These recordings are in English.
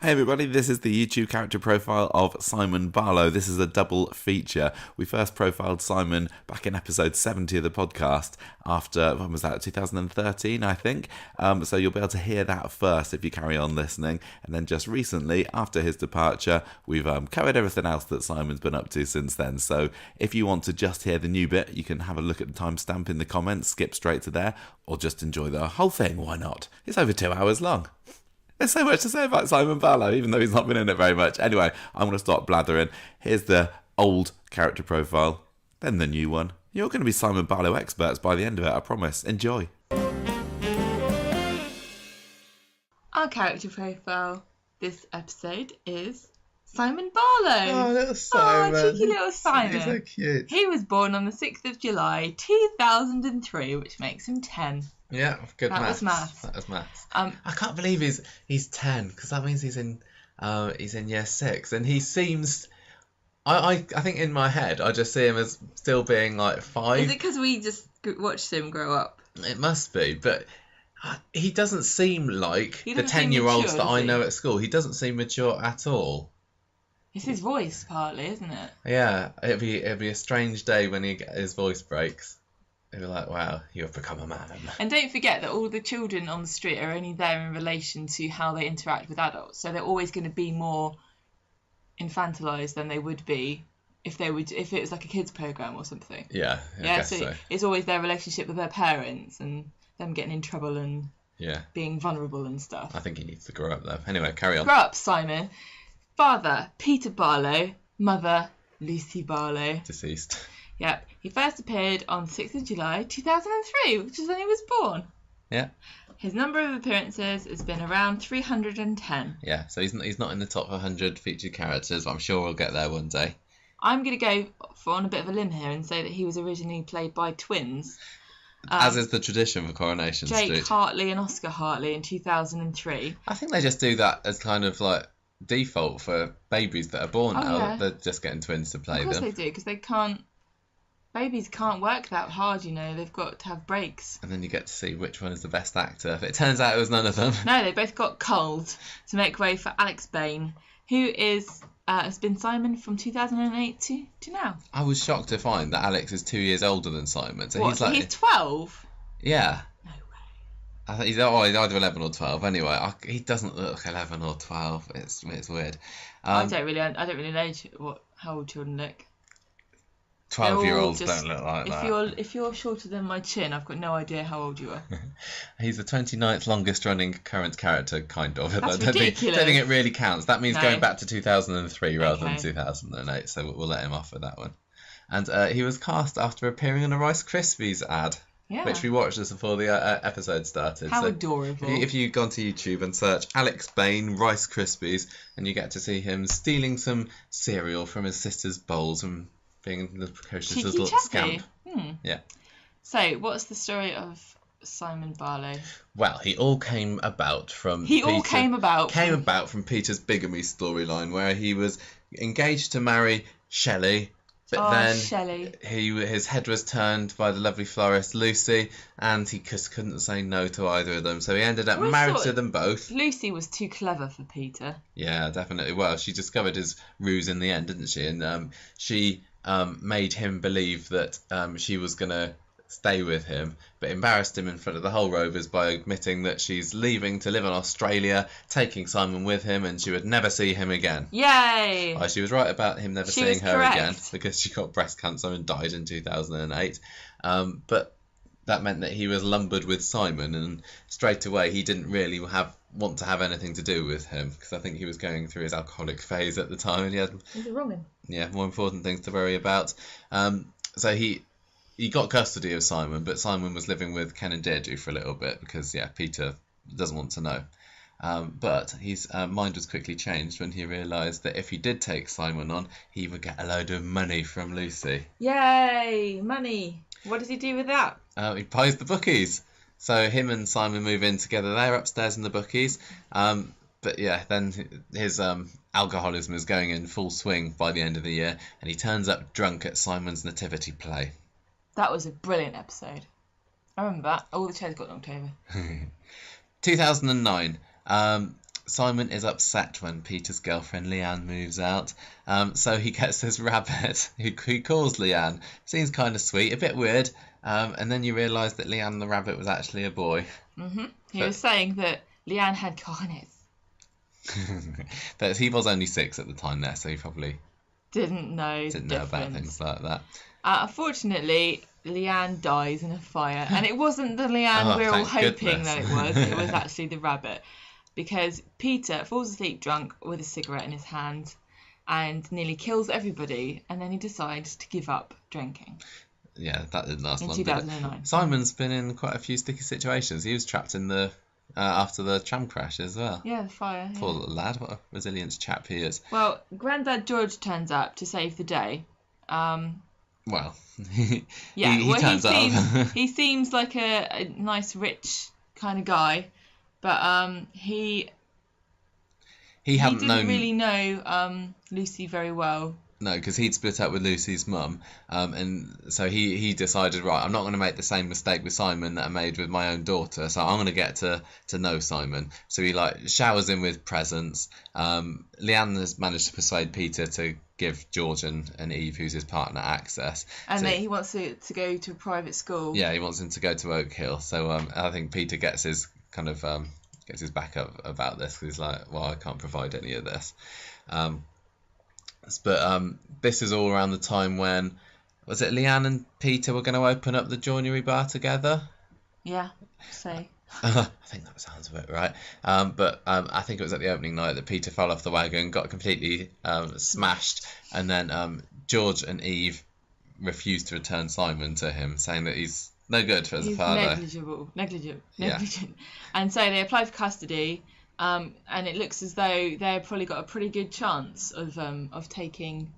Hey everybody, this is the YouTube character profile of Simon Barlow. This is a double feature. We first profiled Simon back in episode 70 of the podcast after, when was that, 2013 I think? So you'll be able to hear that first if you carry on listening. And then just recently, after his departure, we've covered everything else that Simon's been up to since then. So if you want to just hear the new bit, you can have a look at the timestamp in the comments, skip straight to there, or just enjoy the whole thing, why not? It's over 2 hours long. There's so much to say about Simon Barlow, even though he's not been in it very much. Anyway, I'm going to stop blathering. Here's the old character profile, then the new one. You're going to be Simon Barlow experts by the end of it, I promise. Enjoy. Our character profile this episode is Simon Barlow. Oh, little Simon. Oh, cheeky little Simon. He's so cute. He was born on the 6th of July, 2003, which makes him 10. Yeah, good maths. That was maths. I can't believe he's 10, because that means he's in year 6, and he seems. I think in my head I just see him as still being like 5. Is it because we just watched him grow up? It must be, but he doesn't seem like the 10-year-olds that I know at school. He doesn't seem mature at all. It's his voice, partly, isn't it? Yeah, it'd be a strange day when his voice breaks. It'd be like, wow, you have become a man. And don't forget that all the children on the street are only there in relation to how they interact with adults. So they're always going to be more infantilised than they would be if it was like a kids programme or something. Yeah, I guess so. It's always their relationship with their parents and them getting in trouble and being vulnerable and stuff. I think he needs to grow up though. Anyway, carry on. Grow up, Simon. Father, Peter Barlow. Mother, Lucy Barlow. Deceased. Yep. He first appeared on 6th of July 2003, which is when he was born. Yeah. His number of appearances has been around 310. Yeah, so he's not in the top 100 featured characters, but I'm sure we'll get there one day. I'm going to go on a bit of a limb here and say that he was originally played by twins. As is the tradition for Coronation Street. Jake Hartley and Oscar Hartley in 2003. I think they just do that as kind of like default for babies that are born now. Yeah. They're just getting twins to play them. Of course they do, because they can't. Babies can't work that hard, you know. They've got to have breaks. And then you get to see which one is the best actor. It turns out it was none of them. No, they both got culled to make way for Alex Bain, who has been Simon from 2008 to now. I was shocked to find that Alex is 2 years older than Simon. So what, he's 12? Yeah. No way. I think he's either 11 or 12. Anyway, he doesn't look 11 or 12. It's weird. I don't really know how old children look. 12-year-olds don't look like that. If you're shorter than my chin, I've got no idea how old you are. He's the 29th longest running current character, kind of. That's I ridiculous. don't think it really counts. That means No. going back to 2003 rather than 2008, so we'll let him off with that one. And he was cast after appearing in a Rice Krispies ad, which we watched just before the episode started. How adorable. If you go onto YouTube and search Alex Bain Rice Krispies, and you get to see him stealing some cereal from his sister's bowls and being the precocious little scamp. Yeah. So, what's the story of Simon Barlow? Well, he all came about from came about from Peter's bigamy storyline, where he was engaged to marry Shelley, but then Shelley. His head was turned by the lovely florist Lucy, and he just couldn't say no to either of them, so he ended up married to them both. Lucy was too clever for Peter. Yeah, definitely. Well, she discovered his ruse in the end, didn't she? And she made him believe that she was going to stay with him, but embarrassed him in front of the whole Rovers by admitting that she's leaving to live in Australia, taking Simon with him, and she would never see him again. Yay! Well, she was right about him never seeing her again, because she got breast cancer and died in 2008. But that meant that he was lumbered with Simon, and straight away he didn't really want to have anything to do with him, because I think he was going through his alcoholic phase at the time, and he had more important things to worry about. So he got custody of Simon, but Simon was living with Ken and Deirdre for a little bit because Peter doesn't want to know. But his mind was quickly changed when he realised that if he did take Simon on, he would get a load of money from Lucy. Yay, money! What does he do with that? He buys the bookies. So him and Simon move in together. They're upstairs in the bookies. But then his alcoholism is going in full swing by the end of the year, and he turns up drunk at Simon's nativity play. That was a brilliant episode. I remember that. All the chairs got knocked over. 2009. Simon is upset when Peter's girlfriend Leanne moves out, so he gets this rabbit who calls Leanne. Seems kind of sweet, a bit weird, and then you realise that Leanne the rabbit was actually a boy. He was saying that Leanne had cojones. But he was only 6 at the time there, so he probably didn't know about things like that. Unfortunately, Leanne dies in a fire, and it wasn't the Leanne we're all hoping that it was. It was actually the rabbit, because Peter falls asleep drunk with a cigarette in his hand and nearly kills everybody, and then he decides to give up drinking. Yeah, that didn't last long. In 2009. Simon's been in quite a few sticky situations. He was trapped in the after the tram crash as well. Yeah, the fire. Poor little lad. What a resilient chap he is. Well, Grandad George turns up to save the day. Well, he turns up. He seems like a nice, rich kind of guy, but he didn't really know Lucy very well. No, because he'd split up with Lucy's mum, and so he decided, right, I'm not going to make the same mistake with Simon that I made with my own daughter, so I'm going to get to know Simon. So he showers him with presents. Leanne has managed to persuade Peter to give George and Eve, who's his partner, access. And then he wants to go to a private school. Yeah, he wants him to go to Oak Hill. So I think Peter gets his gets his back up about this, because he's like, well, I can't provide any of this. But this is all around the time when, was it Leanne and Peter were going to open up the joinery bar together? Yeah, say. I think that sounds about right. But I think it was at the opening night that Peter fell off the wagon, got completely smashed, and then George and Eve refused to return Simon to him, saying that he's no good as a father. Negligent. And so they apply for custody. And it looks as though they've probably got a pretty good chance of taking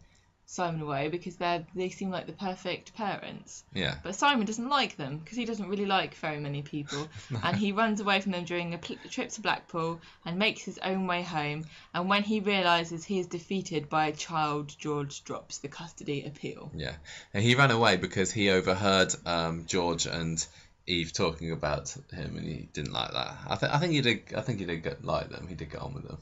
Simon away, because they seem like the perfect parents. Yeah. But Simon doesn't like them, because he doesn't really like very many people. And he runs away from them during a trip to Blackpool and makes his own way home. And when he realises he is defeated by a child, George drops the custody appeal. Yeah. And he ran away because he overheard George and Eve talking about him, and he didn't like that. I think he did like them. He did get on with them.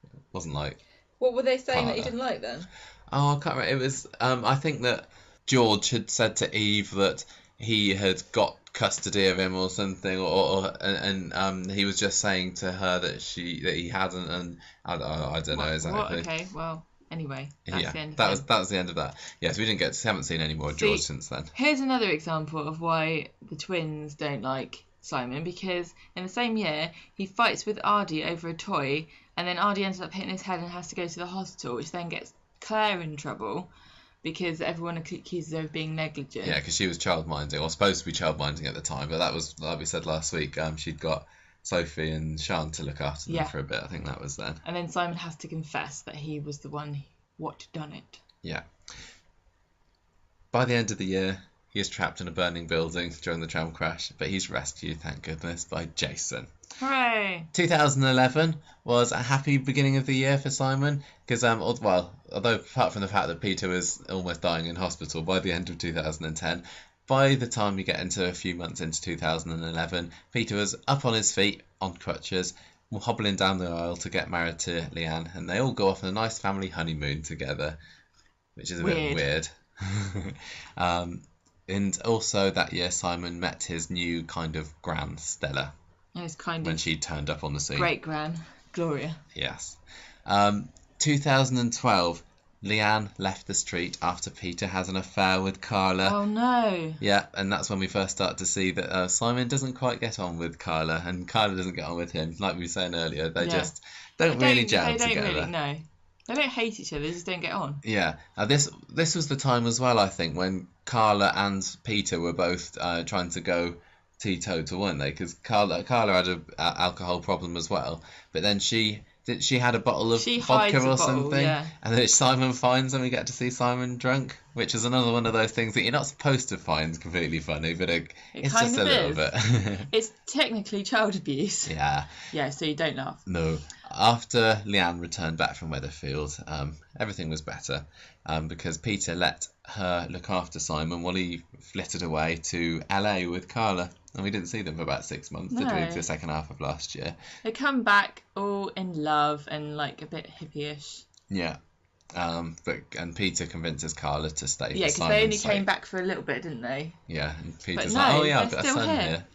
It wasn't like. What were they saying that he didn't like then? Oh, I can't remember. It was. I think that George had said to Eve that he had got custody of him or something, and he was just saying to her that he hadn't, and I don't know exactly. What? Okay, well. Anyway, that's the end. That was the end of that. Yes, we haven't seen any more of George since then. Here's another example of why the twins don't like Simon, because in the same year he fights with Ardy over a toy, and then Ardy ends up hitting his head and has to go to the hospital, which then gets Claire in trouble because everyone accuses her of being negligent. Yeah, because she was childminding, or supposed to be childminding at the time, but that was, like we said last week, she'd got Sophie and Sean to look after them for a bit. I think that was then. And then Simon has to confess that he was the one what done it. Yeah. By the end of the year, he is trapped in a burning building during the tram crash, but he's rescued, thank goodness, by Jason. Hooray! 2011 was a happy beginning of the year for Simon, because although apart from the fact that Peter was almost dying in hospital by the end of 2010, by the time we get into a few months into 2011, Peter was up on his feet, on crutches, hobbling down the aisle to get married to Leanne, and they all go off on a nice family honeymoon together, which is a bit weird. And also that year, Simon met his new kind of gran, Stella, when she turned up on the scene. Great gran, Gloria. Yes. 2012. Leanne left the street after Peter has an affair with Carla. Oh no. Yeah, and that's when we first start to see that Simon doesn't quite get on with Carla, and Carla doesn't get on with him. Like we were saying earlier, they just don't really gel together. They don't really, no. They don't hate each other, they just don't get on. Yeah. This was the time as well, I think, when Carla and Peter were both trying to go teetotal, weren't they? Because Carla had an alcohol problem as well, but then she had a bottle of vodka or something, and then Simon finds, and we get to see Simon drunk, which is another one of those things that you're not supposed to find completely funny, but it's just a little bit. It's technically child abuse. Yeah. Yeah, so you don't laugh. No. After Leanne returned back from Weatherfield, everything was better, because Peter let her look after Simon while he flitted away to LA with Carla. and we didn't see them for about 6 months, did No. we? The second half of last year. They come back all in love and like a bit hippie-ish. Yeah. And Peter convinces Carla to stay for Yeah, because Simon's they only sake. came back for a little bit, didn't they? Yeah, and Peter's no, like, oh yeah, I've they're got a still son here. here.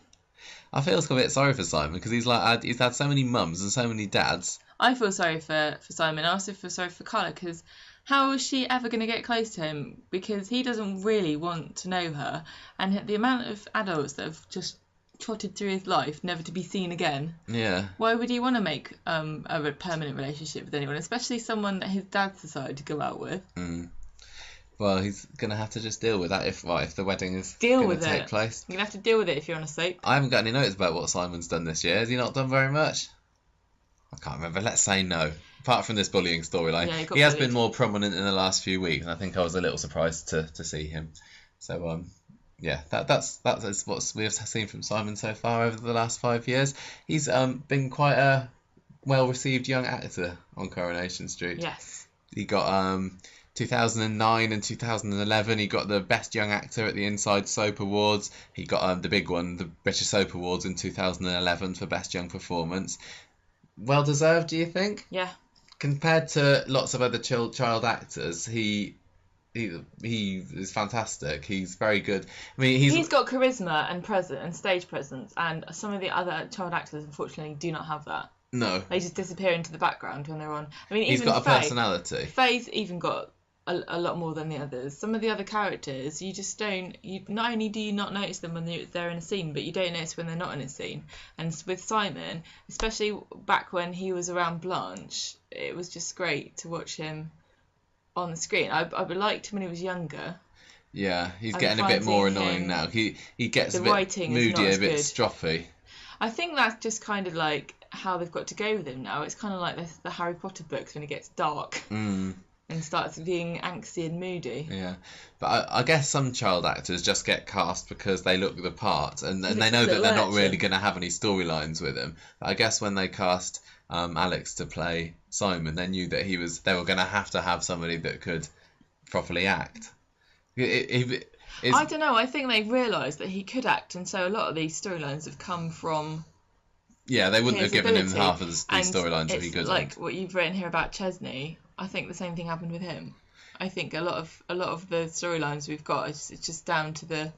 I feel a bit sorry for Simon because he's had so many mums and so many dads. I feel sorry for Simon. I also feel sorry for Carla because how is she ever going to get close to him? Because he doesn't really want to know her. And the amount of adults that have just trotted through his life, never to be seen again. Yeah. Why would he want to make a permanent relationship with anyone, especially someone that his dad's decided to go out with? Well, he's going to have to just deal with that if the wedding is Deal going with to take it. place. You're going to have to deal with it if you're on a soap. I haven't got any notes about what Simon's done this year. Has he not done very much? I can't remember. Let's say no. Apart from this bullying storyline, Yeah, he has been more prominent in the last few weeks, and I think I was a little surprised to see him. So, yeah, that's what we have seen from Simon so far over the last 5 years. He's been quite a well-received young actor on Coronation Street. Yes. He got 2009 and 2011, he got the Best Young Actor at the Inside Soap Awards. He got the big one, the British Soap Awards in 2011 for Best Young Performance. Well deserved, do you think? Yeah. Compared to lots of other child actors, he is fantastic. He's very good. I mean, he's got charisma and stage presence, and some of the other child actors unfortunately do not have that. No. They just disappear into the background when they're on. I mean, he's even got a personality. Faye's even got a lot more than the others. Some of the other characters, you just don't. You not only do you not notice them when they're in a scene, but you don't notice when they're not in a scene. And with Simon, especially back when he was around Blanche, it was just great to watch him on the screen. I liked him when he was younger. Yeah, he's getting a bit more annoying now. He gets a bit moody, a bit stroppy. I think that's just kind of like how they've got to go with him now. It's kind of like the Harry Potter books when it gets dark and starts being angsty and moody. Yeah, but I guess some child actors just get cast because they look the part and they know that they're not really going to have any storylines with him. But I guess when they cast Alex to play Simon, they knew that they were going to have somebody that could properly act. I don't know. I think they realised that he could act, and so a lot of these storylines have come from. Yeah, they wouldn't have given him half of these storylines if he could. Like what you've written here about Chesney. I think the same thing happened with him. I think a lot of the storylines we've got it's just down to the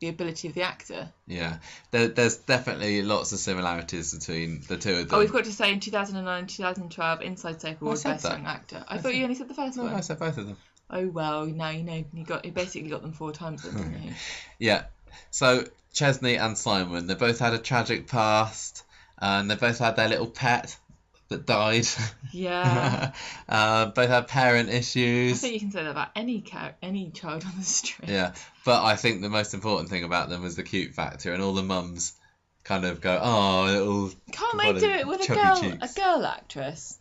ability of the actor. Yeah, there's definitely lots of similarities between the two of them. Oh, we've got to say in 2009, 2012, Inside Soap Awards Best Young Actor. I thought you only said the first one. No, I said both of them. Oh well, now you know you basically got them 4 times, then, didn't you? Yeah. So Chesney and Simon, they both had a tragic past, and they both had their little pet that died. Yeah. Both had parent issues. I think you can say that about any child on the street. Yeah, but I think the most important thing about them was the cute factor, and all the mums kind of go, "Oh, little." Can't they do it with a girl actress?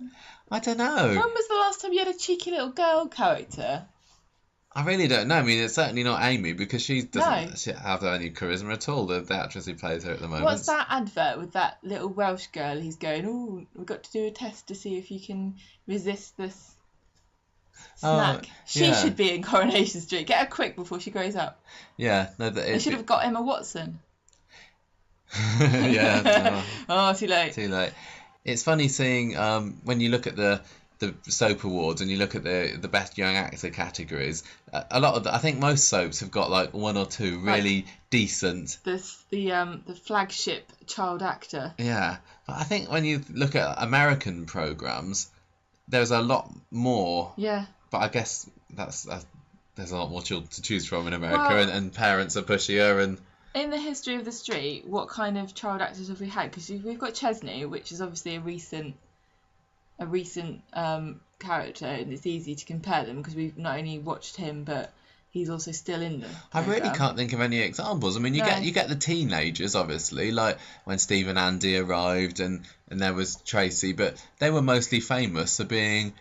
I don't know. When was the last time you had a cheeky little girl character? I really don't know. I mean, it's certainly not Amy because she doesn't have any charisma at all, the actress who plays her at the moment. What's that advert with that little Welsh girl? He's going, oh, we've got to do a test to see if you can resist this snack. She should be in Coronation Street. Get her quick before she grows up. Yeah. No, they should have got Emma Watson. Yeah. Oh, too late. Too late. It's funny seeing when you look at the soap awards and you look at the best young actor categories, a lot of I think most soaps have got like 1 or 2 really decent. The flagship child actor. Yeah, but I think when you look at American programs, there's a lot more. Yeah. But I guess there's a lot more children to choose from in America, and parents are pushier and. In the history of the street, what kind of child actors have we had? Because we've got Chesney, which is obviously a recent character, and it's easy to compare them because we've not only watched him, but he's also still in them. I really can't think of any examples. I mean, you get the teenagers, obviously, like when Steve and Andy arrived, and there was Tracy, but they were mostly famous for being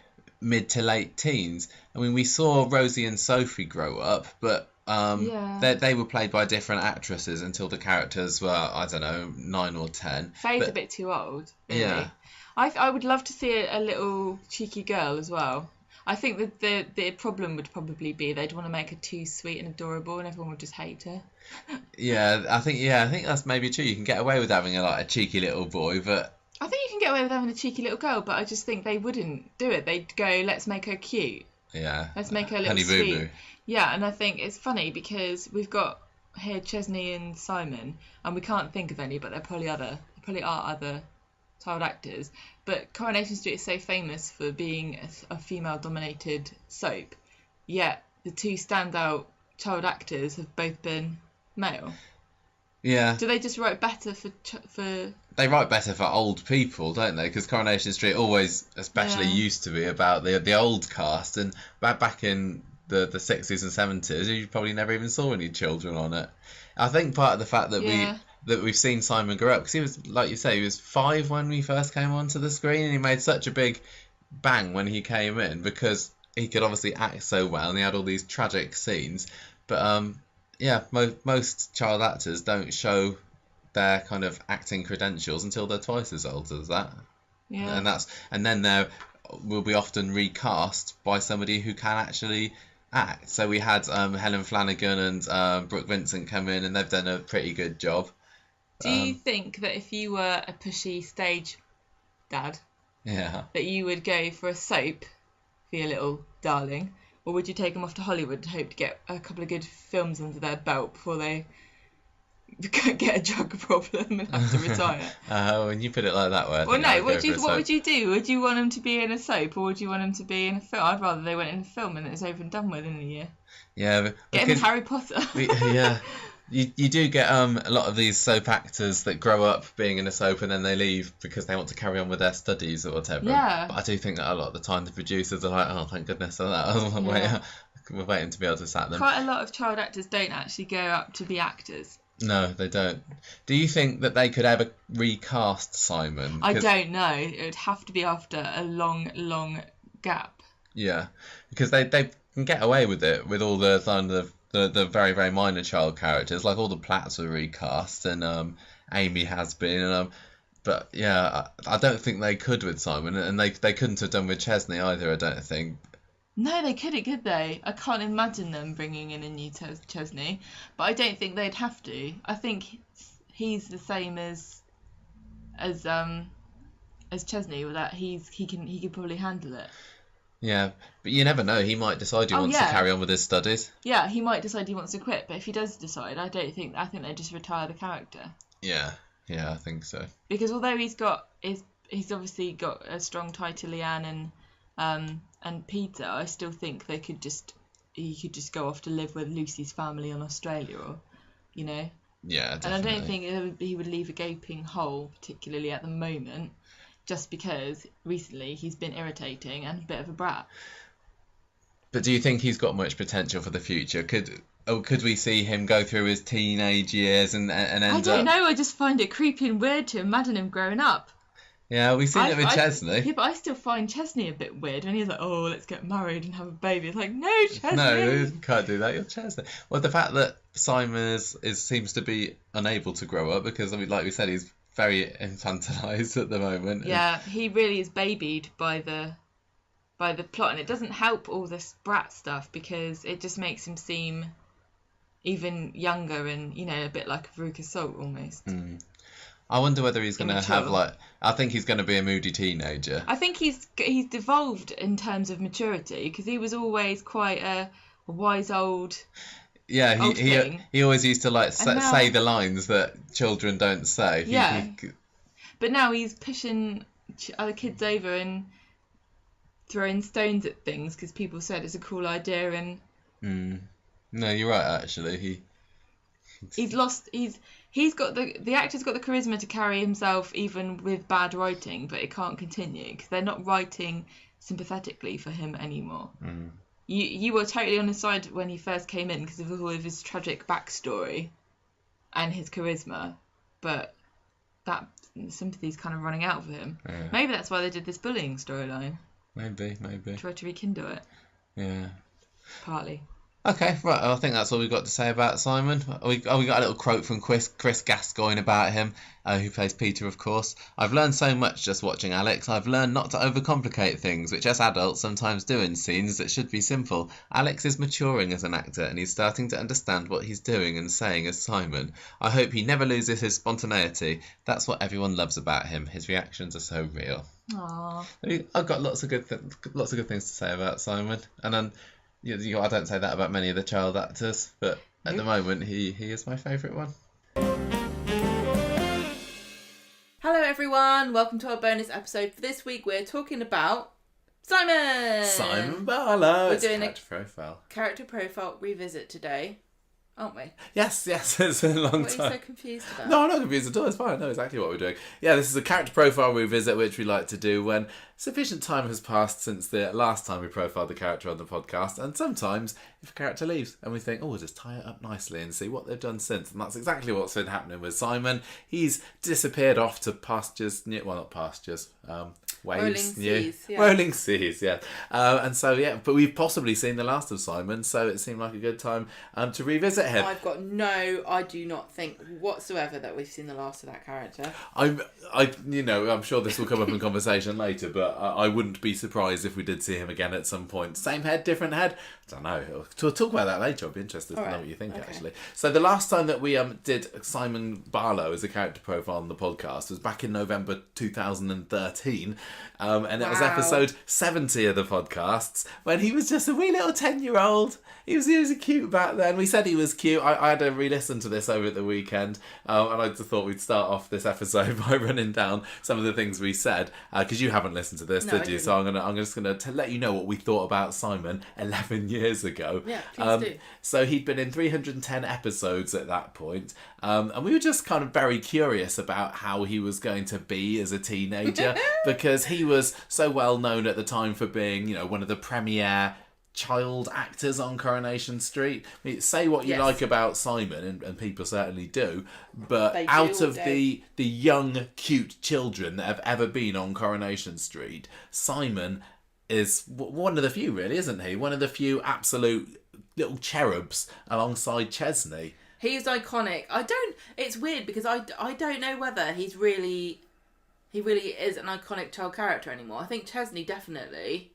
mid to late teens. I mean, we saw Rosie and Sophie grow up, but. They were played by different actresses until the characters were, I don't know, 9 or 10. Faye's a bit too old. Really. Yeah. I would love to see a little cheeky girl as well. I think that the problem would probably be they'd want to make her too sweet and adorable, and everyone would just hate her. I think that's maybe true. You can get away with having a cheeky little boy, but I think you can get away with having a cheeky little girl, but I just think they wouldn't do it. They'd go, let's make her cute. yeah, Let's make her a little Honey Boo sweet. Boo. Yeah, and I think it's funny because we've got here Chesney and Simon, and we can't think of any, but there probably are other child actors. But Coronation Street is so famous for being a female-dominated soap, yet the two standout child actors have both been male. Yeah. Do they just write better for? They write better for old people, don't they? Because Coronation Street always, especially used to be about the old cast, and back in the 60s and 70s, you probably never even saw any children on it. I think part of the fact that we've seen Simon grow up, because he was, like you say, he was 5 when we first came onto the screen, and he made such a big bang when he came in because he could obviously act so well, and he had all these tragic scenes. But most child actors don't show their kind of acting credentials until they're twice as old as that. Yeah. And then they will be often recast by somebody who can actually act. So we had Helen Flanagan and Brooke Vincent come in, and they've done a pretty good job. Do you think that if you were a pushy stage dad, that you would go for a soap for your little darling, or would you take them off to Hollywood and hope to get a couple of good films under their belt before they get a drug problem and have to retire? When you put it like that way, Well, no. What would you do? Would you want them to be in a soap, or would you want them to be in a film? I'd rather they went in a film and it was over and done with in a year. Yeah, Get him Harry Potter. You do get a lot of these soap actors that grow up being in a soap and then they leave because they want to carry on with their studies or whatever. Yeah. But I do think that a lot of the time the producers are like, oh, thank goodness for that. We're waiting to be able to sack them. Quite a lot of child actors don't actually go up to be actors. No, they don't. Do you think that they could ever recast Simon? I don't know. It would have to be after a long, long gap. Yeah, because they can get away with it with all the very, very minor child characters. Like all the Platts were recast, and Amy has been. But yeah, I don't think they could with Simon, and they couldn't have done with Chesney either, I don't think. No, they couldn't, could they? I can't imagine them bringing in a new Chesney, but I don't think they'd have to. I think he's the same as Chesney, that he could probably handle it. Yeah, but you never know. He might decide he wants to carry on with his studies. Yeah, he might decide he wants to quit, but if he does decide, I think they just retire the character. Yeah, I think so. Because although he's obviously got a strong tie to Leanne and Peter, I still think he could just go off to live with Lucy's family in Australia, or, you know. Yeah, definitely. And I don't think he would leave a gaping hole, particularly at the moment, just because recently he's been irritating and a bit of a brat. But do you think he's got much potential for the future? Could we see him go through his teenage years and end up... I don't know, I just find it creepy and weird to imagine him growing up. Yeah, we've seen it with Chesney. Yeah, but I still find Chesney a bit weird when he's like, oh, let's get married and have a baby. It's like, no, Chesney. No, you can't do that. You're Chesney. Well, the fact that Simon seems to be unable to grow up because, I mean, like we said, he's very infantilized at the moment. Yeah, he really is babied by the plot, and it doesn't help all this brat stuff because it just makes him seem even younger and, you know, a bit like a Veruca Salt almost. Mm. I wonder whether he's going to have I think he's going to be a moody teenager. I think he's devolved in terms of maturity because he was always quite a wise old. Yeah, he always used to say the lines that children don't say. Yeah. But now he's pushing other kids over and throwing stones at things because people said it's a cool idea and. No, you're right. Actually, He's got the actor's got the charisma to carry himself even with bad writing, but it can't continue because they're not writing sympathetically for him anymore. You were totally on his side when he first came in because of all of his tragic backstory and his charisma, but that sympathy's kind of running out for him. Yeah. Maybe that's why they did this bullying storyline. Maybe. Try to rekindle it. Yeah. Partly. Okay, right. I think that's all we've got to say about Simon. We got a little quote from Chris Gascoigne about him, who plays Peter, of course. I've learned so much just watching Alex. I've learned not to overcomplicate things, which us adults sometimes do in scenes that should be simple. Alex is maturing as an actor, and he's starting to understand what he's doing and saying as Simon. I hope he never loses his spontaneity. That's what everyone loves about him. His reactions are so real. Aww. I've got lots of good things to say about Simon, and then. I don't say that about many of the child actors, but at the moment he is my favourite one. Hello everyone, welcome to our bonus episode. For this week we're talking about Simon! Simon Barlow. We're It's doing character profile. Character profile revisit today, aren't we? Yes, it's a long What time. are you so confused about? No, I'm not confused at all. It's fine. I know exactly what we're doing. Yeah, this is a character profile revisit, which we like to do when sufficient time has passed since the last time we profiled the character on the podcast, and sometimes if a character leaves and we think, oh, we'll just tie it up nicely and see what they've done since. And that's exactly what's been happening with Simon. He's disappeared off to pastures, well, not pastures, waves, rolling seas, yeah. And so, yeah, but we've possibly seen the last of Simon, so it seemed like a good time to revisit him. I do not think whatsoever that we've seen the last of that character. I'm sure this will come up in conversation later, but I wouldn't be surprised if we did see him again at some point. Same head, different head. I don't know. We'll talk about that later. I'd be interested to know what you think, actually. So the last time that we did Simon Barlow as a character profile on the podcast was back in November 2013, and it was episode 70 of the podcasts when he was just a wee little 10-year-old. He was cute back then. We said he was cute. I had to re-listen to this over at the weekend, and I just thought we'd start off this episode by running down some of the things we said, because you haven't listened to this, did you? So I'm just going to let you know what we thought about Simon 11 years ago. Yeah, please do. So he'd been in 310 episodes at that point, and we were just kind of very curious about how he was going to be as a teenager, because he was so well known at the time for being, one of the premier child actors on Coronation Street. I mean, say what you like about Simon, and people certainly do, but out of the young, cute children that have ever been on Coronation Street, Simon is one of the few, really, isn't he? One of the few absolute little cherubs alongside Chesney. He's iconic. It's weird because I don't know whether he really is an iconic child character anymore. I think Chesney definitely.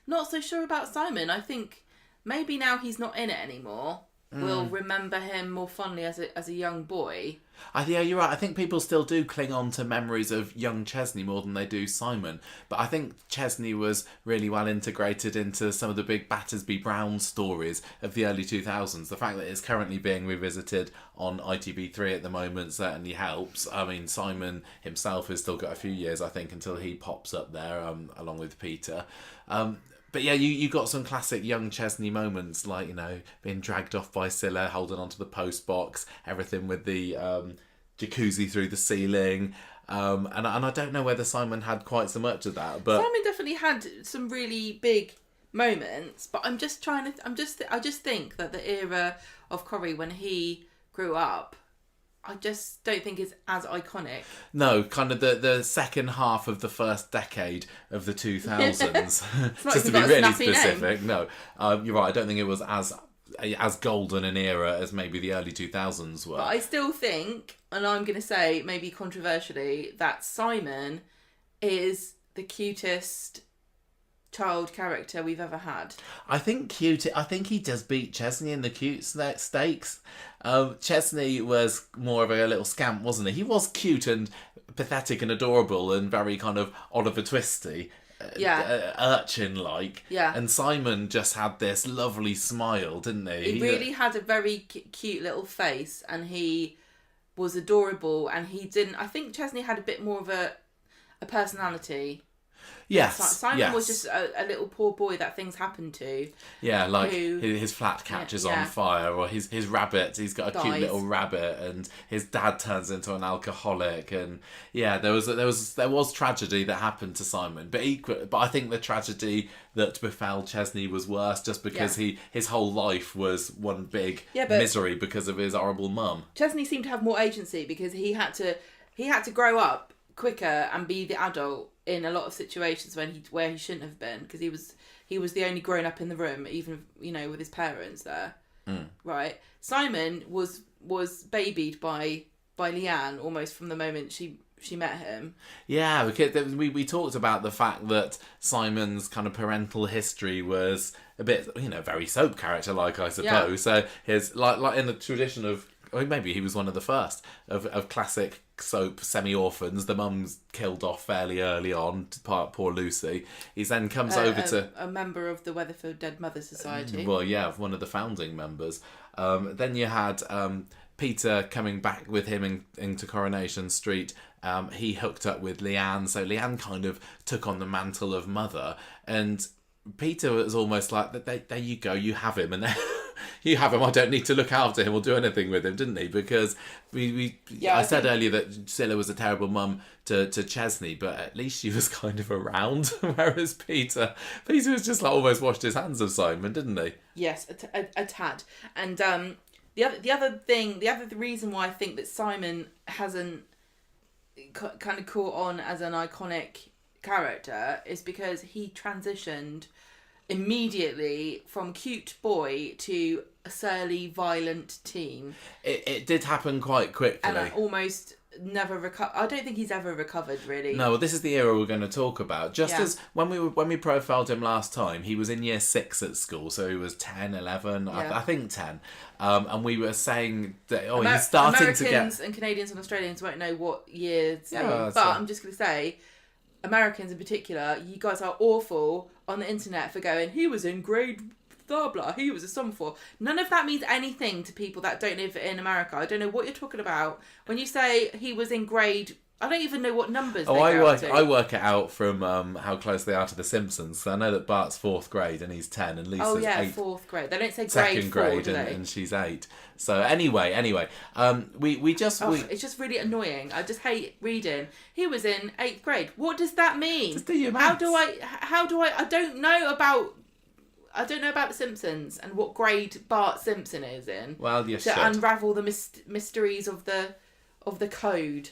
Not so sure about Simon. I think maybe now he's not in it anymore, we'll remember him more fondly as a young boy. Yeah, you're right. I think people still do cling on to memories of young Chesney more than they do Simon. But I think Chesney was really well integrated into some of the big Battersby Brown stories of the early 2000s. The fact that it's currently being revisited on ITV3 at the moment certainly helps. I mean, Simon himself has still got a few years, I think, until he pops up there, along with Peter. But yeah, you got some classic young Chesney moments, like, being dragged off by Scylla, holding onto the post box, everything with the jacuzzi through the ceiling. And I don't know whether Simon had quite so much of that, but Simon definitely had some really big moments. But I just think that the era of Corrie when he grew up, I just don't think it's as iconic. No, kind of the second half of the first decade of the 2000s. Just to be really specific. No, you're right. I don't think it was as golden an era as maybe the early 2000s were. But I still think, and I'm going to say maybe controversially, that Simon is the cutest child character we've ever had. I think he does beat Chesney in the cute stakes. Chesney was more of a little scamp, wasn't he? He was cute and pathetic and adorable and very kind of Oliver Twisty. Urchin-like. Yeah. And Simon just had this lovely smile, didn't he? He really had a very cute little face, and he was adorable, and he didn't... I think Chesney had a bit more of a personality. Yes. Simon was just a little poor boy that things happened to. Yeah, like his flat catches on fire, or his rabbit. He's got a cute little rabbit, and his dad turns into an alcoholic. And yeah, there was tragedy that happened to Simon, but I think the tragedy that befell Chesney was worse, just because his whole life was one big misery because of his horrible mum. Chesney seemed to have more agency because he had to grow up quicker and be the adult in a lot of situations where he shouldn't have been, because he was the only grown up in the room, even with his parents there. Right. Simon was babied by Leanne almost from the moment she met him. Yeah, because we talked about the fact that Simon's kind of parental history was a bit, very soap character like, I suppose. Yeah. So his like in the tradition of, maybe he was one of the first of classic soap semi-orphans. The mum's killed off fairly early on, poor Lucy. He then comes over to a member of the Weatherford Dead Mothers Society. Well, yeah, one of the founding members. Then you had Peter coming back with him into Coronation Street. He hooked up with Leanne, so Leanne kind of took on the mantle of mother, and Peter was almost like, there you go, you have him, and you have him, I don't need to look after him or do anything with him, didn't he? Because I said earlier that Scylla was a terrible mum to Chesney, but at least she was kind of around, whereas Peter was just like almost washed his hands of Simon, didn't he? Yes, a tad. And the other reason why I think that Simon hasn't kind of caught on as an iconic character is because he transitioned immediately from cute boy to a surly, violent teen. It did happen quite quickly. And I almost never recovered. I don't think he's ever recovered, really. No, well, this is the era we're going to talk about. As when we profiled him last time, he was in year 6 at school, so he was 10, 11, I think 10. And we were saying that he's starting Americans to get... Americans and Canadians and Australians won't know what year it's in, but I'm just going to say, Americans in particular, you guys are awful on the internet for going, he was in grade blah blah, he was a sophomore. None of that means anything to people that don't live in America. I don't know what you're talking about. When you say he was in grade, I don't even know what numbers they go up to. I work it out from how close they are to The Simpsons. So I know that Bart's 4th grade and he's 10 and Lisa's 8. 4th grade. They don't say second grade 4, and she's 8. So anyway, it's just really annoying. I just hate reading. He was in 8th grade. What does that mean? Just do your maths. How do I don't know about The Simpsons and what grade Bart Simpson is in. Well, you should. To unravel the mysteries of the code.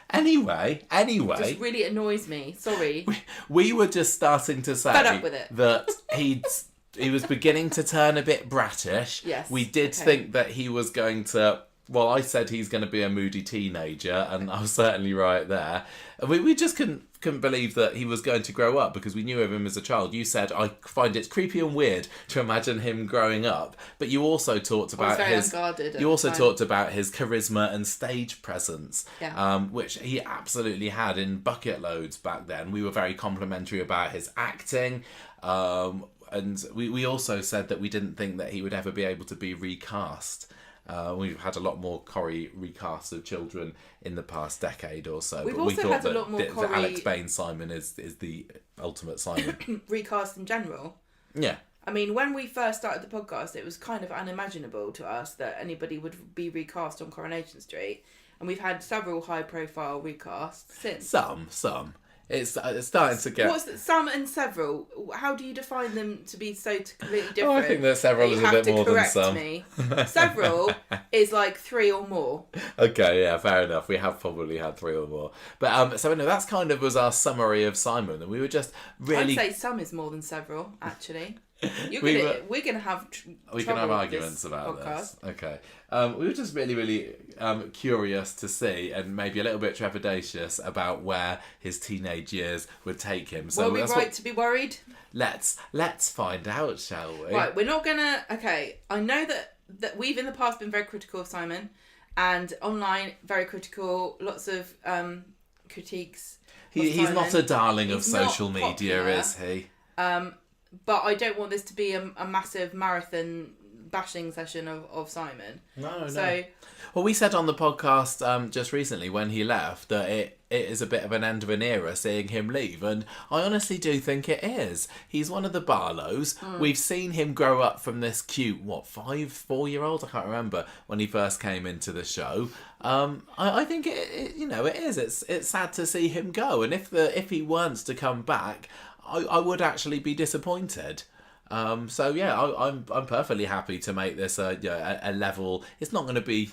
Anyway. It just really annoys me. Sorry. We were just starting to say fed up with it. That he was beginning to turn a bit bratish. Yes. We did think that he was going to... Well, I said he's going to be a moody teenager, and I was certainly right there. We just couldn't believe that he was going to grow up because we knew of him as a child. You said, I find it creepy and weird to imagine him growing up, but you also talked about talked about his charisma and stage presence, which he absolutely had in bucket loads back then. We were very complimentary about his acting, and we also said that we didn't think that he would ever be able to be recast. We've had a lot more Corrie recasts of children in the past decade or so. We've also had a lot more Corrie... Alex Bain Simon is the ultimate Simon. Recast in general. Yeah. I mean, when we first started the podcast, it was kind of unimaginable to us that anybody would be recast on Coronation Street. And we've had several high-profile recasts since. Some. It's starting to get... What's some and several? How do you define them to be so completely different? Oh, I think that several is a bit more than some. Me. Several is like 3 or more. Okay, yeah, fair enough. We have probably had 3 or more. But so anyway, that's kind of was our summary of Simon, and we were just really... I'd say some is more than several, actually. We're gonna have we can have arguments about this. Okay, we were just really, really curious to see, and maybe a little bit trepidatious about where his teenage years would take him. So were we right to be worried? Let's find out, shall we? Right, we're not gonna. Okay, I know that we've in the past been very critical of Simon, and online very critical. Lots of critiques. He's not a darling of social media, is he? But I don't want this to be a massive marathon bashing session of Simon. No. Well, we said on the podcast just recently when he left that it is a bit of an end of an era seeing him leave, and I honestly do think it is. He's one of the Barlows. We've seen him grow up from this cute 4-year-old, I can't remember, when he first came into the show. I think it is. It's sad to see him go, and if he wants to come back, I would actually be disappointed. So yeah, I'm perfectly happy to make this a level. It's not going to be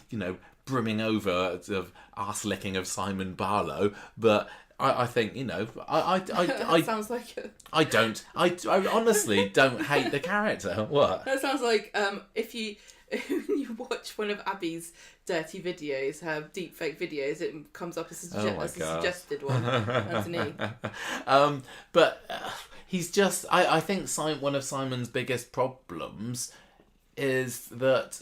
brimming over of arse licking of Simon Barlow, but I think, you know, That sounds like I honestly don't hate the character. What? that sounds like if you you watch one of Abby's dirty videos, her deepfake videos, it comes up as a suggested one underneath. But he's just. I think one of Simon's biggest problems is that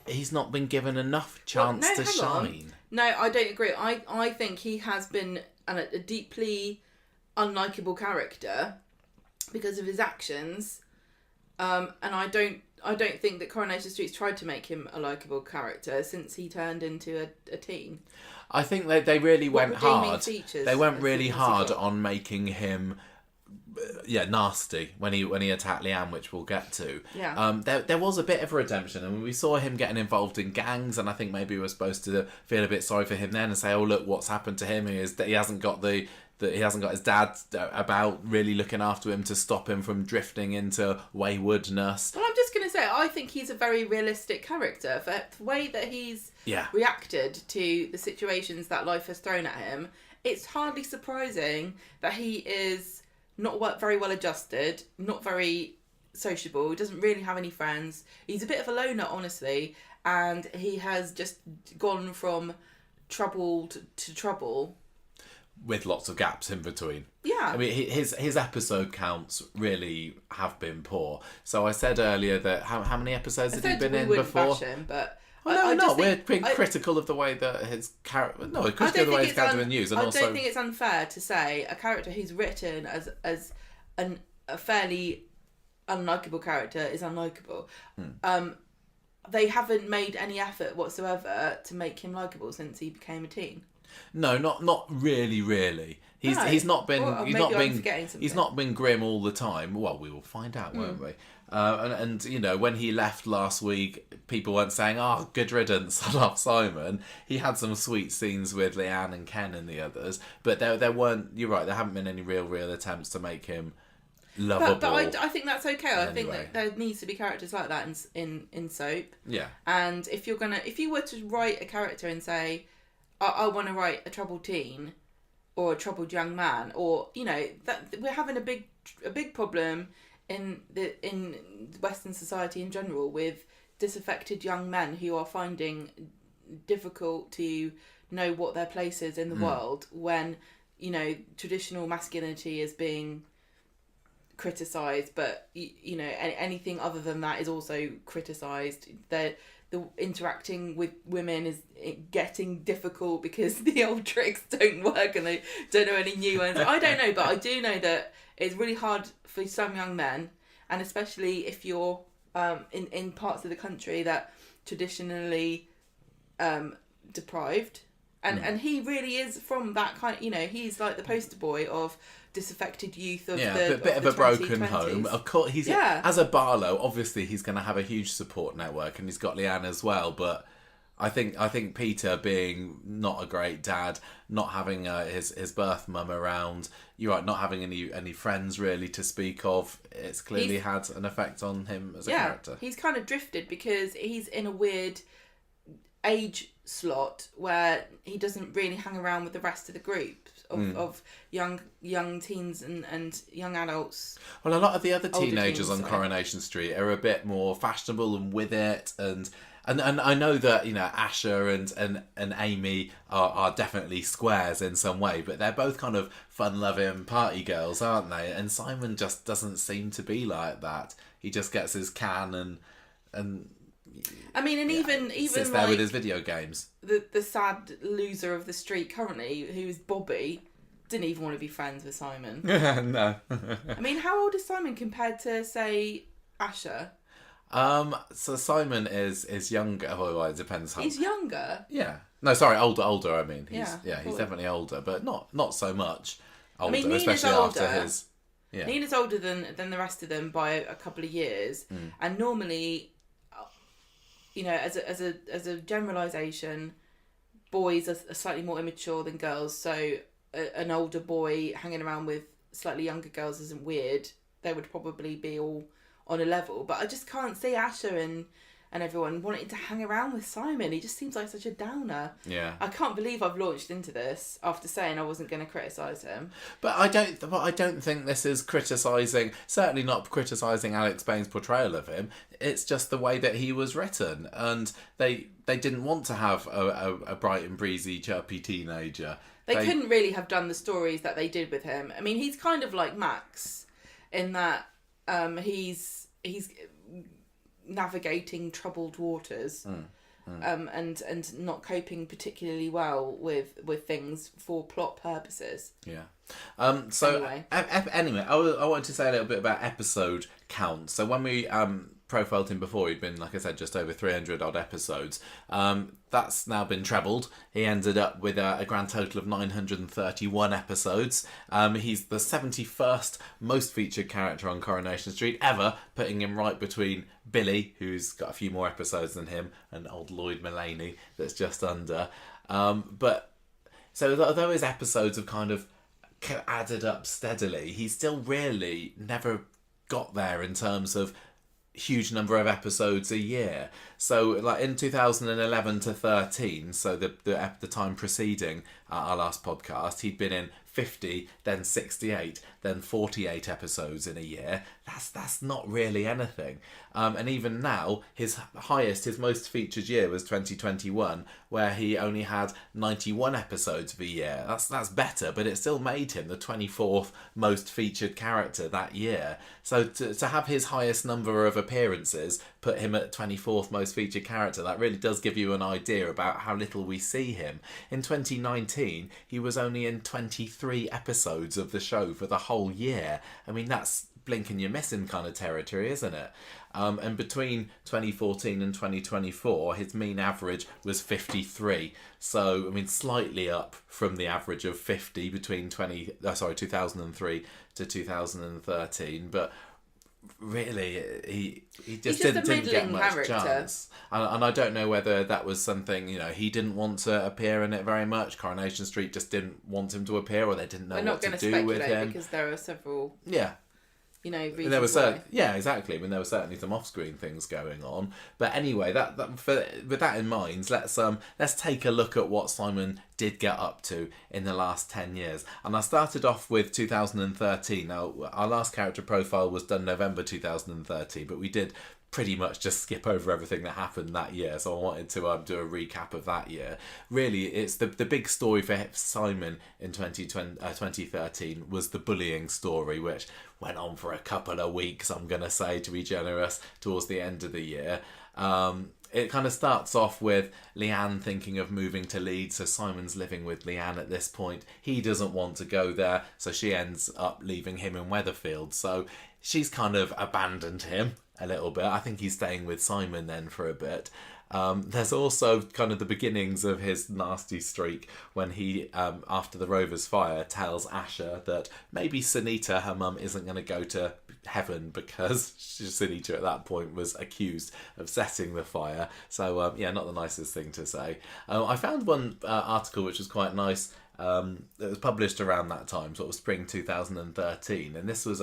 he's not been given enough chance to shine. No, I don't agree. I think he has been a deeply unlikable character because of his actions, and I don't think that Coronation Street's tried to make him a likable character since he turned into a teen. I think they really went hard. They went really hard got? on making him nasty when he attacked Leanne, which we'll get to. Yeah. There was a bit of a redemption, and we saw him getting involved in gangs, and I think maybe we were supposed to feel a bit sorry for him then and say, oh look, what's happened to him is that he hasn't got his dad about really looking after him to stop him from drifting into waywardness. Well, I'm just going to say, I think he's a very realistic character. For the way that he's reacted to the situations that life has thrown at him, it's hardly surprising that he is not very well adjusted, not very sociable, he doesn't really have any friends. He's a bit of a loner, honestly, and he has just gone from trouble to trouble. With lots of gaps in between. Yeah. I mean, his episode counts really have been poor. So I said earlier that how many episodes had he been in before? Bash him, but well, no, we're being critical of the way that his character. No, critical of the way his character in news, and also. I don't think it's unfair to say a character who's written as a fairly unlikable character is unlikable. They haven't made any effort whatsoever to make him likable since he became a teen. No, not really. He's not been he's not been grim all the time. Well, we will find out, won't we? And you know, when he left last week, people weren't saying, "Oh, good riddance, I love Simon." He had some sweet scenes with Leanne and Ken and the others, but there weren't. You're right. There haven't been any real attempts to make him lovable. But I think that's okay. I think that there needs to be characters like that in soap. Yeah. And if you were to write a character and say, I want to write a troubled teen or a troubled young man, or you know that we're having a big problem in Western society in general with disaffected young men who are finding difficult to know what their place is in the world when you know traditional masculinity is being criticised, but you know anything other than that is also criticised. The interacting with women is getting difficult because the old tricks don't work and they don't know any new ones. I don't know, but I do know that it's really hard for some young men, and especially if you're in parts of the country that traditionally deprived. And he really is from that kind. You know, he's like the poster boy of disaffected youth of a bit of a broken home. Of course, as a Barlow. Obviously, he's going to have a huge support network, and he's got Leanne as well. But I think Peter being not a great dad, not having his birth mum around, you're right, not having any friends really to speak of, it's clearly had an effect on him as a character. He's kind of drifted because he's in a weird age slot where he doesn't really hang around with the rest of the group of young teens and young adults. Well, a lot of the other teenagers on Coronation Street are a bit more fashionable and with it, and I know that you know Asher and Amy are definitely squares in some way, but they're both kind of fun-loving party girls, aren't they? And Simon just doesn't seem to be like that. He just gets his can and I mean, and even sits there with his video games. The sad loser of the street currently, who's Bobby, didn't even want to be friends with Simon. No. I mean, how old is Simon compared to, say, Asher? So Simon is younger. Well, it depends how. He's younger. Yeah. No, sorry, older. I mean, he's he's definitely older, but not so much older, I mean, especially after his. Yeah. Nina's older than the rest of them by a couple of years, and normally, you know, as a generalisation, boys are slightly more immature than girls. So an older boy hanging around with slightly younger girls isn't weird. They would probably be all on a level. But I just can't see Asher and everyone wanted to hang around with Simon. He just seems like such a downer. Yeah. I can't believe I've launched into this after saying I wasn't going to criticise him. But I don't think this is criticising, certainly not criticising Alex Payne's portrayal of him. It's just the way that he was written, and they didn't want to have a bright and breezy, chirpy teenager. They couldn't really have done the stories that they did with him. I mean, he's kind of like Max in that he's navigating troubled waters. And not coping particularly well with things for plot purposes. Yeah. Anyway, I wanted to say a little bit about episode count. So when we profiled him before, he'd been, like I said, just over 300 odd episodes. That's now been trebled. He ended up with a grand total of 931 episodes. He's the 71st most featured character on Coronation Street ever, putting him right between Billy, who's got a few more episodes than him, and old Lloyd Mulaney, that's just under. But so although his episodes have kind of added up steadily, he still really never got there in terms of huge number of episodes a year. So like in 2011 to 13, so the time preceding our last podcast, he'd been in 50, then 68, then 48 episodes in a year. That's not really anything. And even now, his most featured year was 2021, where he only had 91 episodes of a year. That's better, but it still made him the 24th most featured character that year. So to have his highest number of appearances put him at 24th most featured character, that really does give you an idea about how little we see him. In 2019, he was only in 23 episodes of the show for the whole year. I mean, that's blink and you're missing kind of territory, isn't it? And between 2014 and 2024, his mean average was 53. So, I mean, slightly up from the average of 50 between 2003 to 2013. But really, he just didn't get much character. Chance. And I don't know whether that was something, he didn't want to appear in it very much. Coronation Street just didn't want him to appear, or they didn't know what to do with him. Because there are several... Yeah. Reasons there were yeah, exactly. I mean, there were certainly some off-screen things going on. But anyway, with that in mind, let's take a look at what Simon did get up to in the last 10 years. And I started off with 2013. Now, our last character profile was done November 2013, but we did pretty much just skip over everything that happened that year, so I wanted to do a recap of that year. Really, it's the big story for Simon in 2013 was the bullying story, which went on for a couple of weeks, I'm going to say, to be generous, towards the end of the year. It kind of starts off with Leanne thinking of moving to Leeds, so Simon's living with Leanne at this point. He doesn't want to go there, so she ends up leaving him in Weatherfield. So she's kind of abandoned him a little bit. I think he's staying with Simon then for a bit. There's also kind of the beginnings of his nasty streak when he, after the Rovers fire, tells Asher that maybe Sunita, her mum, isn't going to go to heaven because Sunita at that point was accused of setting the fire. So, not the nicest thing to say. I found one article which was quite nice. It was published around that time, sort of spring 2013, and this was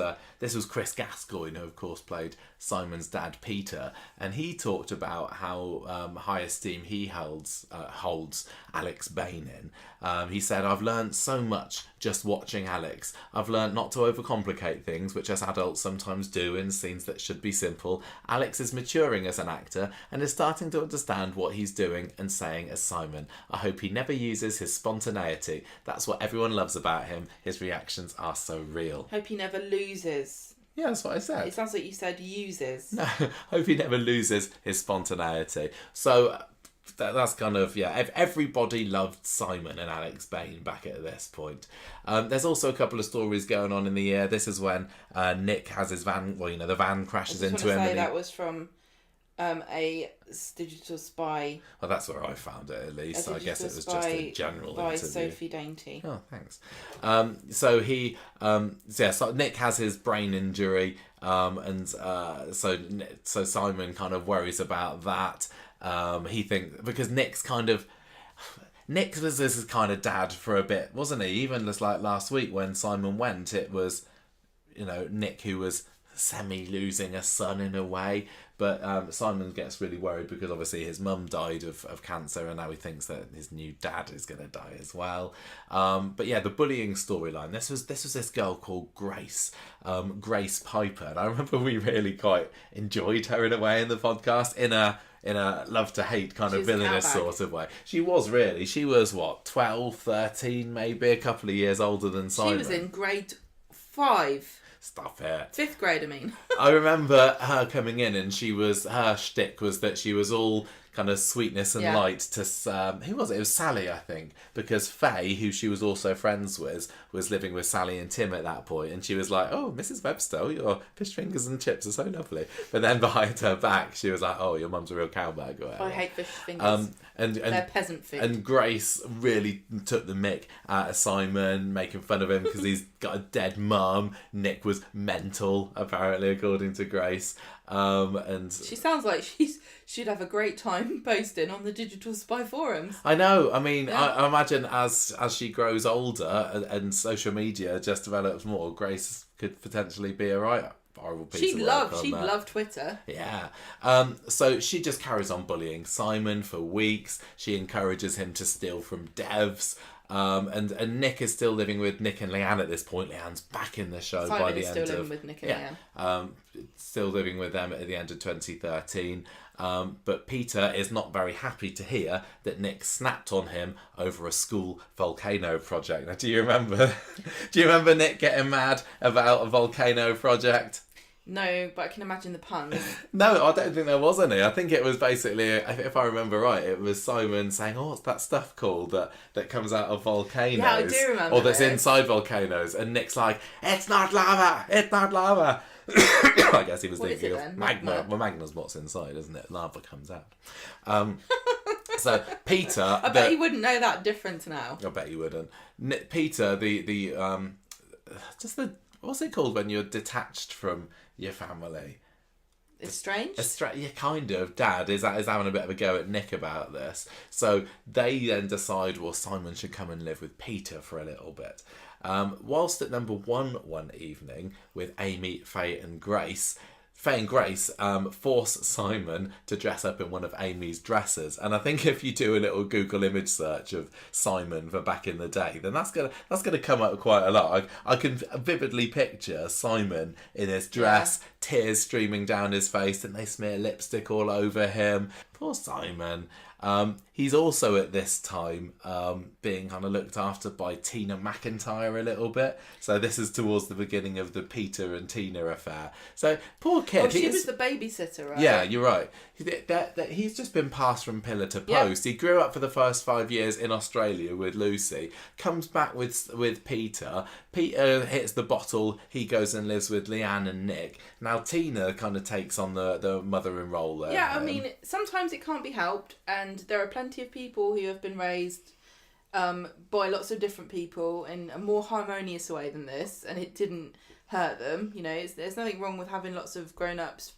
Chris Gascoigne, who of course played Simon's dad Peter, and he talked about how high esteem he holds Alex Payne in. He said, "I've learned so much just watching Alex. I've learned not to overcomplicate things, which as adults sometimes do in scenes that should be simple. Alex is maturing as an actor and is starting to understand what he's doing and saying as Simon. I hope he never uses his spontaneity. That's what everyone loves about him. His reactions are so real." Hope he never loses. Yeah, that's what I said. It sounds like you said uses. No, hope he never loses his spontaneity. So that's kind of, everybody loved Simon and Alex Payne back at this point. There's also a couple of stories going on in the year. This is when Nick has his van, the van crashes into him. That was from a digital spy. Well, that's where I found it, at least. I guess it was just a general by interview. Sophie Dainty. Oh, thanks. So he, so Nick has his brain injury, and so Simon kind of worries about that. He thinks, because Nick was this kind of dad for a bit, wasn't he? Even just like last week when Simon went, it was, Nick who was semi-losing a son in a way. But Simon gets really worried because obviously his mum died of cancer, and now he thinks that his new dad is going to die as well. But yeah, the bullying storyline. This was this girl called Grace, Grace Piper, and I remember we really quite enjoyed her in a way in the podcast, in a love to hate kind of villainous sort of way. She was really. She was what, 12, 13, maybe a couple of years older than Simon. She was in grade 5. Stop it. 5th grade, I mean. I remember her coming in, and her shtick was that she was all kind of sweetness and light to who was it? It was Sally, I think, because Faye, who she was also friends with, was living with Sally and Tim at that point, and she was like, "Oh, Mrs. Webster, your fish fingers and chips are so lovely." But then behind her back, she was like, "Oh, your mum's a real cowbag." Or I hate fish fingers. And they're peasant food. And Grace really took the mick out of Simon, making fun of him because he's got a dead mum. Nick was mental, apparently, according to Grace. And she sounds like she'd have a great time posting on the Digital Spy forums. I know. I mean, I imagine as she grows older and social media just develops more, Grace could potentially be a horrible piece of work. She'd love Twitter. Yeah. So she just carries on bullying Simon for weeks. She encourages him to steal from devs. And Nick is still living with Nick and Leanne at this point. Leanne's back in the show Simon by the end of... still living with Nick and Leanne. Still living with them at the end of 2013. But Peter is not very happy to hear that Nick snapped on him over a school volcano project. Now, do you remember Nick getting mad about a volcano project? No, but I can imagine the puns. No, I don't think there was any. I think it was basically, if I remember right, it was Simon saying, "Oh, what's that stuff called that comes out of volcanoes?" Yeah, I do remember. Or that's inside volcanoes. And Nick's like, "It's not lava! It's not lava!" I guess he was thinking of magma. Well, magma's what's inside, isn't it? Lava comes out. So Peter... I bet he wouldn't know that difference now. I bet he wouldn't. Peter, what's it called when you're detached from your family? Estranged? Yeah, kind of. Dad is having a bit of a go at Nick about this. So they then decide, well, Simon should come and live with Peter for a little bit. Whilst at number one evening with Amy, Faye and Grace force Simon to dress up in one of Amy's dresses. And I think if you do a little Google image search of Simon for back in the day, then that's gonna come up quite a lot. I can vividly picture Simon in his dress, tears streaming down his face, and they smear lipstick all over him. Poor Simon. He's also at this time being kind of looked after by Tina McIntyre a little bit. So this is towards the beginning of the Peter and Tina affair. So poor kid. Oh, she was the babysitter, right? Yeah, you're right. He's just been passed from pillar to post. He grew up for the first 5 years in Australia with Lucy, comes back with Peter. Peter hits the bottle. He goes and lives with Leanne and Nick. Now Tina kind of takes on the mothering role there. Yeah, I mean, sometimes it can't be helped, and there are plenty of people who have been raised by lots of different people in a more harmonious way than this, and it didn't hurt them. You know, there's nothing wrong with having lots of grown-ups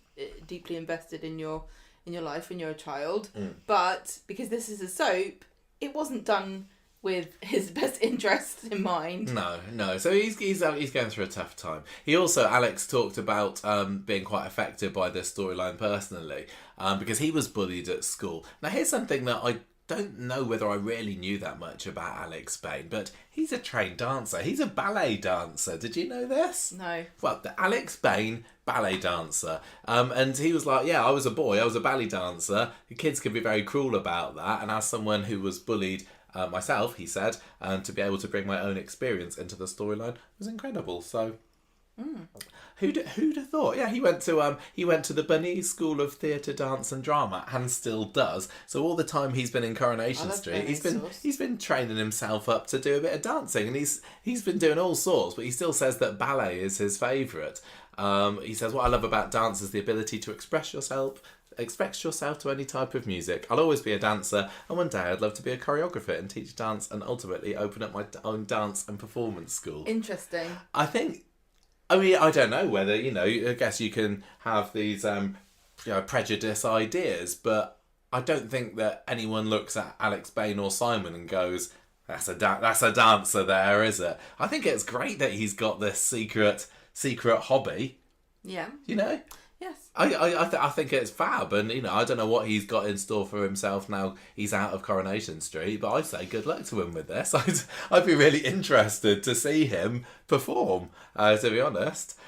deeply invested in your life when you're a child. But because this is a soap, it wasn't done with his best interests in mind. No. So he's going through a tough time. He also, Alex talked about being quite affected by this storyline personally, because he was bullied at school. Now here's something that I don't know whether I really knew that much about Alex Bain, but he's a trained dancer. He's a ballet dancer. Did you know this? No. Well, the Alex Bain, ballet dancer. And he was like, yeah, I was a boy, I was a ballet dancer. The kids can be very cruel about that. And as someone who was bullied myself, he said, to be able to bring my own experience into the storyline was incredible. So... Who'd have thought? Yeah, he went to the Bunny School of Theatre, Dance and Drama, and still does. So all the time he's been in Coronation Street, he's been training himself up to do a bit of dancing, and he's been doing all sorts. But he still says that ballet is his favourite. He says, what I love about dance is the ability to express yourself to any type of music. I'll always be a dancer, and one day I'd love to be a choreographer and teach dance, and ultimately open up my own dance and performance school. Interesting. I mean, I don't know whether, I guess you can have these, prejudice ideas, but I don't think that anyone looks at Alex Bain or Simon and goes, that's a dancer there, is it? I think it's great that he's got this secret hobby. Yeah. You know? Yes. I think it's fab, and I don't know what he's got in store for himself now he's out of Coronation Street, but I say good luck to him with this. I'd be really interested to see him perform, to be honest.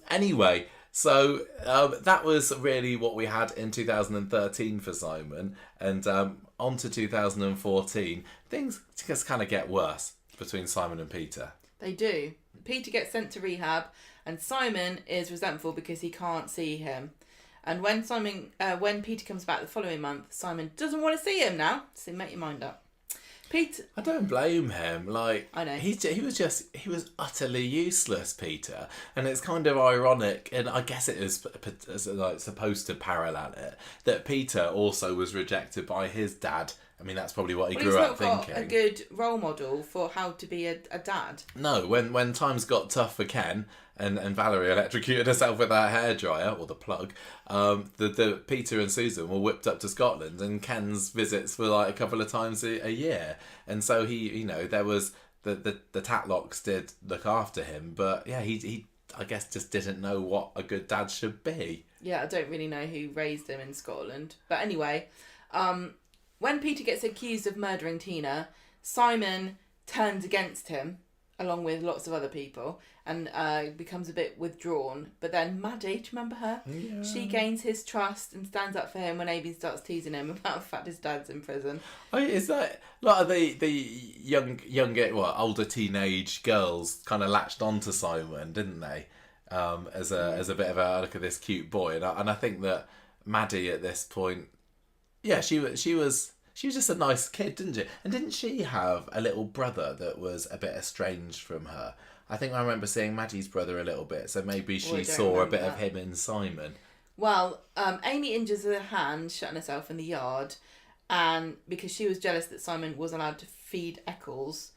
Anyway, so that was really what we had in 2013 for Simon, and on to 2014. Things just kind of get worse between Simon and Peter. They do. Peter gets sent to rehab, and Simon is resentful because he can't see him. And when Peter comes back the following month, Simon doesn't want to see him now. So make your mind up. Peter, I don't blame him. Like, I know. he was utterly useless, Peter, and it's kind of ironic, and I guess it is like supposed to parallel it, that Peter also was rejected by his dad. I mean, that's probably what he grew up thinking. He's not got a good role model for how to be a dad. No, when times got tough for Ken and Valerie electrocuted herself with her hairdryer, or the plug, the Peter and Susan were whipped up to Scotland, and Ken's visits were like a couple of times a year. And so he, there was the Tatlocks did look after him, but yeah, he I guess just didn't know what a good dad should be. Yeah, I don't really know who raised him in Scotland. But anyway, when Peter gets accused of murdering Tina, Simon turns against him, along with lots of other people, and becomes a bit withdrawn. But then Maddie, do you remember her? Yeah. She gains his trust and stands up for him when Amy starts teasing him about the fact his dad's in prison. Is that a lot of the younger, older teenage girls kind of latched onto Simon, didn't they? As a bit of a look at this cute boy, and I think that Maddie at this point, yeah, she was just a nice kid, didn't she? And didn't she have a little brother that was a bit estranged from her? I think I remember seeing Maddie's brother a little bit, so maybe she saw a bit of him in Simon. Well, Amy injures her hand shutting herself in the yard, and because she was jealous that Simon was allowed to feed Eccles,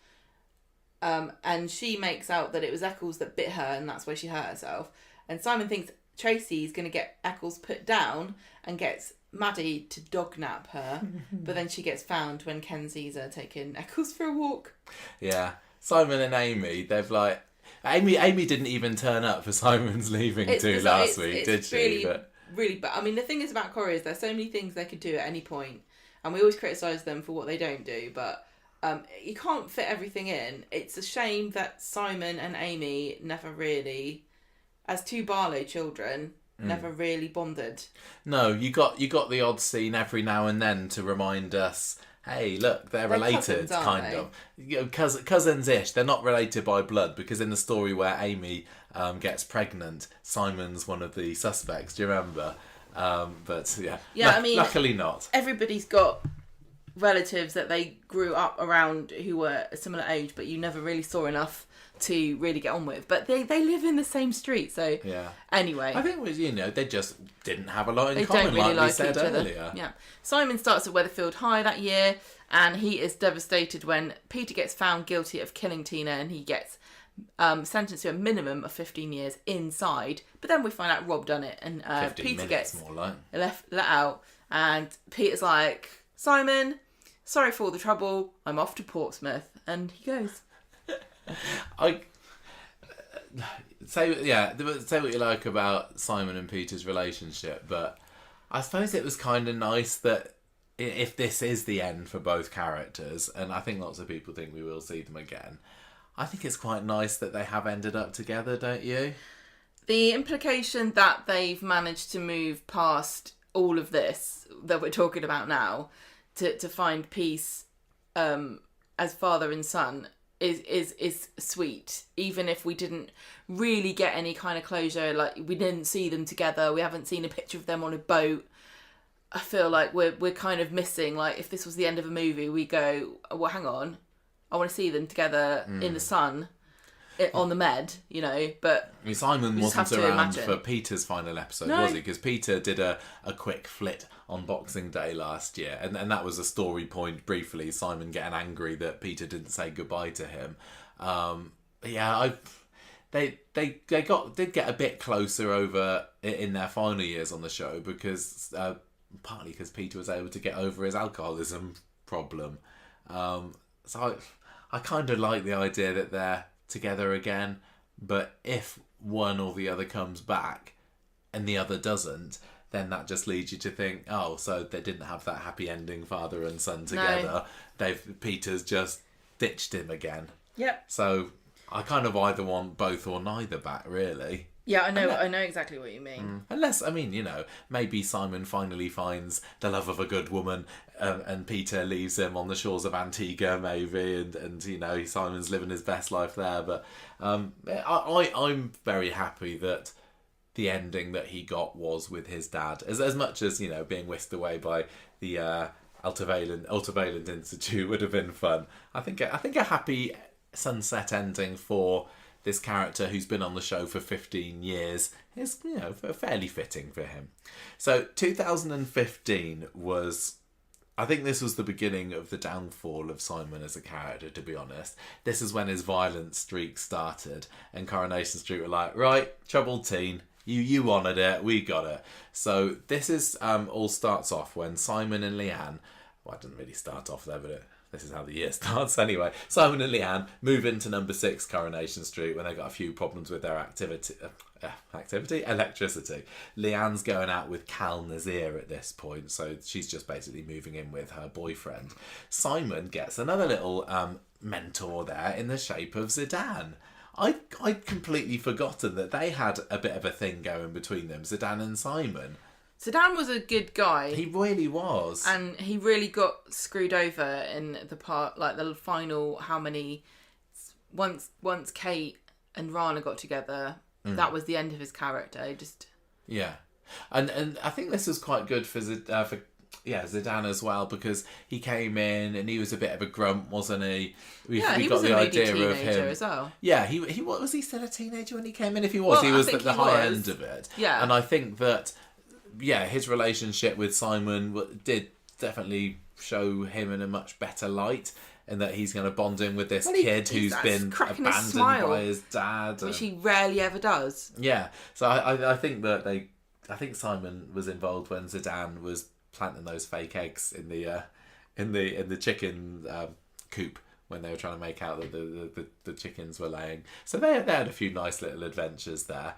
and she makes out that it was Eccles that bit her, and that's why she hurt herself. And Simon thinks Tracy's going to get Eccles put down and gets Maddie to dognap her, but then she gets found when Ken sees her taking Eccles for a walk. Yeah, Simon and Amy, they've like... Amy didn't even turn up for Simon's leaving last week, did she? Really, but I mean, the thing is about Corrie is there's so many things they could do at any point, and we always criticise them for what they don't do, but you can't fit everything in. It's a shame that Simon and Amy never really, as two Barlow children, never really bonded. No, you got the odd scene every now and then to remind us, hey, look, they're related, cousins, aren't they? of. Cousins-ish. They're not related by blood, because in the story where Amy gets pregnant, Simon's one of the suspects. Do you remember? But yeah, I mean, luckily not. Everybody's got relatives that they grew up around who were a similar age, but you never really saw enough to really get on with. But they live in the same street, so yeah. Anyway, I think it was, they just didn't have a lot in they common, don't really like we said each earlier. other. Yeah. Simon starts at Weatherfield High that year, and he is devastated when Peter gets found guilty of killing Tina, and he gets sentenced to a minimum of 15 years inside. But then we find out Rob done it, and Peter gets more like. let out, and Peter's like, Simon, sorry for all the trouble, I'm off to Portsmouth, and he goes. Say what you like about Simon and Peter's relationship, but I suppose it was kind of nice that if this is the end for both characters, and I think lots of people think we will see them again, I think it's quite nice that they have ended up together, don't you? The implication that they've managed to move past all of this that we're talking about now to find peace as father and son is sweet, even if we didn't really get any kind of closure. Like, we didn't see them together, we haven't seen a picture of them on a boat. I feel like we're kind of missing, like, if this was the end of a movie, we go, well, hang on, I want to see them together in the sun on the med, but I mean, Simon wasn't around for Peter's final episode, No. was he? Because Peter did a quick flit on Boxing Day last year, and that was a story point briefly, Simon getting angry that Peter didn't say goodbye to him. They did get a bit closer over in their final years on the show, because partly because Peter was able to get over his alcoholism problem. So I kind of like the idea that they're together again, but if one or the other comes back and the other doesn't, then that just leads you to think, oh, so they didn't have that happy ending father and son together. No. Peter's just ditched him again. Yep. So I kind of either want both or neither back, really. Yeah, I know exactly what you mean. Unless, I mean, maybe Simon finally finds the love of a good woman, and Peter leaves him on the shores of Antigua, maybe, and Simon's living his best life there. But I'm very happy that the ending that he got was with his dad, as much as being whisked away by the Ultraviolet Institute would have been fun. I think a happy sunset ending for this character who's been on the show for 15 years is, fairly fitting for him. So 2015 was, I think this was the beginning of the downfall of Simon as a character, to be honest. This is when his violent streak started, and Coronation Street were like, right, troubled teen, you honoured it, we got it. So this is all starts off when Simon and Leanne, well, it didn't really start off there, but this is how the year starts anyway. Simon and Leanne move into number 6 Coronation Street when they got a few problems with their electricity. Leanne's going out with Cal Nazir at this point, so she's just basically moving in with her boyfriend. Simon gets another little mentor there in the shape of Zidane. I'd completely forgotten that they had a bit of a thing going between them, Zidane and Simon. Zidane was a good guy. He really was. And he really got screwed over in the part, like the final, once Kate and Rana got together, that was the end of his character. Yeah. And I think this was quite good for Zidane as well, because he came in and he was a bit of a grump, wasn't he? We he got was the a maybe idea teenager of him as well. Yeah, he was he still a teenager when he came in? If he was, Well, he was I at think the he high was. end of it. Yeah. And I think that his relationship with Simon did definitely show him in a much better light, in that he's going to bond in with this kid who's been cracking his abandoned smile, by his dad, which he rarely ever does. Yeah, so I think that I think Simon was involved when Zidane was planting those fake eggs in the chicken coop when they were trying to make out that the chickens were laying. So they had a few nice little adventures there.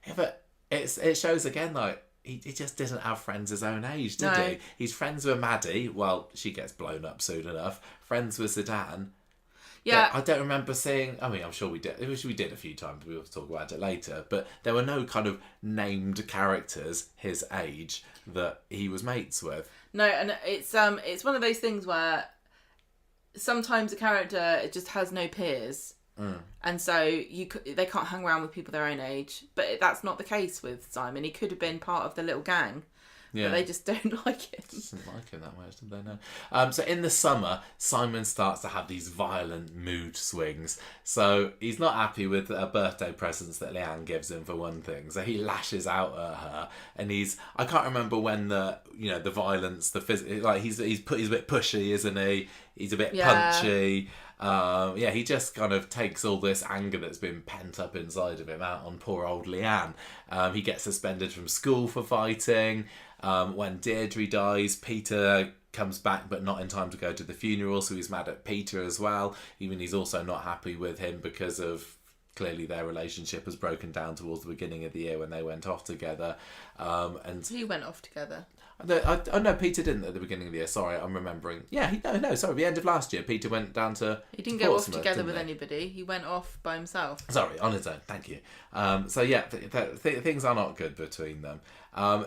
Yeah, but it shows again, like, he just didn't have friends his own age, did he? He's friends with Maddie. Well, she gets blown up soon enough. Friends with Zidane. Yeah. But I don't remember seeing... I mean, I'm sure we did. We did a few times. We'll talk about it later. But there were no kind of named characters his age that he was mates with. No, and it's one of those things where sometimes a character just has no peers. And so they can't hang around with people their own age. But that's not the case with Simon. He could have been part of the little gang. Yeah. But they just don't like him. Doesn't like him that much, did they? No. So in the summer, Simon starts to have these violent mood swings. So he's not happy with birthday presents that Leanne gives him, for one thing. So he lashes out at her, and I can't remember when the violence, he's a bit pushy, isn't he? He's a bit punchy. He just kind of takes all this anger that's been pent up inside of him out on poor old Leanne. He gets suspended from school for fighting. When Deirdre dies, Peter comes back but not in time to go to the funeral, so he's mad at Peter as well. Even he's also not happy with him because of clearly their relationship has broken down towards the beginning of the year when they went off together. And he went off together. No, Peter didn't at the beginning of the year. Sorry, I'm remembering. Yeah, sorry, the end of last year, Peter went down to He didn't go off together with anybody. He went off by himself. Sorry, on his own. Thank you. Things are not good between them.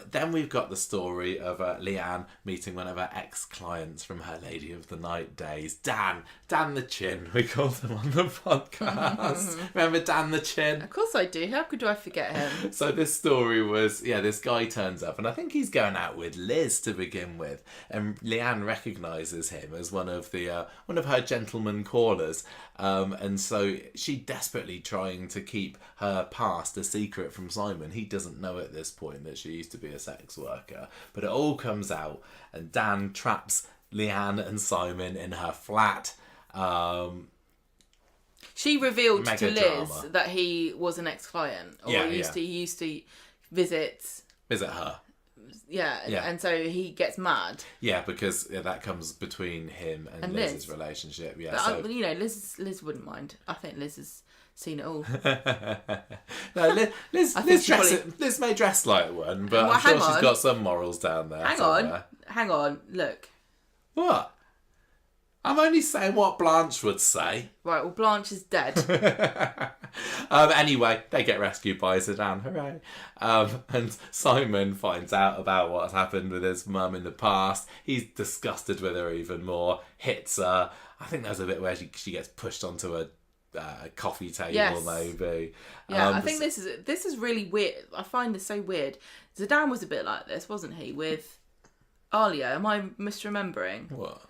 Then we've got the story of Leanne meeting one of her ex-clients from her Lady of the Night days. Dan the Chin, we called him on the podcast. Remember Dan the Chin? Of course I do. How could I forget him? So this story was, this guy turns up, and I think he's going out with Liz to begin with, and Leanne recognises him as one of her gentleman callers, and so she desperately trying to keep her past a secret from Simon. He doesn't know at this point that she used to be a sex worker, but it all comes out, and Dan traps Leanne and Simon in her flat. She revealed to Liz drama. that he was an ex-client, or he used to visit her. Yeah, and so he gets mad. Yeah, because that comes between him and Liz's relationship. Yeah, but Liz wouldn't mind. I think Liz is seen it all. No, Liz think she Liz may dress like one, but Well, I'm sure hang she's on. got some morals down there. Hang on, look. What? I'm only saying what Blanche would say. Right, well, Blanche is dead. Anyway, they get rescued by Zidane, hooray. And Simon finds out about what's happened with his mum in the past. He's disgusted with her even more, hits her. I think there's a bit where she gets pushed onto a coffee table, Yes. maybe. Yeah, I think this is really weird. I find this so weird. Zidane was a bit like this, wasn't he, with Alia? Am I misremembering? What?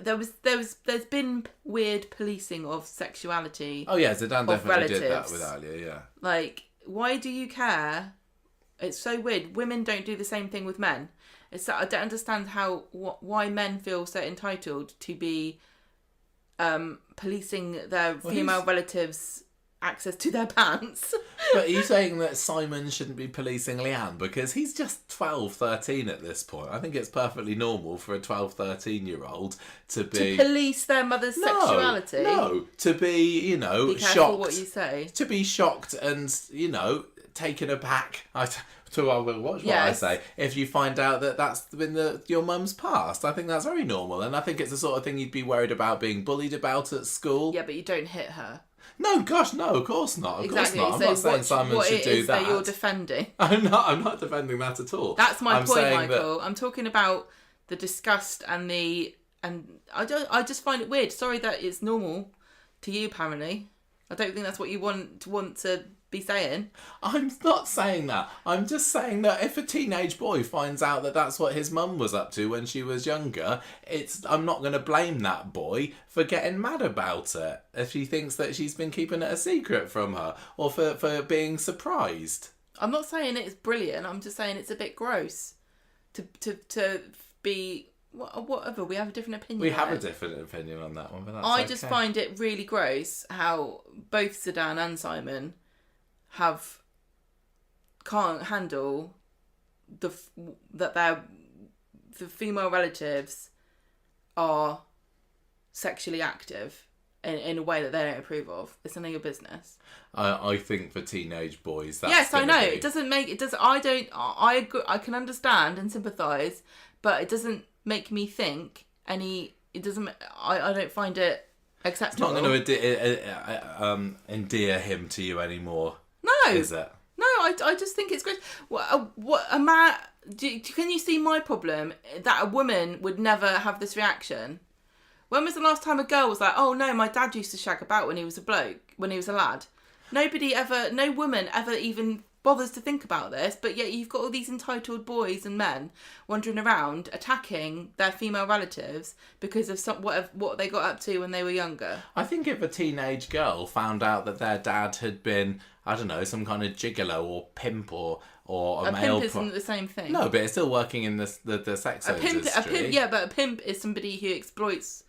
There's been weird policing of sexuality. Oh yeah, Zidane definitely relatives. did that with Alia, yeah. Like, why do you care? It's so weird. Women don't do the same thing with men. I don't understand why men feel so entitled to be policing their female relatives' access to their pants. But are you saying that Simon shouldn't be policing Leanne because he's just 12, 13 at this point? I think it's perfectly normal for a 12, 13-year-old to be... To police their mother's sexuality? No, to be, Be careful shocked. what you say. To be shocked and, taken aback. Watch what I Yes. say. If you find out that that's been your mum's past, I think that's very normal. And I think it's the sort of thing you'd be worried about being bullied about at school. Yeah, but you don't hit her. No, gosh, no, of course not. Of Exactly. course not. I'm So not saying what, Simon what should it do is that. you're defending. I'm not defending that at all. That's my I'm point, saying Michael. I'm talking about the disgust and I just find it weird. Sorry that it's normal to you, apparently. I don't think that's what you want to be saying. I'm not saying that. I'm just saying that if a teenage boy finds out that that's what his mum was up to when she was younger, I'm not going to blame that boy for getting mad about it if he thinks that she's been keeping it a secret from her or for being surprised. I'm not saying it's brilliant. I'm just saying it's a bit gross to be whatever. We have a different opinion. We have a different opinion on that one, but that's I okay. just find it really gross how both Zidane and Simon can't handle that the female relatives are sexually active in a way that they don't approve of. It's none of your business. I think for teenage boys, that's yes, I know. be... It doesn't make it does. I agree, I can understand and sympathise, but it doesn't make me think any. It doesn't. I don't find it acceptable. It's not going to endear him to you anymore. No, is it? No, I just think it's great. What a man? Can you see my problem that a woman would never have this reaction? When was the last time a girl was like, "Oh no, my dad used to shag about when he was a bloke, when he was a lad"? No woman ever even bothers to think about this. But yet you've got all these entitled boys and men wandering around attacking their female relatives because of what they got up to when they were younger. I think if a teenage girl found out that their dad had been, I don't know, some kind of gigolo or pimp or a male... Pimp isn't the same thing. No, but it's still working in the sex industry. But a pimp is somebody who exploits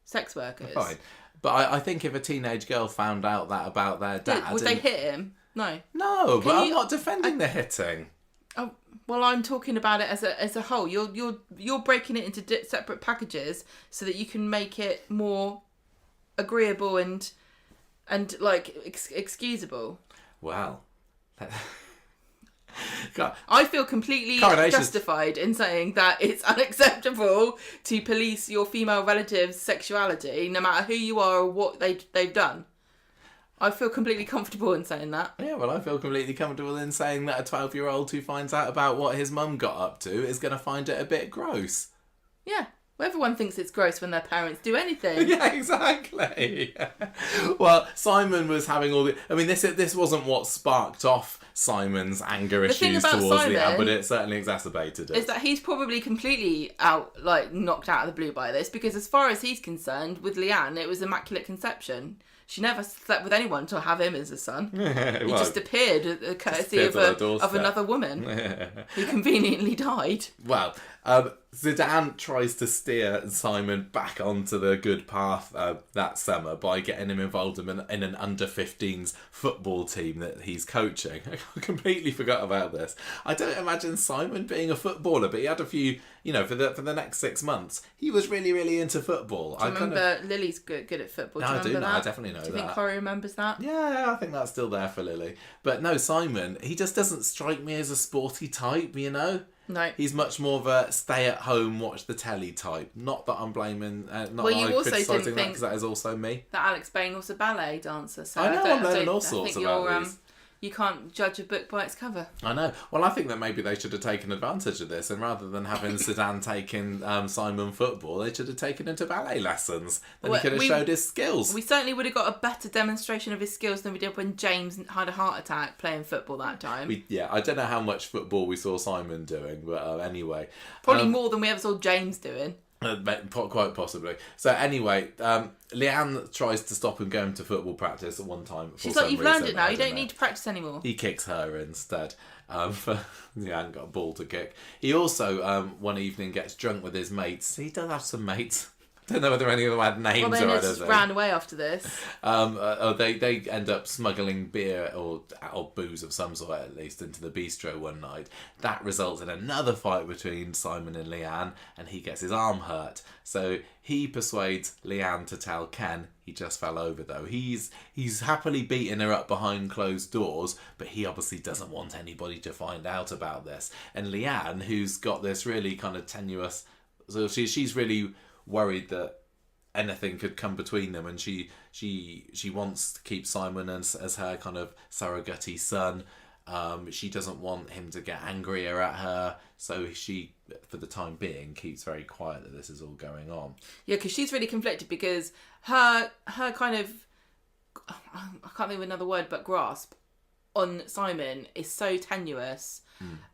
sex workers. Fine. But I think if a teenage girl found out that about their dad... Would they hit him? No. No, but I'm not defending the hitting. Oh, well, I'm talking about it as a whole. You're breaking it into separate packages so that you can make it more agreeable and like excusable. Well... God. I feel completely justified in saying that it's unacceptable to police your female relatives' sexuality, no matter who you are or what they've done. I feel completely comfortable in saying that. Yeah, well, I feel completely comfortable in saying that a 12-year-old who finds out about what his mum got up to is going to find it a bit gross. Yeah. Well, everyone thinks it's gross when their parents do anything. Yeah, exactly. Well, Simon was having all the... I mean, this wasn't what sparked off Simon's anger issues towards Leanne, but it certainly exacerbated it. Is that he's probably completely knocked out of the blue by this, because as far as he's concerned, with Leanne, it was immaculate conception. She never slept with anyone to have him as a son. He just appeared at the courtesy of another woman who conveniently died. Well, Zidane tries to steer Simon back onto the good path that summer by getting him involved in an under-15s football team that he's coaching. I completely forgot about this. I don't imagine Simon being a footballer, but he had a few, for the next 6 months, he was really, really into football. Do you remember Lily's good at football? No, Do you remember that? I definitely know that. Do you think Corey remembers that? Yeah, I think that's still there for Lily. But no, Simon, he just doesn't strike me as a sporty type, No. He's much more of a stay-at-home, watch the telly type. Not that I'm blaming, not Well, that you I'm also criticising didn't that, think because that is also me. that Alex Bain was a ballet dancer. So I know, I'm learning all I sorts think about these. You can't judge a book by its cover. I know. Well, I think that maybe they should have taken advantage of this, and rather than having Zidane taking Simon football, they should have taken him to ballet lessons. Then he could have showed his skills. We certainly would have got a better demonstration of his skills than we did when James had a heart attack playing football that time. I don't know how much football we saw Simon doing, but anyway. Probably more than we ever saw James doing. Quite possibly. So anyway, Leanne tries to stop him going to football practice at one time. She's like, you've learned it now, you don't need to practice anymore. He kicks her instead. He hadn't got a ball to kick. He also, one evening, gets drunk with his mates. He does have some mates. I don't know whether any of them had names well, or they just ran away after this. They end up smuggling beer or booze of some sort, at least, into the bistro one night. That results in another fight between Simon and Leanne, and he gets his arm hurt. So he persuades Leanne to tell Ken. He just fell over, though. He's happily beating her up behind closed doors, but he obviously doesn't want anybody to find out about this. And Leanne, who's got this really kind of tenuous... So she's really worried that anything could come between them, and she wants to keep Simon as her kind of surrogate son. She doesn't want him to get angrier at her, so she, for the time being, keeps very quiet that this is all going on. Yeah, because she's really conflicted, because her kind of, I can't think of another word, but grasp on Simon is so tenuous,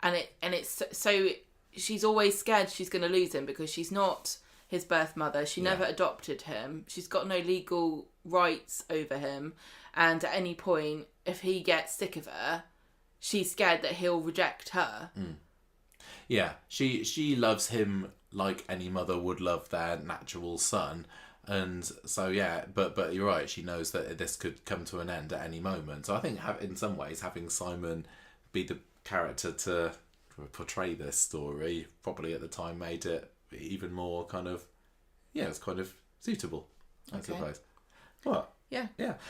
and it's so she's always scared she's going to lose him, because she's not his birth mother. She never adopted him. She's got no legal rights over him. And at any point, if he gets sick of her, she's scared that he'll reject her. Yeah, she loves him like any mother would love their natural son. And so, yeah, but you're right. She knows that this could come to an end at any moment. So I think in some ways, having Simon be the character to portray this story probably at the time made it even more kind of, it's kind of suitable, I suppose. What? Yeah.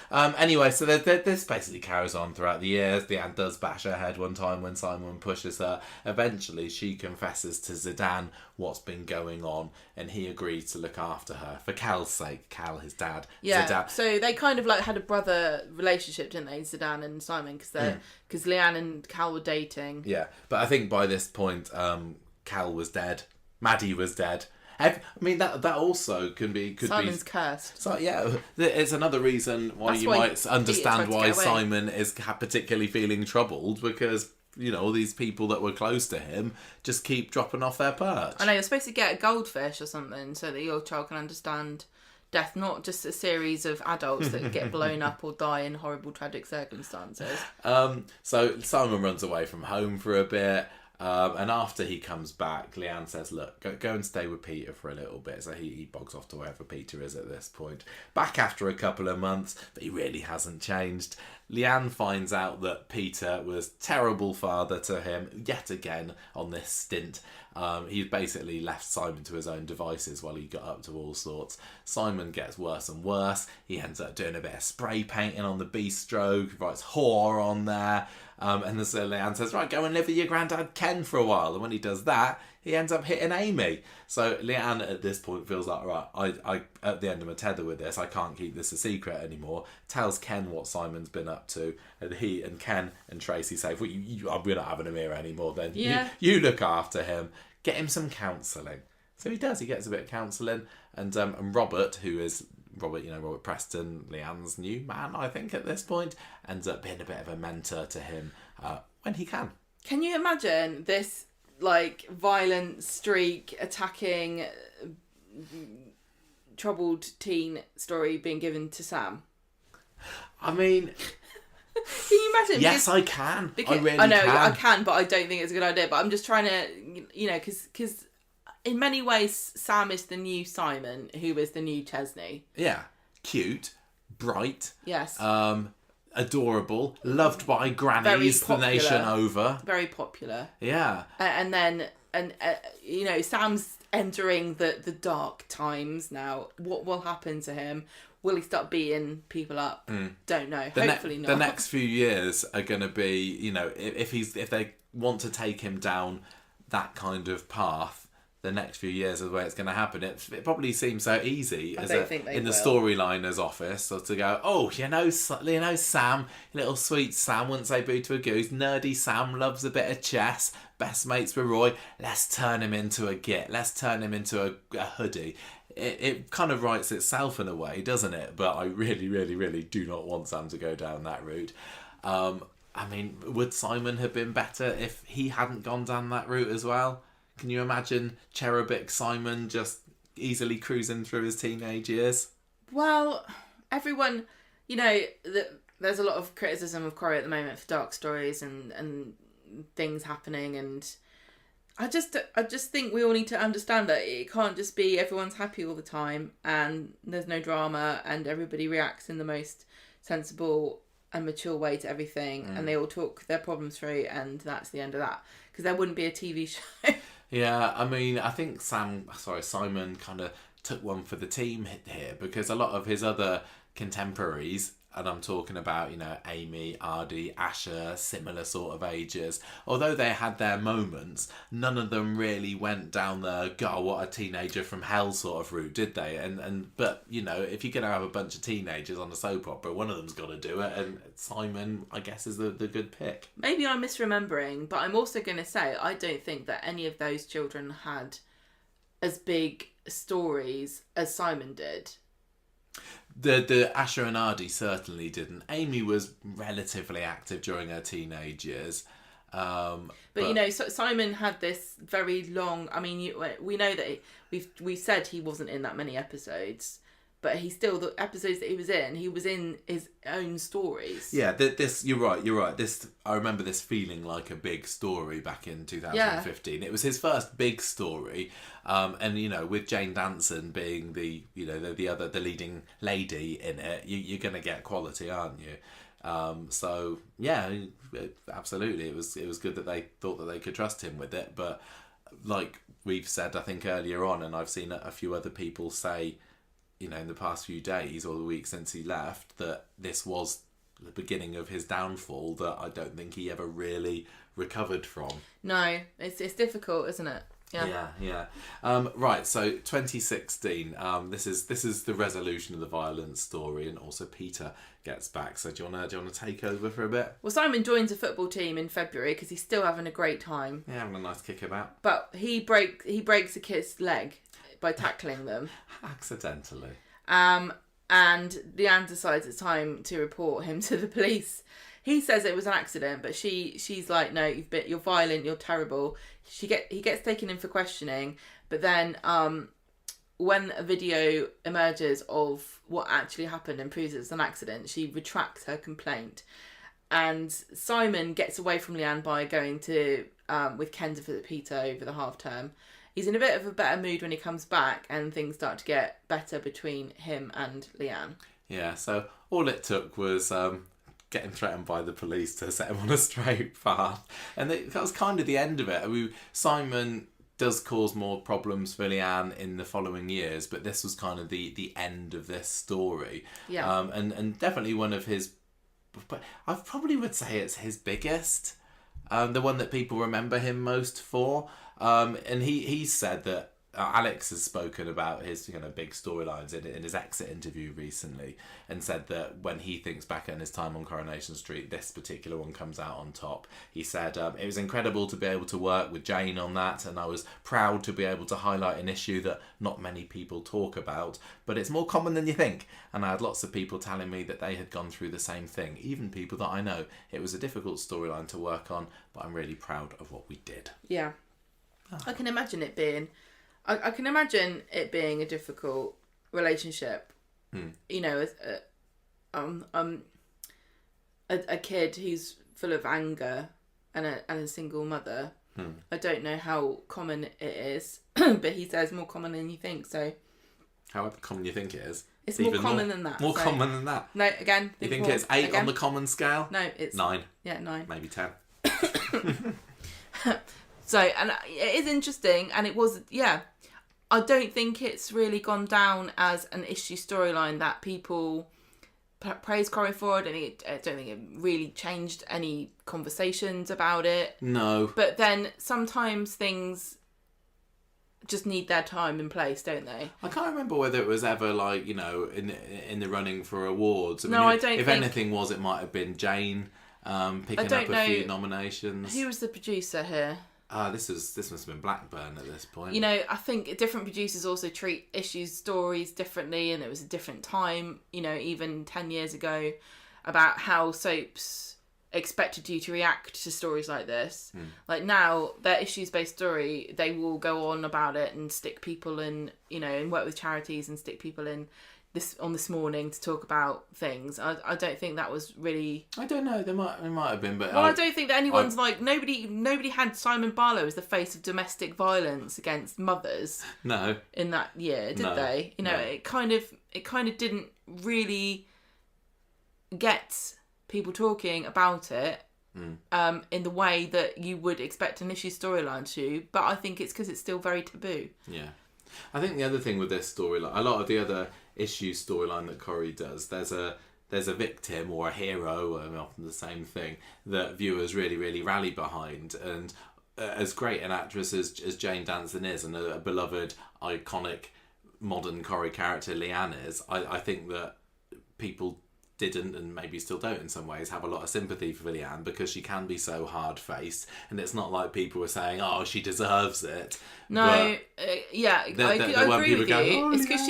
Anyway, so this basically carries on throughout the years. Leanne does bash her head one time when Simon pushes her. Eventually, she confesses to Zidane what's been going on, and he agrees to look after her for Cal's sake. Cal, his dad. Yeah. Zidane. So they kind of like had a brother relationship, didn't they, Zidane and Simon? Because Leanne and Cal were dating. Yeah, but I think by this point, Cal was dead. Maddie was dead. I mean, that also could Simon's be cursed. So yeah, it's another reason why you might understand why Simon is particularly feeling troubled, because all these people that were close to him just keep dropping off their perch. I know, you're supposed to get a goldfish or something so that your child can understand death, not just a series of adults that get blown up or die in horrible tragic circumstances. So Simon runs away from home for a bit. And after he comes back, Leanne says, look, go and stay with Peter for a little bit. So he bogs off to wherever Peter is at this point. Back after a couple of months, but he really hasn't changed. Leanne finds out that Peter was terrible father to him yet again on this stint. He basically left Simon to his own devices while he got up to all sorts. Simon gets worse and worse. He ends up doing a bit of spray painting on the bistro, writes whore on there. And so Leanne says, right, go and live with your granddad Ken for a while. And when he does that, he ends up hitting Amy. So Leanne at this point feels like, right, I at the end of my tether with this, I can't keep this a secret anymore. Tells Ken what Simon's been up to. And he and Ken and Tracy say, well, we're not having him here anymore then. Yeah. You look after him. Get him some counselling. So he does. He gets a bit of counselling. And Robert, who is... Robert Preston, Leanne's new man, I think, at this point, ends up being a bit of a mentor to him when he can. Can you imagine this, like, violent streak attacking troubled teen story being given to Sam? I mean... Can you imagine? Yes, I can. I really I know, can. I can, but I don't think it's a good idea. But I'm just trying to, because in many ways, Sam is the new Simon, who is the new Chesney. Yeah. Cute, bright, Yes. adorable, loved by grannies the nation over. Very popular. Yeah. And then, you know, Sam's entering the dark times now. What will happen to him? Will he start beating people up? Don't know. Hopefully not. The next few years are going to be, you know, if they want to take him down that kind of path, the next few years is where it's going to happen. It probably seems so easy in the storyliner's office, or to go, oh, you know, Sam, little sweet Sam, once they boo to a goose, nerdy Sam loves a bit of chess, best mates with Roy, let's turn him into a git, let's turn him into a hoodie. It kind of writes itself in a way, doesn't it? But I really, really, really do not want Sam to go down that route. I mean, would Simon have been better if he hadn't gone down that route as well? Can you imagine cherubic Simon just easily cruising through his teenage years? Well, everyone, you know, there's a lot of criticism of Corrie at the moment for dark stories and things happening, and I just think we all need to understand that it can't just be everyone's happy all the time and there's no drama and everybody reacts in the most sensible and mature way to everything and they all talk their problems through, and that's the end of that, because there wouldn't be a TV show. Yeah, I mean, I think Simon kind of took one for the team here, because a lot of his other contemporaries, and I'm talking about, you know, Amy, Ardy, Asher, similar sort of ages, although they had their moments, none of them really went down the, God, what a teenager from hell sort of route, did they? But, you know, if you're going to have a bunch of teenagers on a soap opera, one of them's got to do it, and Simon, I guess, is the good pick. Maybe I'm misremembering, but I'm also going to say I don't think that any of those children had as big stories as Simon did. The Asher and Ardy certainly didn't. Amy was relatively active during her teenage years. But you know, Simon had this very long. I mean, we know that we've said he wasn't in that many episodes, but the episodes that he was in his own stories. Yeah, this you're right. This, I remember this feeling like a big story back in 2015. Yeah. It was his first big story, and you know, with Jane Danson being the leading lady in it, you're gonna get quality, aren't you? So yeah, absolutely, it was good that they thought that they could trust him with it. But like we've said, I think earlier on, and I've seen a few other people say, you know, in the past few days or the week since he left, that this was the beginning of his downfall that I don't think he ever really recovered from. No, it's difficult, isn't it? Yeah. Right, so 2016, this is the resolution of the violence story, and also Peter gets back. So do you want to take over for a bit? Well, Simon joins a football team in February because he's still having a great time. Yeah, having a nice kickabout. But he breaks a kid's leg by tackling them. Accidentally. And Leanne decides it's time to report him to the police. He says it was an accident, but she's like, no, you're violent, you're terrible. He gets taken in for questioning, but then when a video emerges of what actually happened and proves it's an accident, she retracts her complaint. And Simon gets away from Leanne by going to with Ken to visit Peter over the half term. He's in a bit of a better mood when he comes back, and things start to get better between him and Leanne. Yeah, so all it took was getting threatened by the police to set him on a straight path. And that was kind of the end of it. Simon does cause more problems for Leanne in the following years, but this was kind of the end of this story. Yeah. And definitely one of his... I probably would say it's his biggest. The one that people remember him most for. And he said that Alex has spoken about his big storylines in his exit interview recently, and said that when he thinks back on his time on Coronation Street, this particular one comes out on top. He said, it was incredible to be able to work with Jane on that, and I was proud to be able to highlight an issue that not many people talk about, but it's more common than you think. And I had lots of people telling me that they had gone through the same thing, even people that I know. It was a difficult storyline to work on, but I'm really proud of what we did. Yeah. I can imagine it being... I can imagine it being a difficult relationship. You know, a kid who's full of anger and a single mother. I don't know how common it is, but he says more common than you think. So However common you think it is. it's more common than that. More so. common than that. No, again. You think more, it's 8 again. on the common scale? No, it's 9. Yeah, 9. Maybe 10. So, and it is interesting, and it was, I don't think it's really gone down as an issue storyline that people praise Corey for. I don't think it really changed any conversations about it. No. But then sometimes things just need their time and place, don't they? I can't remember whether it was ever like, you know, in the running for awards. No, I don't If think... anything was, it might have been Jane picking up a few nominations. Who was the producer here? This must have been Blackburn at this point. You know, I think different producers also treat stories differently, and it was a different time, you know, even 10 years ago, about how soaps expected you to react to stories like this. Like now, their issues-based story, they will go on about it and stick people in, you know, and work with charities and stick people in This Morning to talk about things. I don't think that was really... I don't know, there might have been, but... Well, I don't think that anyone's like... Nobody had Simon Barlow as the face of domestic violence against mothers. No. In that year, did they? You know, it kind of didn't really get people talking about it in the way that you would expect an issue storyline to, but I think it's because it's still very taboo. Yeah. I think the other thing with this storyline, a lot of the other issue storyline that Corrie does, there's a victim or a hero, often the same thing, that viewers really, really rally behind. And as great an actress as Jane Danson is, and a beloved, iconic, modern Corrie character Leanne is, I think that people didn't, and maybe still don't in some ways, have a lot of sympathy for Leanne because she can be so hard-faced, and it's not like people were saying, oh, she deserves it. No, I agree with you. It's because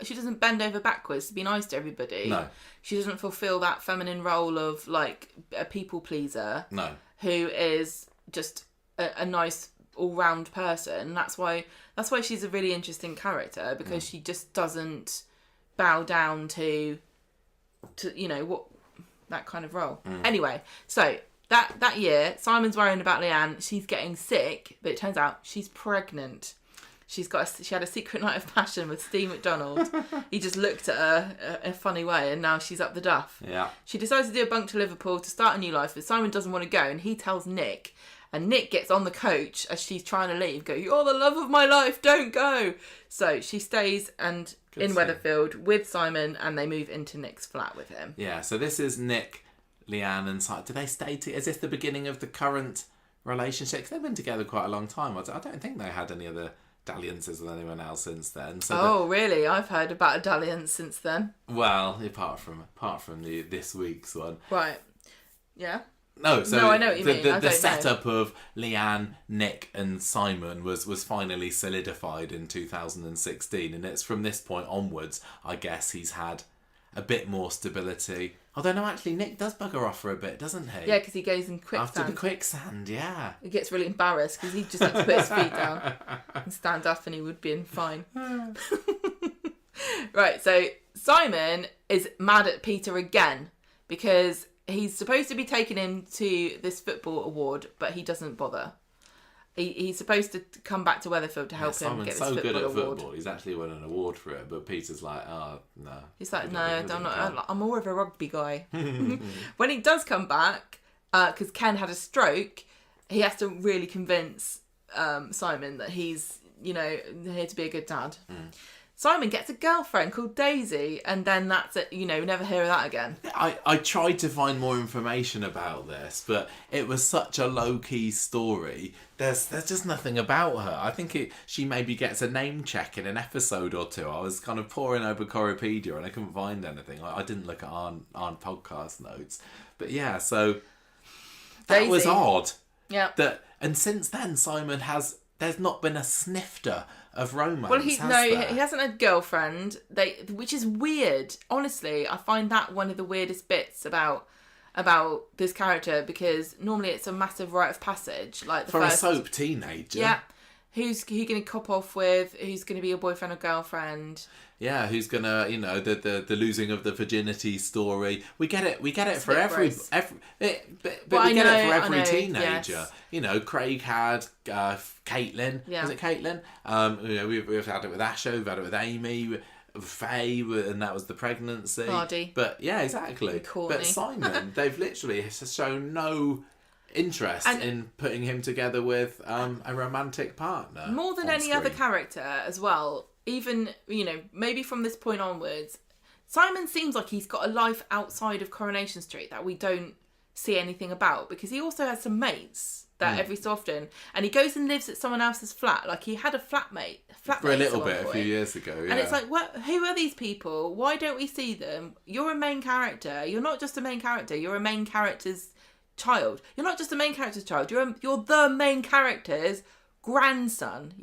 she doesn't bend over backwards to be nice to everybody. No. She doesn't fulfil that feminine role of like a people pleaser. No. Who is just a nice all-round person. That's why she's a really interesting character, because she just doesn't bow down to you know what, that kind of role. Anyway, so that year Simon's worrying about Leanne. She's getting sick, but it turns out she's pregnant. She had a secret night of passion with Steve McDonald. He just looked at her in a funny way, and now she's up the duff. Yeah. She decides to do a bunk to Liverpool to start a new life, but Simon doesn't want to go, and he tells Nick. And Nick gets on the coach as she's trying to leave. Go, you're the love of my life, don't go. So she stays in Weatherfield with Simon, and they move into Nick's flat with him. Yeah, so this is Nick, Leanne and Simon. Do they stay together? Is this the beginning of the current relationship? 'Cause they've been together quite a long time. I don't think they had any other dalliances with anyone else since then. So really? I've heard about a dalliance since then. Well, apart from this week's one. Right. Yeah. No, I know what you mean. The setup of Leanne, Nick and Simon was finally solidified in 2016, and it's from this point onwards, I guess, he's had a bit more stability. Although, no, actually, Nick does bugger off for a bit, doesn't he? Yeah, because he goes in quicksand. After the quicksand, yeah. He gets really embarrassed because he just had to put his feet down and stand up, and he would be fine. Right, so Simon is mad at Peter again because he's supposed to be taking him to this football award, but he doesn't bother. He's supposed to come back to Weatherfield to help him get this football award. Simon's so good at football. He's actually won an award for it, but Peter's like, oh, no. He's like, no, I'm more of a rugby guy. When he does come back, because Ken had a stroke, he has to really convince Simon that he's, here to be a good dad. Simon gets a girlfriend called Daisy, and then that's it. Never hear of that again. I tried to find more information about this, but it was such a low-key story. There's just nothing about her. I think she maybe gets a name check in an episode or two. I was kind of poring over Coripedia and I couldn't find anything. I didn't look at our podcast notes. But yeah, so that Daisy. was odd. Yeah. And since then, Simon there's not been a snifter of romance. Well, he hasn't had a girlfriend. Which is weird. Honestly, I find that one of the weirdest bits about this character, because normally it's a massive rite of passage. Like a soap teenager. Yeah, Who's he going to cop off with? Who's going to be your boyfriend or girlfriend? Yeah, who's gonna, the losing of the virginity story. We get it for every gross. but we get it for every teenager. yes. Craig had Caitlin. Yeah. Was it Caitlin? We've had it with Asha, we've had it with Amy, Faye, and that was the pregnancy. Hardy. But yeah, exactly. Courtney. But Simon, they've literally shown no interest in putting him together with a romantic partner. More than any other character as well. Even, maybe from this point onwards, Simon seems like he's got a life outside of Coronation Street that we don't see anything about, because he also has some mates that every so often, and he goes and lives at someone else's flat. Like, he had a flatmate for a little bit a few years ago, yeah. And it's like, who are these people? Why don't we see them? You're a main character. You're not just a main character. You're a main character's child. You're not just a main character's child. You're the main character's grandson.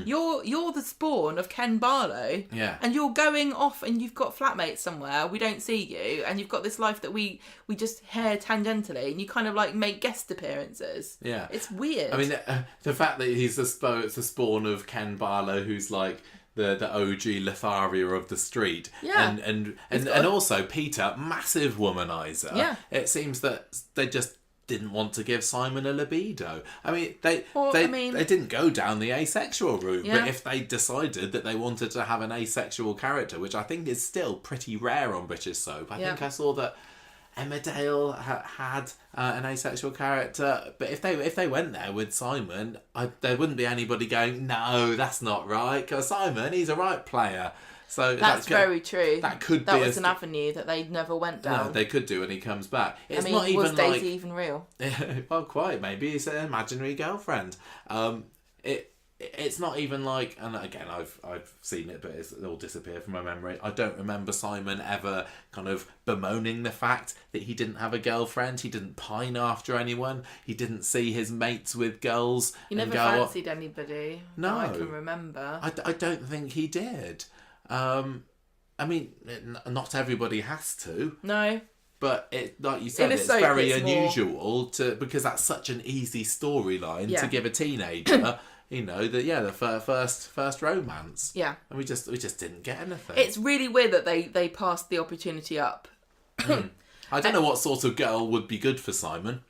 You're the spawn of Ken Barlow. Yeah. And you're going off and you've got flatmates somewhere. We don't see you, and you've got this life that we just hear tangentially, and you kind of like make guest appearances. Yeah. It's weird. I mean, the fact that he's the spawn of Ken Barlow, who's like the OG Lothario of the street. Yeah. And also Peter, massive womanizer. Yeah. It seems that they just didn't want to give Simon a libido. I mean, they didn't go down the asexual route, but if they decided that they wanted to have an asexual character, which I think is still pretty rare on British soap. I think I saw that Emmerdale had an asexual character, but if they went there with Simon, there wouldn't be anybody going, no, that's not right, because Simon, he's a right player. So that's very true. That was an avenue that they never went down. No, they could do when he comes back. It's not was even Daisy even real? Well, quite. Maybe it's an imaginary girlfriend. It's not even like, and again, I've seen it, but it's all disappeared from my memory. I don't remember Simon ever kind of bemoaning the fact that he didn't have a girlfriend. He didn't pine after anyone. He didn't see his mates with girls. He never fancied anybody. No, I can remember. I don't think he did. I mean, not everybody has to. No. But like you said, it's very unusual because that's such an easy storyline to give a teenager. The first romance. Yeah. And we just didn't get anything. It's really weird that they passed the opportunity up. I don't know what sort of girl would be good for Simon.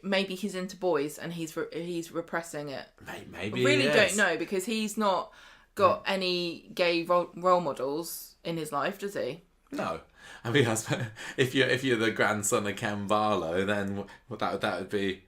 Maybe he's into boys and he's repressing it. Maybe I really don't know, because he's not got any gay role models in his life, does he? No. I mean, if you're the grandson of Ken Barlow, then that would be,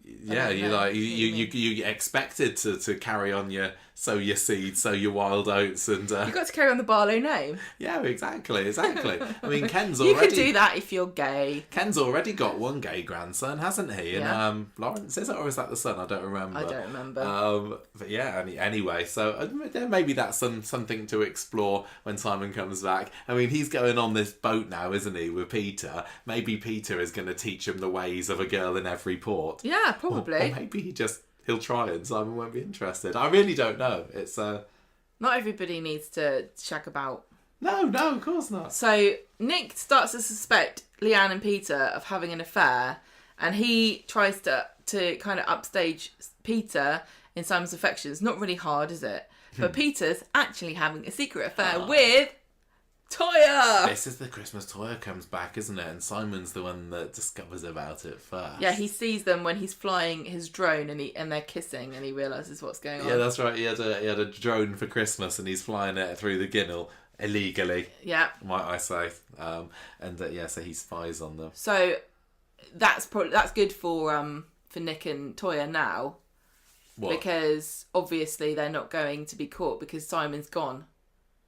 you expected to carry on sow your seeds, sow your wild oats, and you got to carry on the Barlow name. Yeah, exactly. I mean, Ken's you already. can do that if you're gay. Ken's already got one gay grandson, hasn't he? And Lawrence, is it, or is that the son? I don't remember. I don't remember. But yeah, anyway, so maybe that's something to explore when Simon comes back. I mean, he's going on this boat now, isn't he, with Peter? Maybe Peter is going to teach him the ways of a girl in every port. Yeah, probably. Or maybe he'll try and Simon won't be interested. I really don't know. It's not everybody needs to shag about. No, of course not. So Nick starts to suspect Leanne and Peter of having an affair, and he tries to kind of upstage Peter in Simon's affections. Not really hard, is it? But Peter's actually having a secret affair with Toya. This is the Christmas Toya comes back, isn't it? And Simon's the one that discovers about it first. Yeah, he sees them when he's flying his drone, and they're kissing, and he realises what's going on. Yeah, that's right. He had a drone for Christmas, and he's flying it through the Ginnel illegally. Yeah, might I say? So he spies on them. So that's good for Nick and Toya now. What? Because obviously they're not going to be caught because Simon's gone.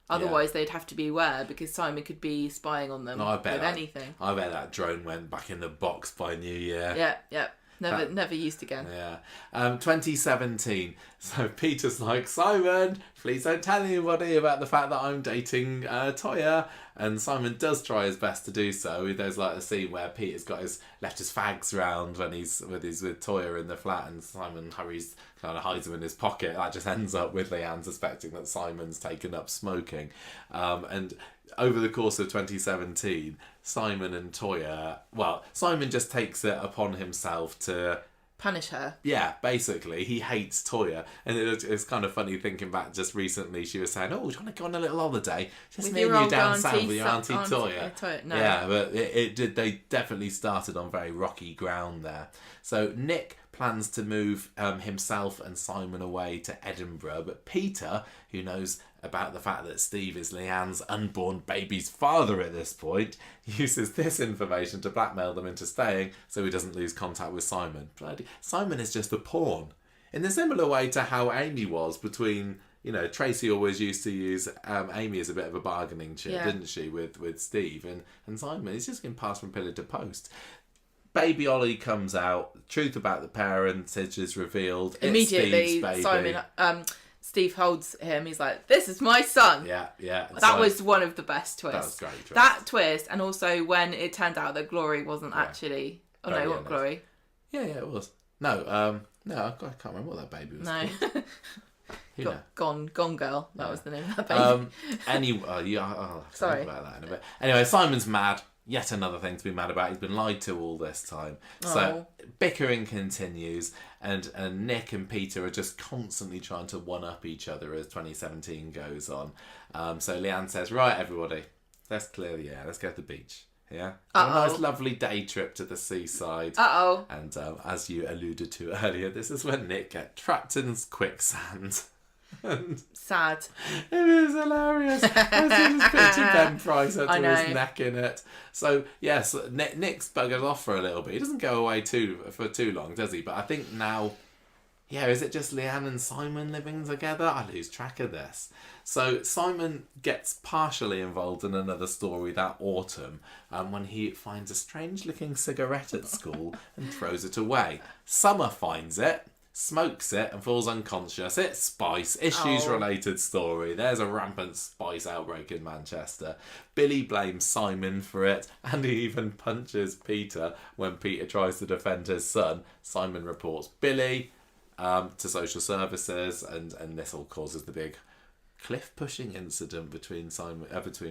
Otherwise, they'd have to be aware, because Simon could be spying on them with anything. I bet that drone went back in the box by New Year. Yeah. Never used again. Yeah. 2017. So Peter's like, Simon, please don't tell anybody about the fact that I'm dating Toya. And Simon does try his best to do so. There's like a scene where Peter's left his fags round when he's with Toya in the flat, and Simon kind of hides them in his pocket. That just ends up with Leanne suspecting that Simon's taken up smoking. And over the course of 2017, Simon and Toya... Well, Simon just takes it upon himself to punish her. Yeah, basically, he hates Toya. And it's kind of funny thinking back just recently, she was saying, oh, do you want to go on a little holiday? Just With me your and you old down south auntie, with your Auntie Toya. No. Yeah, but it did. They definitely started on very rocky ground there. So Nick plans to move himself and Simon away to Edinburgh, but Peter, who knows about the fact that Steve is Leanne's unborn baby's father at this point, uses this information to blackmail them into staying so he doesn't lose contact with Simon. Simon is just a pawn. In a similar way to how Amy was between, Tracy always used to use Amy as a bit of a bargaining chip, didn't she, with Steve, and Simon is just getting passed from pillar to post. Baby Ollie comes out, truth about the parentage is revealed. Immediately, it's Steve's baby. Simon, Steve holds him. He's like, "This is my son." Yeah. That was one of the best twists. That was great twist. That twist, and also when it turned out that Glory wasn't actually. Oh Very no, what honest. Glory? Yeah, it was. No, I can't remember what that baby was. No. Gone Girl. That was the name of that baby. Anyway, I'll have to Sorry. think about that in a bit. Anyway, Simon's mad. Yet another thing to be mad about. He's been lied to all this time. So bickering continues, and Nick and Peter are just constantly trying to one-up each other as 2017 goes on. So Leanne says, right, everybody, let's clear the air. Let's go to the beach. Yeah? Have a nice, lovely day trip to the seaside. And as you alluded to earlier, this is when Nick gets trapped in quicksand. Sad. It is hilarious. I just picture Ben Price up to his neck in it. So yes, Nick's buggered off for a little bit. He doesn't go away for too long, does he? But I think now, is it just Leanne and Simon living together? I lose track of this. So Simon gets partially involved in another story that autumn when he finds a strange-looking cigarette at school and throws it away. Summer finds it, smokes it and falls unconscious. It's spice. Issues-related story. There's a rampant spice outbreak in Manchester. Billy blames Simon for it, and he even punches Peter when Peter tries to defend his son. Simon reports Billy to social services, and this all causes the big cliff-pushing incident between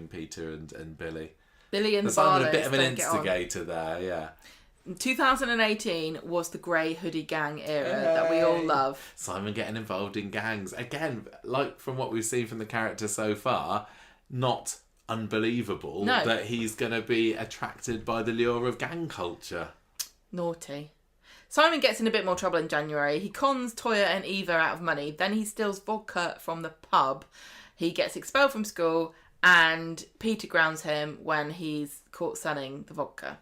Peter and Billy. Billy and Simon Barlow a bit of an instigator there, yeah. 2018 was the grey hoodie gang era that we all love. Simon getting involved in gangs. Again, like from what we've seen from the character so far, not unbelievable that he's going to be attracted by the lure of gang culture. Naughty. Simon gets in a bit more trouble in January. He cons Toya and Eva out of money. Then he steals vodka from the pub. He gets expelled from school, and Peter grounds him when he's caught selling the vodka.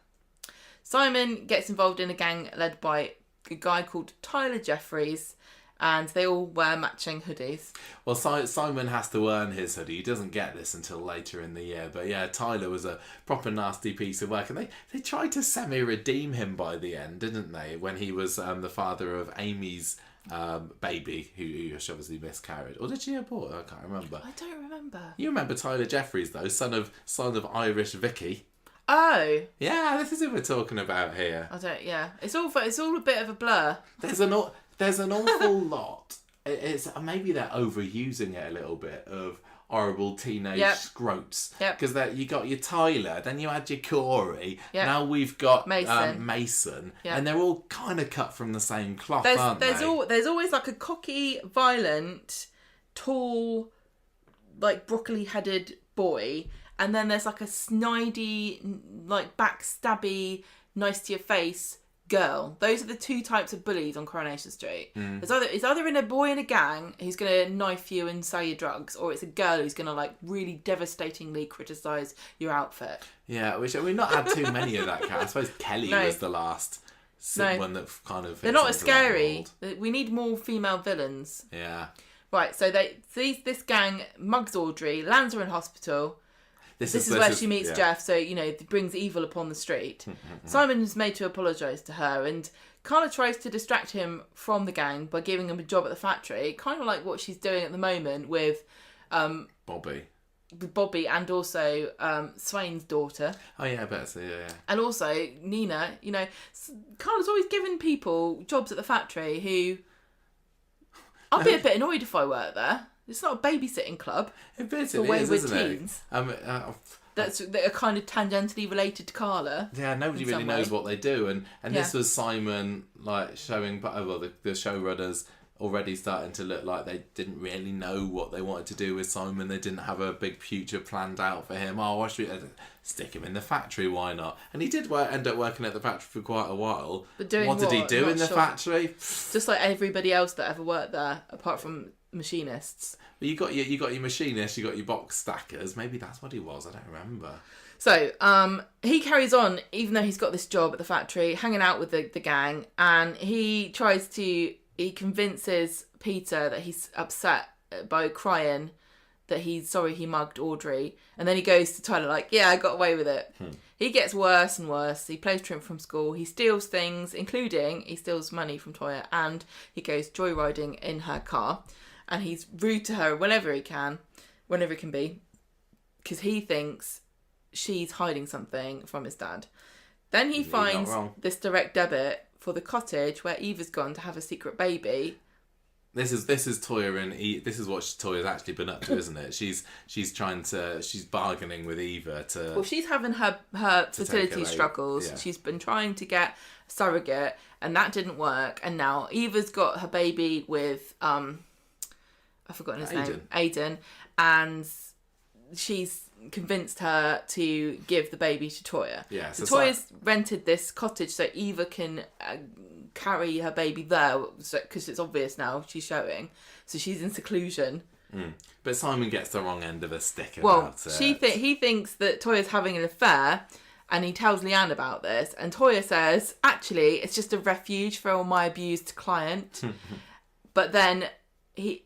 Simon gets involved in a gang led by a guy called Tyler Jeffries, and they all wear matching hoodies. Well, Simon has to earn his hoodie. He doesn't get this until later in the year. But yeah, Tyler was a proper nasty piece of work. And they tried to semi-redeem him by the end, didn't they? When he was the father of Amy's baby, who obviously miscarried. Or did she abort? I can't remember. I don't remember. You remember Tyler Jeffries, though, son of Irish Vicky. Oh. Yeah, this is who we're talking about here. I don't. Yeah, it's all a bit of a blur. There's an awful lot. It's maybe they're overusing it a little bit of horrible teenage scroats. Because you got your Tyler, then you had your Corey. Now we've got Mason, and they're all kind of cut from the same cloth, aren't they? There's always like a cocky, violent, tall, like broccoli-headed boy. And then there's like a snidey, like backstabby, nice to your face girl. Those are the two types of bullies on Coronation Street. It's either in a boy in a gang who's going to knife you and sell you drugs, or it's a girl who's going to like really devastatingly criticise your outfit. Yeah, which we've not had too many of that kind. I suppose Kelly was the last one that kind of. They're not as scary. We need more female villains. Yeah. Right. So this gang mugs Audrey, lands her in hospital. This is where she meets Jeff, so, brings evil upon the street. Simon is made to apologise to her and kind of tries to distract him from the gang by giving him a job at the factory, kind of like what she's doing at the moment with Bobby and also Swain's daughter. Oh, yeah, I bet so, yeah. And also Nina, Carla's always giving people jobs at the factory who... I'd be a bit annoyed if I worked there. It's not a babysitting club. It for wayward teens. that are kind of tangentially related to Carla. Yeah, nobody in really some knows way. what they do, and Yeah. this was Simon like showing, the showrunners already starting to look like they didn't really know what they wanted to do with Simon. They didn't have a big future planned out for him. Oh, why should we stick him in the factory? Why not? And he did end up working at the factory for quite a while. But doing what did he what? do Not in the sure. factory? Just like everybody else that ever worked there, apart from machinists. Well, you got your machinists, you got your box stackers. Maybe that's what he was. I don't remember. So, he carries on, even though he's got this job at the factory, hanging out with the gang, and he convinces Peter that he's upset by crying, that he's sorry he mugged Audrey, and then he goes to Tyler like, yeah, I got away with it. He gets worse and worse. He plays truant from school. He steals things, including he steals money from Toya, and he goes joyriding in her car, and he's rude to her whenever it can be, because he thinks she's hiding something from his dad. Then he You're not finds wrong. this direct debit for the cottage where Eva's gone to have a secret baby. This is Toya and this is what Toya's actually been up to, isn't it? She's bargaining with Eva to. Well, she's having her take fertility away- struggles. yeah. She's been trying to get a surrogate, and that didn't work. And now Eva's got her baby with I've forgotten his name, Aiden, and she's convinced her to give the baby to Toya. Yeah, so so Toya's rented this cottage so Eva can carry her baby there, because it's obvious now she's showing. So she's in seclusion. But Simon gets the wrong end of a stick Well, about it. he thinks that Toya's having an affair, and he tells Leanne about this. And Toya says, actually, it's just a refuge for all my abused client. But then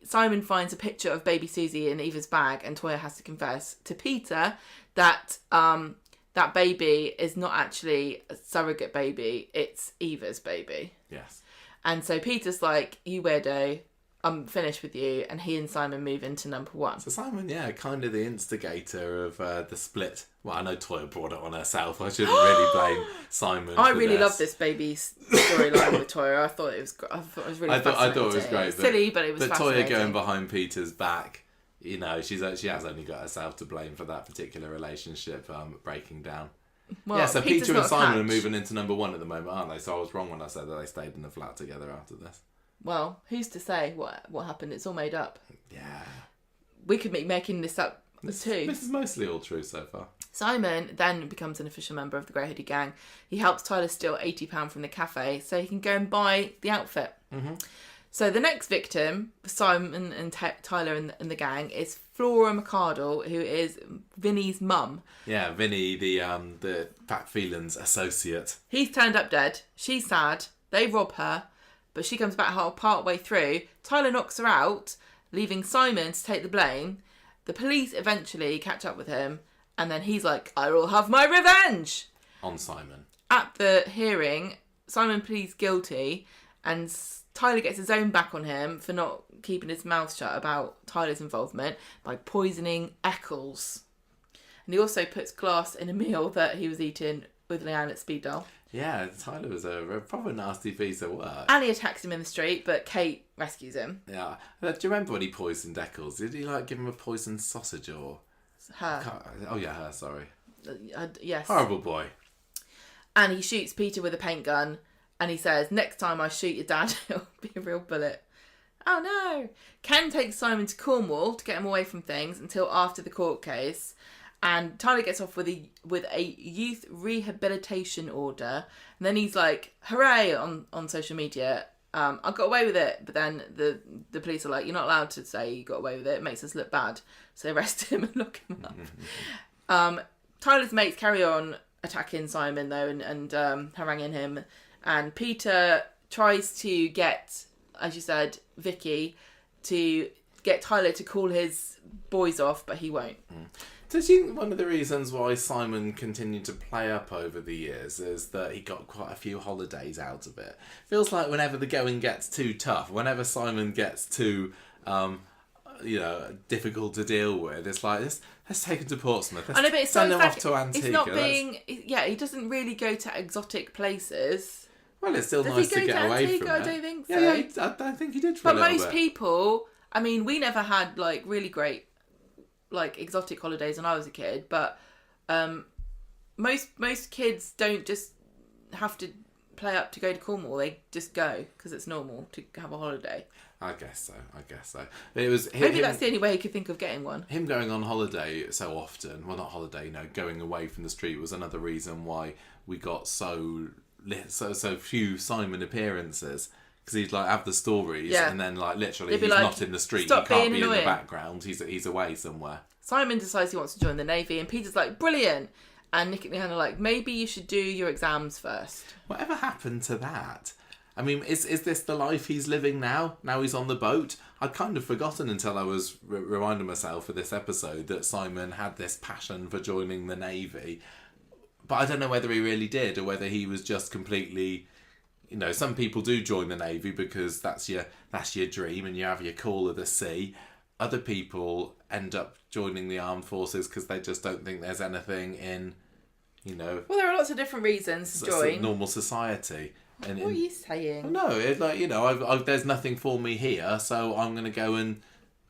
Simon finds a picture of baby Susie in Eva's bag, and Toya has to confess to Peter that that baby is not actually a surrogate baby, it's Eva's baby. Yes. And so Peter's like, you weirdo, I'm finished with you, and he and Simon move into number one. So Simon, yeah, kind of the instigator of the split. Well, I know Toya brought it on herself. I shouldn't really blame Simon. I for really this. love this baby storyline with Toya. I thought it was really I thought it was fascinating. great. It's silly, but it was But fascinating. Toya going behind Peter's back, she has only got herself to blame for that particular relationship breaking down. Well, Yeah, so Peter's Peter and not a Simon are catch. moving into number one at the moment, aren't they? So I was wrong when I said that they stayed in the flat together after this. Well, who's to say what happened? It's all made up. Yeah. We could be making this up too. This is mostly all true so far. Simon then becomes an official member of the Grey Hoodie Gang. He helps Tyler steal £80 from the cafe so he can go and buy the outfit. Mm-hmm. So the next victim, Simon and Tyler and the gang, is Flora McArdle, who is Vinny's mum. Yeah, Vinny, the Pat Phelan's associate. He's turned up dead. She's sad. They rob her, but she comes back part way through. Tyler knocks her out, leaving Simon to take the blame. The police eventually catch up with him, and then he's like, I will have my revenge! On Simon. At the hearing, Simon pleads guilty, and Tyler gets his own back on him for not keeping his mouth shut about Tyler's involvement by poisoning Eccles. And he also puts glass in a meal that he was eating with Leanne at Speed Dial. Yeah, Tyler was a proper nasty piece of work. And he attacks him in the street, but Kate rescues him. Yeah. Do you remember when he poisoned Eccles? Did he give him a poisoned sausage or... Her. Oh yeah, her, sorry. Yes. Horrible boy. And he shoots Peter with a paint gun, and he says, next time I shoot your dad, it'll be a real bullet. Oh no! Ken takes Simon to Cornwall to get him away from things until after the court case, and Tyler gets off with a youth rehabilitation order, and then he's like, hooray, on social media. I got away with it, but then the police are like, you're not allowed to say you got away with it. It makes us look bad. So they arrest him and lock him up. Tyler's mates carry on attacking Simon though, and haranguing him. And Peter tries to get, as you said, Vicky to get Tyler to call his boys off, but he won't. Do you think one of the reasons why Simon continued to play up over the years is that he got quite a few holidays out of it? Feels like whenever the going gets too tough, whenever Simon gets too, difficult to deal with, it's like, let's take him to Portsmouth. Let's I know, but it's send him not off to Antigua. It's not being... Yeah, he doesn't really go to exotic places. Well, it's still Does nice he go to get to away Antigua? from it. I don't think so. Yeah, I think he did for But a little most bit. people... I mean, we never had, really great, exotic holidays when I was a kid, but Most kids don't just have to play up to go to Cornwall. They just go because it's normal to have a holiday. I guess so. It was Maybe that's the only way he could think of getting one. Him going on holiday so often, well, not holiday, going away from the street was another reason why we got so few Simon appearances. Because he'd like have the stories, and then like literally he's not in the street. He can't be in the background. He's away somewhere. Simon decides he wants to join the Navy, and Peter's like, brilliant. And Nick and Leanne are like, maybe you should do your exams first. Whatever happened to that? I mean, is this the life he's living now? Now he's on the boat? I'd kind of forgotten until I was reminding myself for this episode that Simon had this passion for joining the Navy. But I don't know whether he really did or whether he was just completely... some people do join the Navy because that's your dream and you have your call of the sea. Other people end up joining the armed forces because they just don't think there's anything in, Well, there are lots of different reasons to join. Normal society. What are you saying? No, it's like, there's nothing for me here, so I'm going to go and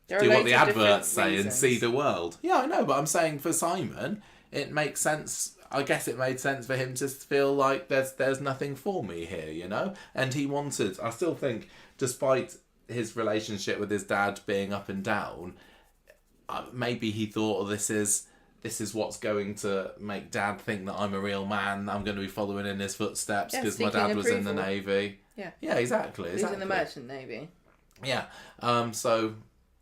there do what the adverts say and see the world. Yeah, I know, but I'm saying for Simon, it makes sense. I guess it made sense for him to feel like there's nothing for me here, And he wanted, I still think, despite his relationship with his dad being up and down, maybe he thought, this is what's going to make Dad think that I'm a real man. I'm going to be following in his footsteps because my dad was in the Navy. Yeah. Yeah, exactly. He's in the Merchant Navy. Yeah. So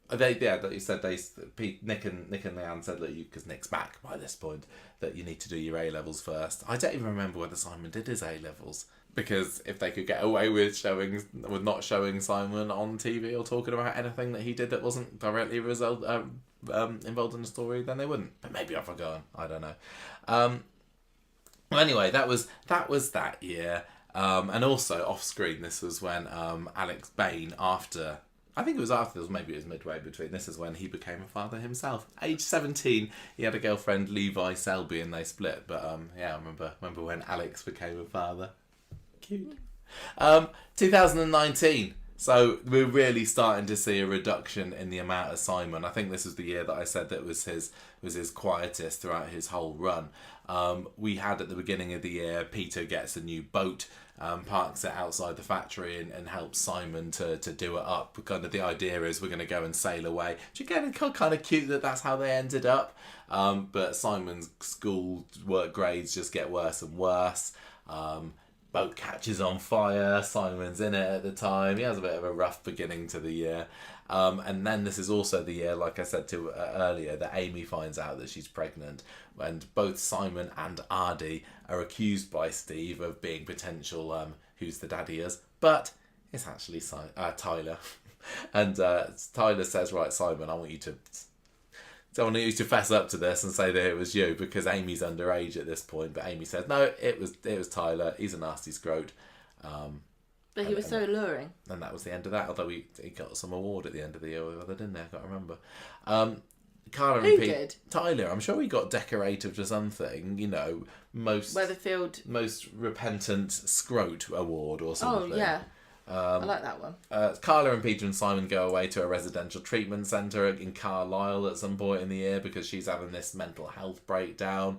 that you said Nick and Leanne said that because Nick's back by this point that you need to do your A levels first. I don't even remember whether Simon did his A levels because if they could get away with not showing Simon on TV or talking about anything that he did that wasn't directly involved in the story, then they wouldn't. But maybe I've forgotten. I don't know. Well, anyway, that was that year. And also off screen, this was when Alex Bain, maybe it was midway between. This is when he became a father himself. Age 17, he had a girlfriend, Levi Selby, and they split. But I remember when Alex became a father. Cute. 2019. So we're really starting to see a reduction in the amount of Simon. I think this was the year that I said that was his quietest throughout his whole run. We had at the beginning of the year, Peter gets a new boat, parks it outside the factory and helps Simon to do it up. Kind of the idea is we're going to go and sail away. Which again, kind of cute that's how they ended up. But Simon's school work grades just get worse and worse. Boat catches on fire. Simon's in it at the time. He has a bit of a rough beginning to the year. And then this is also the year, like I said earlier, that Amy finds out that she's pregnant. And both Simon and Ardy are accused by Steve of being potential who's the daddy is. But it's actually Tyler. And Tyler says, right, Simon, I want you to fess up to this and say that it was you because Amy's underage at this point. But Amy says, no, it was Tyler. He's a nasty scrote. But he was so alluring. And that was the end of that, although he got some award at the end of the year or other, didn't he? I can't remember. Carla and Pete. Did? Tyler, I'm sure he got decorated for something, most repentant scrote award or something. Oh, yeah. I like that one. Carla and Peter and Simon go away to a residential treatment centre in Carlisle at some point in the year because she's having this mental health breakdown.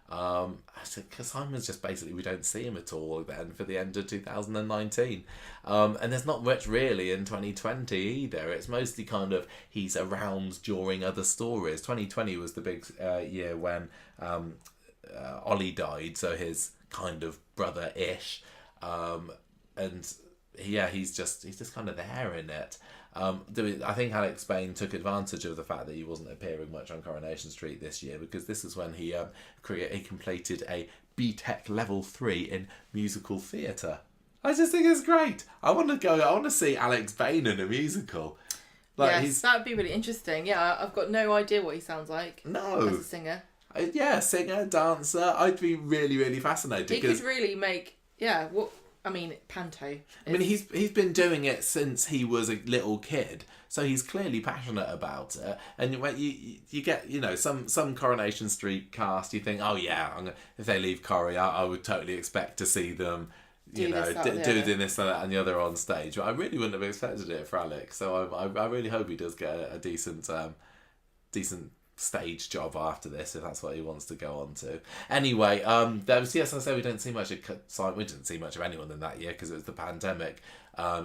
Because Simon's just basically, we don't see him at all then for the end of 2019. And there's not much really in 2020 either. It's mostly kind of he's around during other stories. 2020 was the big year when Ollie died, so his kind of brother-ish. And yeah, he's just kind of there in it. I think Alex Bain took advantage of the fact that he wasn't appearing much on Coronation Street this year because this is when he completed a BTEC level 3 in musical theatre. I just think it's great. I want to see Alex Bain in a musical. Yes, that would be really interesting. Yeah, I've got no idea what he sounds like. No. As a singer. Singer, dancer. I'd be really, really fascinated. He could really make... Yeah, panto. I mean, he's been doing it since he was a little kid, so he's clearly passionate about it. And when you get, some Coronation Street cast, you think, oh yeah, if they leave Corrie, I would totally expect to see them, doing this, that, and the other on stage. But I really wouldn't have expected it for Alex. So I really hope he does get a decent stage job after this, if that's what he wants to go on to. Anyway, there was, yes, I say we didn't see much of Simon. We didn't see much of anyone in that year because it was the pandemic.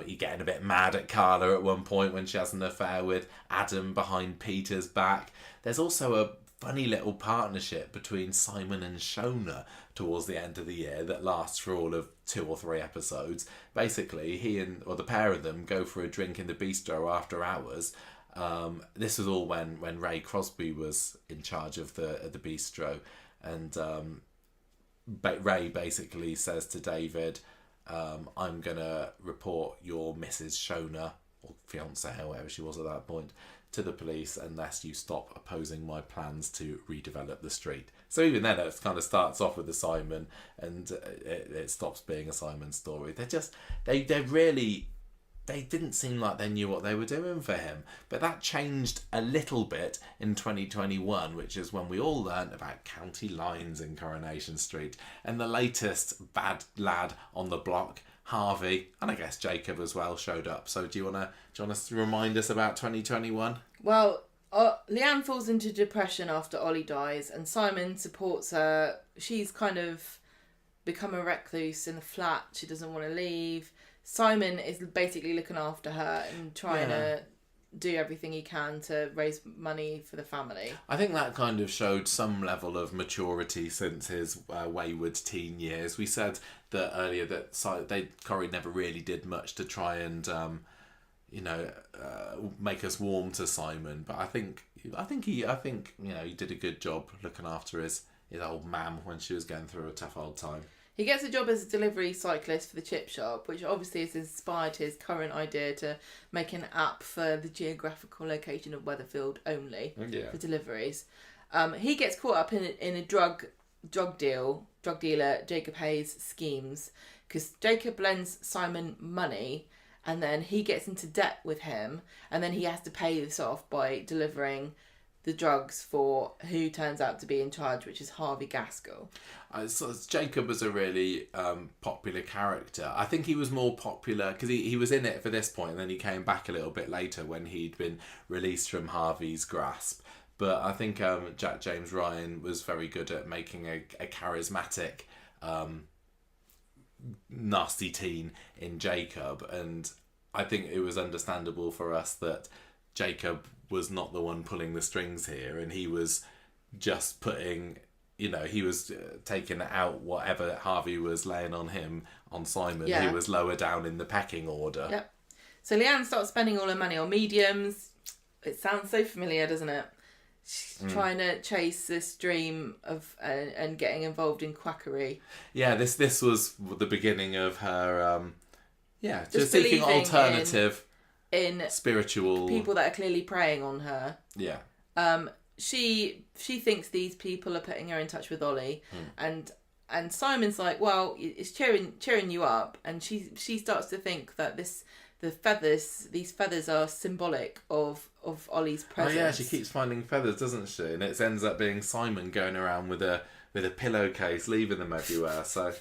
He getting a bit mad at Carla at one point when she has an affair with Adam behind Peter's back. There's also a funny little partnership between Simon and Shona towards the end of the year that lasts for all of 2 or 3 episodes. Basically, the pair of them go for a drink in the bistro after hours. This was all when Ray Crosby was in charge of the bistro, and Ray basically says to David, I'm gonna report your Mrs. Shona, or fiance, or whatever she was at that point, to the police unless you stop opposing my plans to redevelop the street. So even then it kind of starts off with the Simon, and it stops being a Simon story. They didn't seem like they knew what they were doing for him. But that changed a little bit in 2021, which is when we all learned about county lines in Coronation Street. And the latest bad lad on the block, Harvey, and I guess Jacob as well, showed up. So do you want to remind us about 2021? Well, Leanne falls into depression after Ollie dies, and Simon supports her. She's kind of become a recluse in the flat. She doesn't want to leave. Simon is basically looking after her and trying to do everything he can to raise money for the family. I think that kind of showed some level of maturity since his wayward teen years. We said that earlier that Corrie never really did much to try and make us warm to Simon, but I think he did a good job looking after his old mam when she was going through a tough old time. He gets a job as a delivery cyclist for the chip shop, which obviously has inspired his current idea to make an app for the geographical location of Weatherfield only for deliveries. He gets caught up in a drug dealer Jacob Hayes' schemes, because Jacob lends Simon money and then he gets into debt with him, and then he has to pay this off by delivering the drugs for who turns out to be in charge, which is Harvey Gaskell. So Jacob was a really popular character. I think he was more popular because he was in it for this point, and then he came back a little bit later when he'd been released from Harvey's grasp. But I think Jack James Ryan was very good at making a charismatic, nasty teen in Jacob, and I think it was understandable for us that Jacob was not the one pulling the strings here, and he was just putting, he was taking out whatever Harvey was laying on him, on Simon, who was lower down in the pecking order. Yep. So Leanne starts spending all her money on mediums. It sounds so familiar, doesn't it? She's trying to chase this dream of and getting involved in quackery. Yeah, this was the beginning of her, just seeking alternative in spiritual people that are clearly preying on her. Yeah. She thinks these people are putting her in touch with Ollie, and Simon's like, well, it's cheering you up, and she starts to think that these feathers are symbolic of Ollie's presence. Oh yeah, she keeps finding feathers, doesn't she? And it ends up being Simon going around with a pillowcase, leaving them everywhere. So,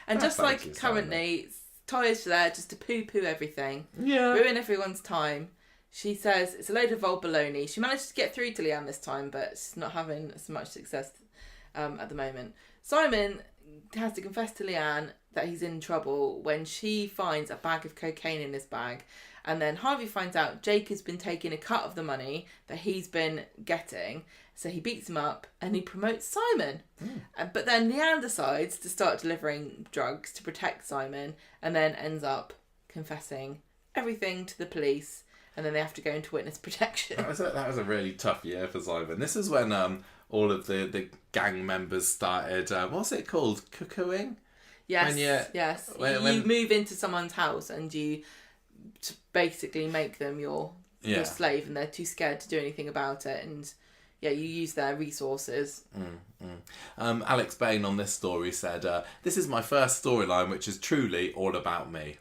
and just like currently, Ty's there just to poo-poo everything, ruin everyone's time. She says it's a load of old baloney. She managed to get through to Leanne this time, but she's not having as much success at the moment. Simon has to confess to Leanne that he's in trouble when she finds a bag of cocaine in his bag, and then Harvey finds out Jake has been taking a cut of the money that he's been getting, so he beats him up and he promotes Simon. But then Leanne decides to start delivering drugs to protect Simon, and then ends up confessing everything to the police, and then they have to go into witness protection. That was a really tough year for Simon. This is when all of the gang members started, what's it called? Cuckooing? Yes, yes. You move into someone's house and you basically make them your slave, and they're too scared to do anything about it, and you use their resources. Alex Bain on this story said, this is my first storyline which is truly all about me.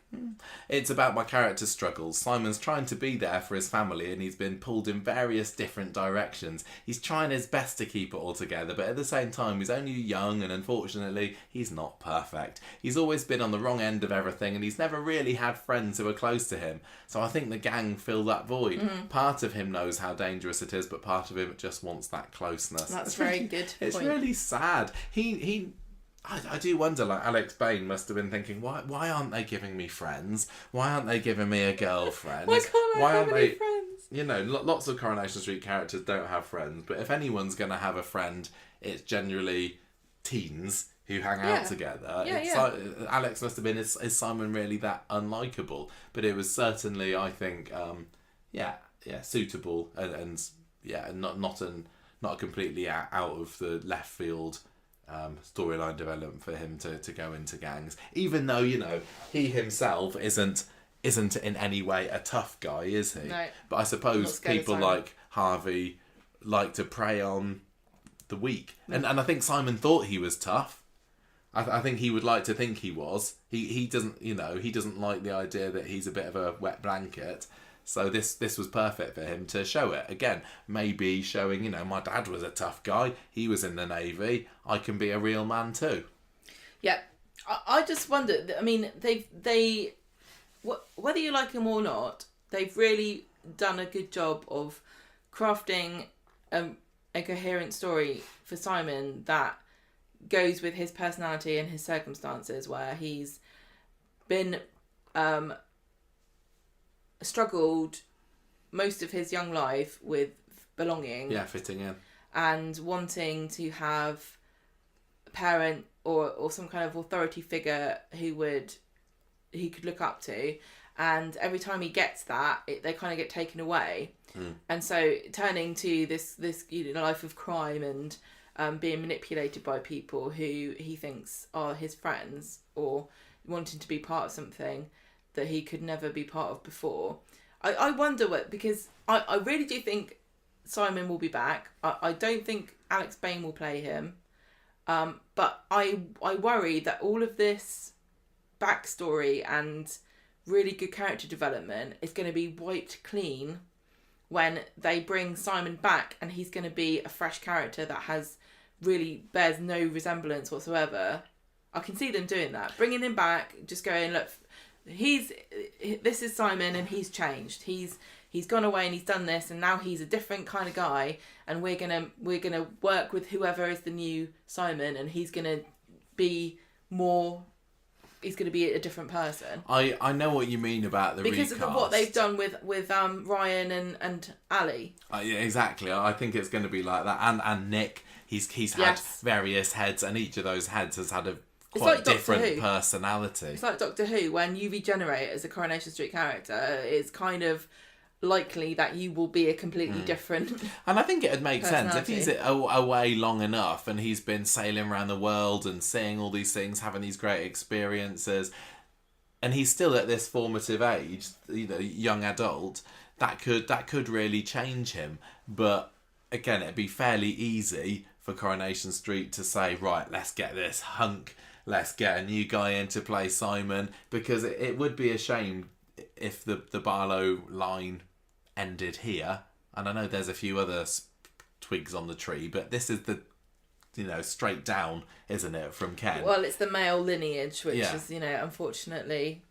It's about my character's struggles. Simon's trying to be there for his family, and he's been pulled in various different directions. He's trying his best to keep it all together, but at the same time he's only young, and unfortunately he's not perfect. He's always been on the wrong end of everything, and he's never really had friends who are close to him. So I think the gang fill that void. Part of him knows how dangerous it is, but part of him just wants that closeness. That's very good It's point. really sad. I do wonder, like, Alex Bain must have been thinking, why aren't they giving me friends? Why aren't they giving me a girlfriend? Why can't I have any friends? You know, lots of Coronation Street characters don't have friends, but if anyone's going to have a friend, it's generally teens who hang out together. Alex must have been, is Simon really that unlikable? But it was certainly, I think, suitable and not a completely out of the left field storyline development for him to go into gangs, even though, you know, he himself isn't in any way a tough guy, is he? No. But I suppose people like Harvey like to prey on the weak, and I think Simon thought he was tough. I think he would like to think he was. He doesn't like the idea that he's a bit of a wet blanket. So this was perfect for him to show it. Again, maybe showing, you know, my dad was a tough guy. He was in the Navy. I can be a real man too. Yeah. I just wonder, I mean, whether you like him or not, they've really done a good job of crafting a coherent story for Simon that goes with his personality and his circumstances, where he's been struggled most of his young life with belonging. Yeah, fitting in. And wanting to have a parent or some kind of authority figure he could look up to. And every time he gets that, they kind of get taken away. And so turning to this life of crime and being manipulated by people who he thinks are his friends, or wanting to be part of something that he could never be part of before. I wonder because I really do think Simon will be back. I don't think Alex Bain will play him. But I worry that all of this backstory and really good character development is going to be wiped clean when they bring Simon back, and he's going to be a fresh character that really bears no resemblance whatsoever. I can see them doing that, bringing him back, just going, look, this is Simon and he's changed. He's gone away and he's done this, and now he's a different kind of guy, and we're gonna work with whoever is the new Simon, and he's gonna be a different person. I know what you mean about the because recast. of what they've done with Ryan and Ali. Yeah, exactly. I think it's going to be like that. And Nick, he's had various heads, and each of those heads has had a quite different personality. It's like Doctor Who. When you regenerate as a Coronation Street character, it's kind of likely that you will be a completely different. And I think it'd make sense if he's away long enough and he's been sailing around the world and seeing all these things, having these great experiences, and he's still at this formative age, you know, young adult. That could really change him. But again, it'd be fairly easy for Coronation Street to say, right, let's get this hunk. Let's get a new guy in to play Simon, because it would be a shame if the Barlow line ended here. And I know there's a few other twigs on the tree, but this is the, straight down, isn't it, from Ken? Well, it's the male lineage, which is, unfortunately,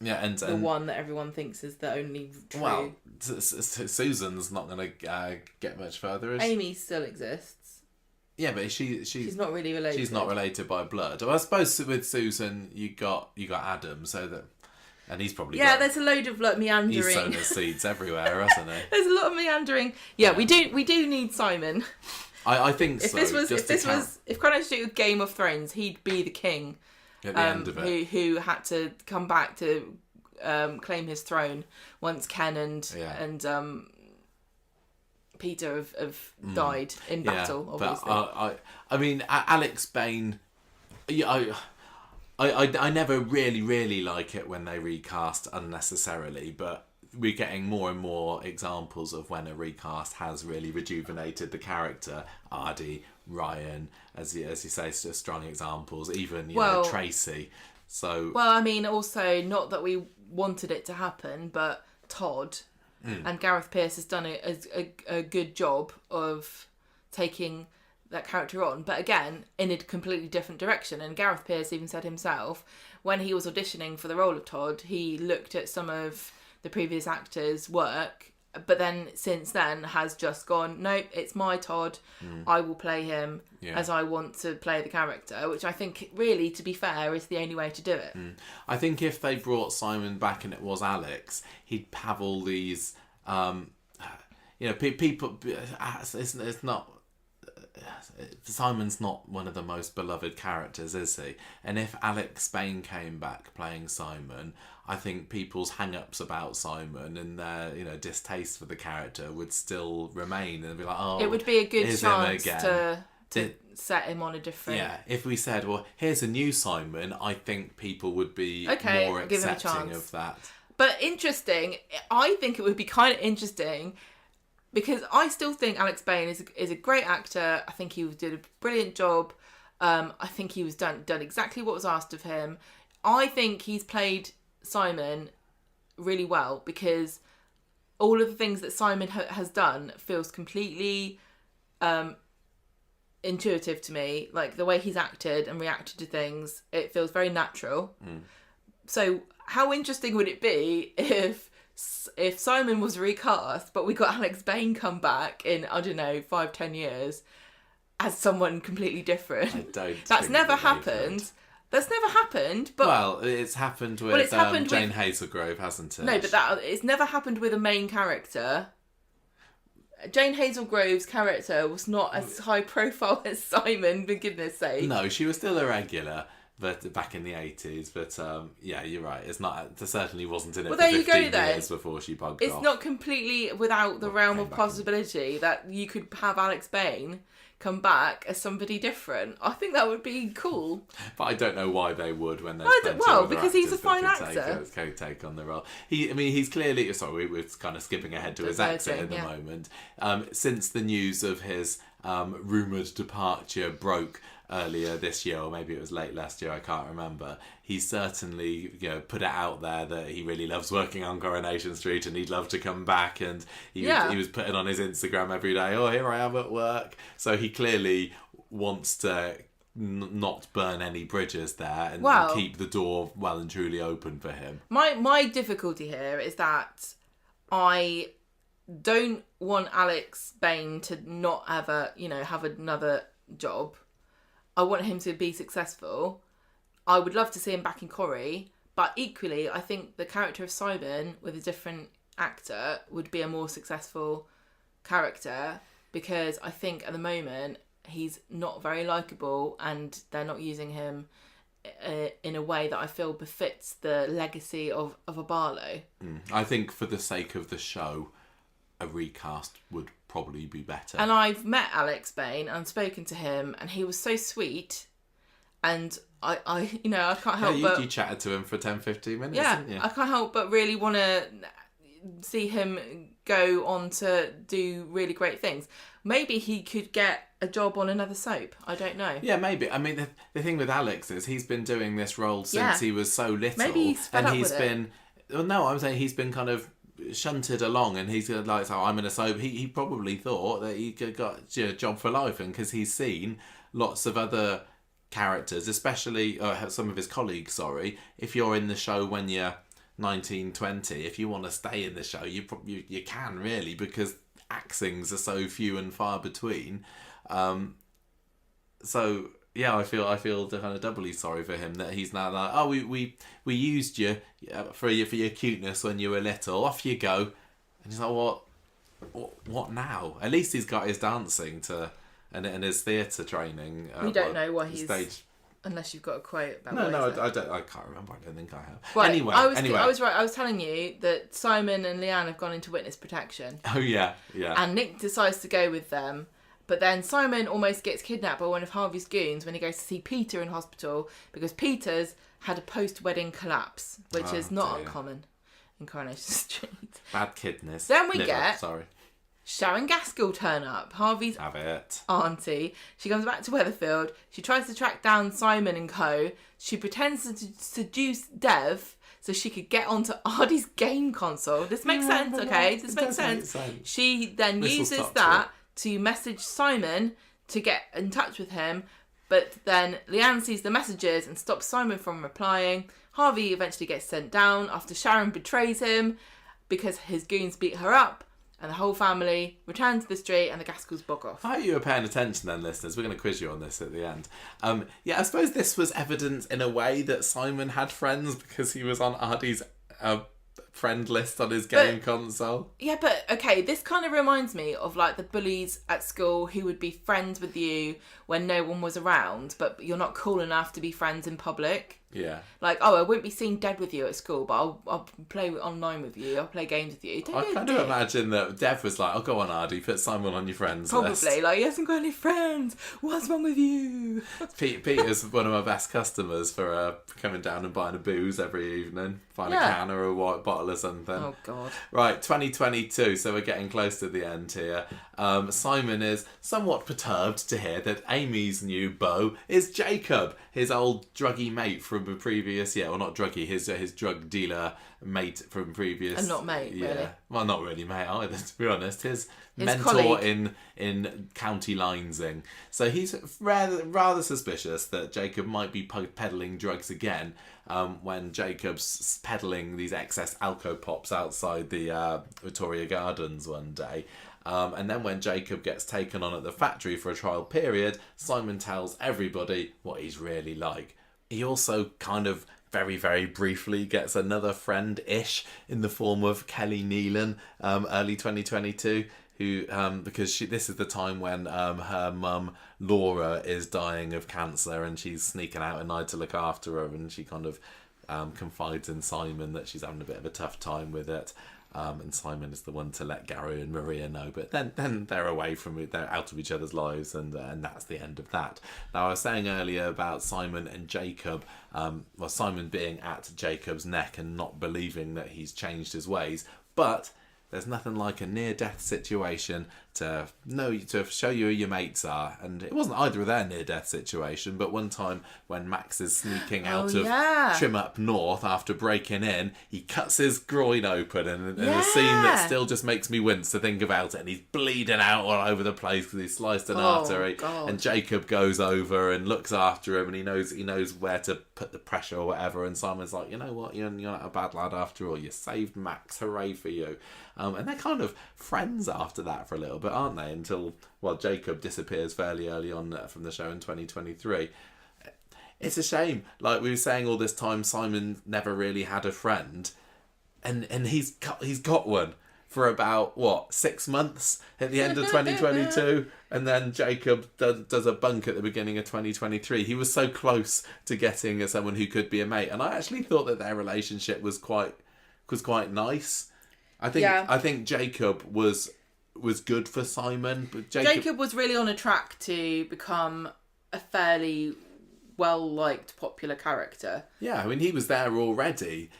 and the one that everyone thinks is the only true. Well, Susan's not going to get much further. Amy still exists. Yeah, but she's not really related. She's not related by blood. Well, I suppose with Susan, you got Adam, and he's probably there's a load of meandering. He's sown his seeds everywhere, hasn't he? There's a lot of meandering. Yeah, we do need Simon. I think so. If Coronation Street was Game of Thrones, he'd be the king at the end of it, who had to come back to claim his throne once Ken and Peter have died in battle, obviously. But I mean, Alex Bain, I never really like it when they recast unnecessarily, but we're getting more and more examples of when a recast has really rejuvenated the character. Ardy, Ryan, as you say, strong examples. Even Tracy. So I mean, also not that we wanted it to happen, but Todd. And Gareth Peirce has done a good job of taking that character on, but again, in a completely different direction. And Gareth Peirce even said himself, when he was auditioning for the role of Todd, he looked at some of the previous actors' work but then since then has just gone, nope, it's my Todd. I will play him as I want to play the character, which I think really, to be fair, is the only way to do it. I think if they brought Simon back and it was Alex, he'd have all these, people. It's not. Simon's not one of the most beloved characters, is he? And if Alex Bain came back playing Simon, I think people's hang-ups about Simon and their distaste for the character would still remain, and be like, oh, it would be a good here's chance him to again. set him on a different... Yeah, if we said, well, here's a new Simon, I think people would be more give him a accepting chance. of that. But interesting, I think it would be kind of interesting, because I still think Alex Bain is a great actor. I think he did a brilliant job. I think he was done exactly what was asked of him. I think he's played Simon really well, because all of the things that Simon has done feels completely intuitive to me. Like the way he's acted and reacted to things, it feels very natural. So how interesting would it be if Simon was recast, but we got Alex Bain come back in, I don't know, 5-10 years as someone completely different? I don't. That's never happened. That's never happened. But well, it's happened with Jane Hazelgrove, hasn't it? No, but it's never happened with a main character. Jane Hazelgrove's character was not as high profile as Simon, for goodness sake. No, she was still a regular. But back in the 80s, but yeah, you're right. It's not. It certainly wasn't in it for 15 years before she bugged off. It's not completely without the realm of possibility that you could have Alex Bain come back as somebody different. I think that would be cool. But I don't know why they would when they. Because he's a fine actor. Take on the role. He's clearly. Sorry, we're kind of skipping ahead to his exit at the moment. Since the news of his rumoured departure broke earlier this year, or maybe it was late last year, I can't remember, he certainly put it out there that he really loves working on Coronation Street and he'd love to come back, and he was putting on his Instagram every day, oh, here I am at work. So he clearly wants to not burn any bridges there and keep the door well and truly open for him. My difficulty here is that I don't want Alex Bain to not ever, have another job. I want him to be successful. I would love to see him back in Corrie, but equally, I think the character of Simon with a different actor would be a more successful character, because I think at the moment he's not very likeable and they're not using him in a way that I feel befits the legacy of a Barlow. I think for the sake of the show, a recast would probably be better. And I've met Alex Bain and spoken to him, and he was so sweet, and I can't help but... You chatted to him for 10-15 minutes, yeah, didn't you? I can't help but really want to see him go on to do really great things. Maybe he could get a job on another soap. I don't know. Yeah, maybe. I mean, the thing with Alex is he's been doing this role since he was so little. Maybe he's fed up with it. Well, no, I'm saying he's been kind of shunted along, and he's like, so I'm in a soap. He probably thought that he got a job for life, and because he's seen lots of other characters, especially some of his colleagues. Sorry, if you're in the show when you're 19, 20, if you want to stay in the show, you can really, because axings are so few and far between. So yeah, I feel kind of doubly sorry for him that he's now like, oh, we used you for your cuteness when you were little. Off you go. And he's like, what now? At least he's got his dancing and his theatre training. We don't know why he's stage. Unless you've got a quote about. I don't. I can't remember. I don't think I have. Right, Anyway, I was right. I was telling you that Simon and Leanne have gone into witness protection. Oh yeah. And Nick decides to go with them. But then Simon almost gets kidnapped by one of Harvey's goons when he goes to see Peter in hospital, because Peter's had a post-wedding collapse, which is not uncommon in Coronation Street. Bad kidness. Then we get sorry. Sharon Gaskell turn up, Harvey's auntie. She comes back to Weatherfield. She tries to track down Simon and co. She pretends to seduce Dev so she could get onto Ardy's game console. This makes sense, okay? This makes sense. She then uses that to message Simon to get in touch with him, but then Leanne sees the messages and stops Simon from replying. Harvey eventually gets sent down after Sharon betrays him because his goons beat her up. and the whole family return to the street and the Gaskells bog off. I hope you were paying attention then, listeners. We're going to quiz you on this at the end. Yeah, I suppose this was evidence in a way that Simon had friends because he was on Ardy's friend list on his game console. Yeah, but okay, this kind of reminds me of like the bullies at school who would be friends with you when no one was around, but you're not cool enough to be friends in public. Yeah. Like, oh, I wouldn't be seen dead with you at school, but I'll play online with you. I'll play games with you. I kind of imagine that Dev was like, "Oh, go on, Ardy, put Simon on your friends list." Probably, like, he hasn't got any friends. What's wrong with you? Peter's one of my best customers for coming down and buying a booze every evening. Find a can or a white bottle or something. Oh, God. Right, 2022, so we're getting close to the end here. Simon is somewhat perturbed to hear that Amy's new beau is Jacob, his old druggy mate from the previous year. Well, not druggy, his drug dealer mate from previous... And not mate, really. Well, not really mate either, to be honest. His mentor colleague. in county linesing. So he's rather suspicious that Jacob might be peddling drugs again when Jacob's peddling these excess Alco Pops outside the Victoria Gardens one day. And then when Jacob gets taken on at the factory for a trial period, Simon tells everybody what he's really like. He also kind of very, very briefly gets another friend-ish in the form of Kelly Nealon, early 2022, who because this is the time when her mum Laura is dying of cancer and she's sneaking out at night to look after her, and she kind of confides in Simon that she's having a bit of a tough time with it. And Simon is the one to let Gary and Maria know, but then they're away from it, they're out of each other's lives, and that's the end of that. Now, I was saying earlier about Simon and Jacob, Simon being at Jacob's neck and not believing that he's changed his ways, but there's nothing like a near-death situation to show you who your mates are. And it wasn't either of their near-death situation, but one time when Max is sneaking out of Trim Up North after breaking in, he cuts his groin open, and a scene that still just makes me wince to think about it. And he's bleeding out all over the place because he sliced an artery. God. And Jacob goes over and looks after him, and he knows where to put the pressure or whatever. And Simon's like, you know what, you're not a bad lad after all. You saved Max, hooray for you. And they're kind of friends after that for a little bit, aren't they? Until, Jacob disappears fairly early on from the show in 2023. It's a shame. Like we were saying all this time, Simon never really had a friend. And he's got one for about, 6 months at the end of 2022. And then Jacob does a bunk at the beginning of 2023. He was so close to getting someone who could be a mate. And I actually thought that their relationship was quite nice. I think Jacob was good for Simon, but Jacob was really on a track to become a fairly well-liked, popular character. Yeah, I mean, he was there already.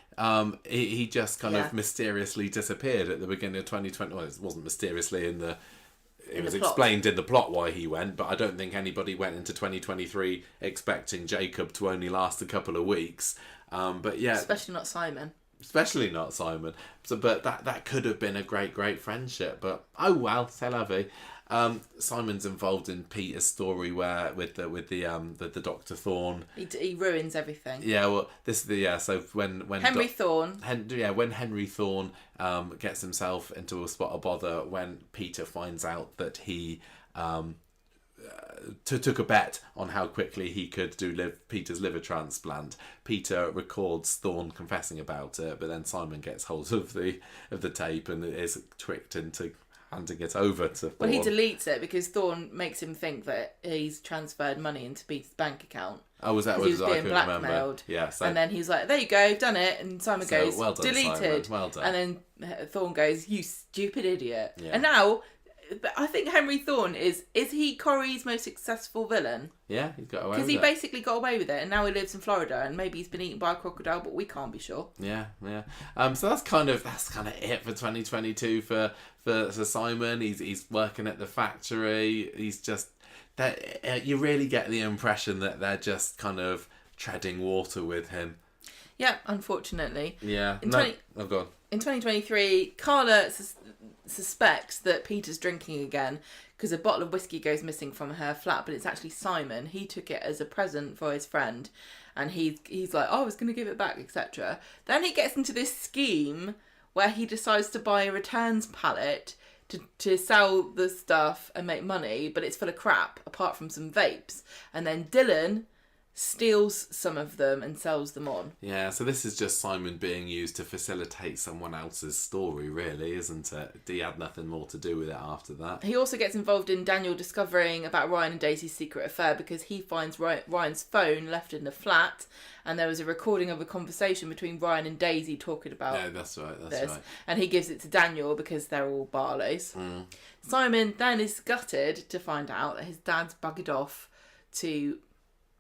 He just kind of mysteriously disappeared at the beginning of 2020. Well, it wasn't mysteriously it was explained in the plot why he went, but I don't think anybody went into 2023 expecting Jacob to only last a couple of weeks. But yeah, especially not Simon. Especially not Simon. So, but that could have been a great friendship. But oh well, c'est la vie. Simon's involved in Peter's story where with the Dr. Thorne. He ruins everything. Yeah, well, this is the so when Henry Thorne. When Henry Thorne gets himself into a spot of bother when Peter finds out that he took a bet on how quickly he could do Peter's liver transplant. Peter records Thorne confessing about it, but then Simon gets hold of the tape and is tricked into handing it over to Thorne. Well, he deletes it because Thorne makes him think that he's transferred money into Peter's bank account. Oh, was that what he was being blackmailed? Remember. Yeah, and then he's like, "There you go, done it." And Simon goes, "Well done, deleted." Simon. Well done. And then Thorne goes, "You stupid idiot!" Yeah. And now. But I think Henry Thorne is he Corrie's most successful villain? Yeah, he's got away with it. Because he basically got away with it, and now he lives in Florida, and maybe he's been eaten by a crocodile, but we can't be sure. Yeah. So that's kind of it for 2022 for Simon. He's working at the factory. He's just that you really get the impression that they're just kind of treading water with him. Yeah, unfortunately. Yeah. Oh, go on. In 2023, Carla suspects that Peter's drinking again because a bottle of whiskey goes missing from her flat, but it's actually Simon. He took it as a present for his friend, and he's like, "Oh, I was going to give it back," etc. Then he gets into this scheme where he decides to buy a returns pallet to sell the stuff and make money, but it's full of crap apart from some vapes. And then Dylan steals some of them and sells them on. Yeah, so this is just Simon being used to facilitate someone else's story, really, isn't it? He had nothing more to do with it after that. He also gets involved in Daniel discovering about Ryan and Daisy's secret affair because he finds Ryan's phone left in the flat, and there was a recording of a conversation between Ryan and Daisy talking about Yeah, that's right. And he gives it to Daniel because they're all Barlows. Simon then is gutted to find out that his dad's buggered off to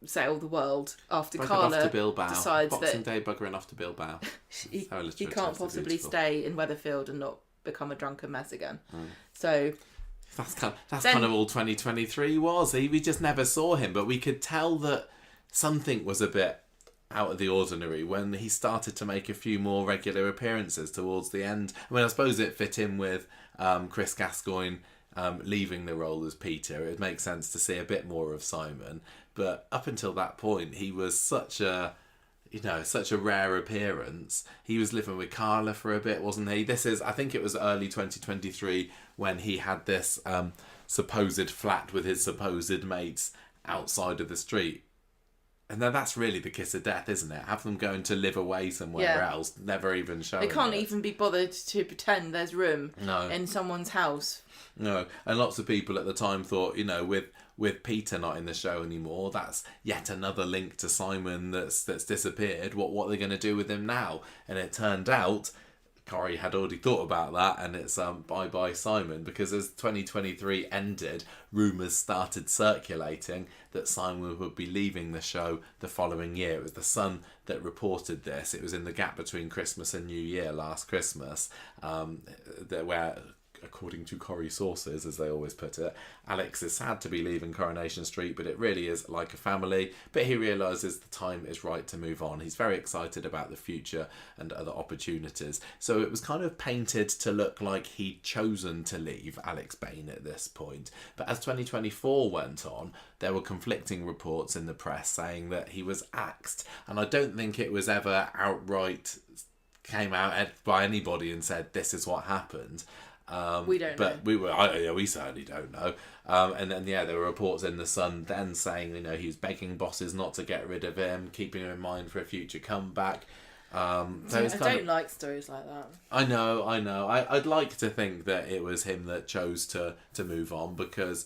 sail the world after Carla off to Bilbao. decides Boxing that Day buggering off to Bilbao. he can't possibly stay in Weatherfield and not become a drunken mess again. So that's kind of all 2023 was. We just never saw him, but we could tell that something was a bit out of the ordinary when he started to make a few more regular appearances towards the end. I mean, I suppose it fit in with Chris Gascoigne leaving the role as Peter. It would make sense to see a bit more of Simon. But up until that point, he was such a rare appearance. He was living with Carla for a bit, wasn't he? I think it was early 2023 when he had this supposed flat with his supposed mates outside of the street. And then that's really the kiss of death, isn't it? Have them going to live away somewhere else, never even showing they can't it. even be bothered to pretend there's room No. in someone's house. No, and lots of people at the time thought, with Peter not in the show anymore, that's yet another link to Simon that's disappeared. What are they going to do with him now? And it turned out Corrie had already thought about that, and it's bye-bye Simon, because as 2023 ended, rumours started circulating that Simon would be leaving the show the following year. It was The Sun that reported this. It was in the gap between Christmas and New Year last Christmas, where, according to Corrie sources, as they always put it, Alex is sad to be leaving Coronation Street, but it really is like a family. But he realises the time is right to move on. He's very excited about the future and other opportunities. So it was kind of painted to look like he'd chosen to leave Alex Bain at this point. But as 2024 went on, there were conflicting reports in the press saying that he was axed. And I don't think it was ever outright came out by anybody and said, this is what happened. We don't know. But we certainly don't know. And then, there were reports in The Sun then saying, he was begging bosses not to get rid of him, keeping him in mind for a future comeback. I don't like stories like that. I know. I'd like to think that it was him that chose to move on, because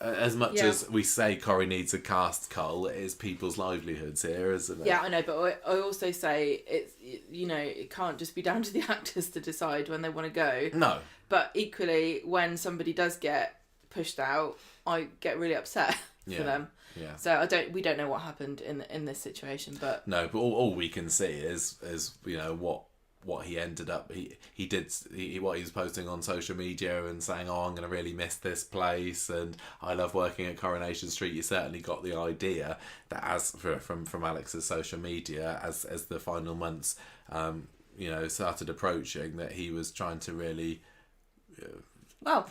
as much as we say Corrie needs a cast cull, it is people's livelihoods here, isn't it? Yeah, I know, but I also say it's, it can't just be down to the actors to decide when they want to go. No. But equally, when somebody does get pushed out, I get really upset for them. Yeah. So we don't know what happened in this situation, but no, but all we can see is what he ended up he did what he was posting on social media and saying, I'm going to really miss this place and I love working at Coronation Street. You certainly got the idea that as from Alex's social media as the final months started approaching, that he was trying to really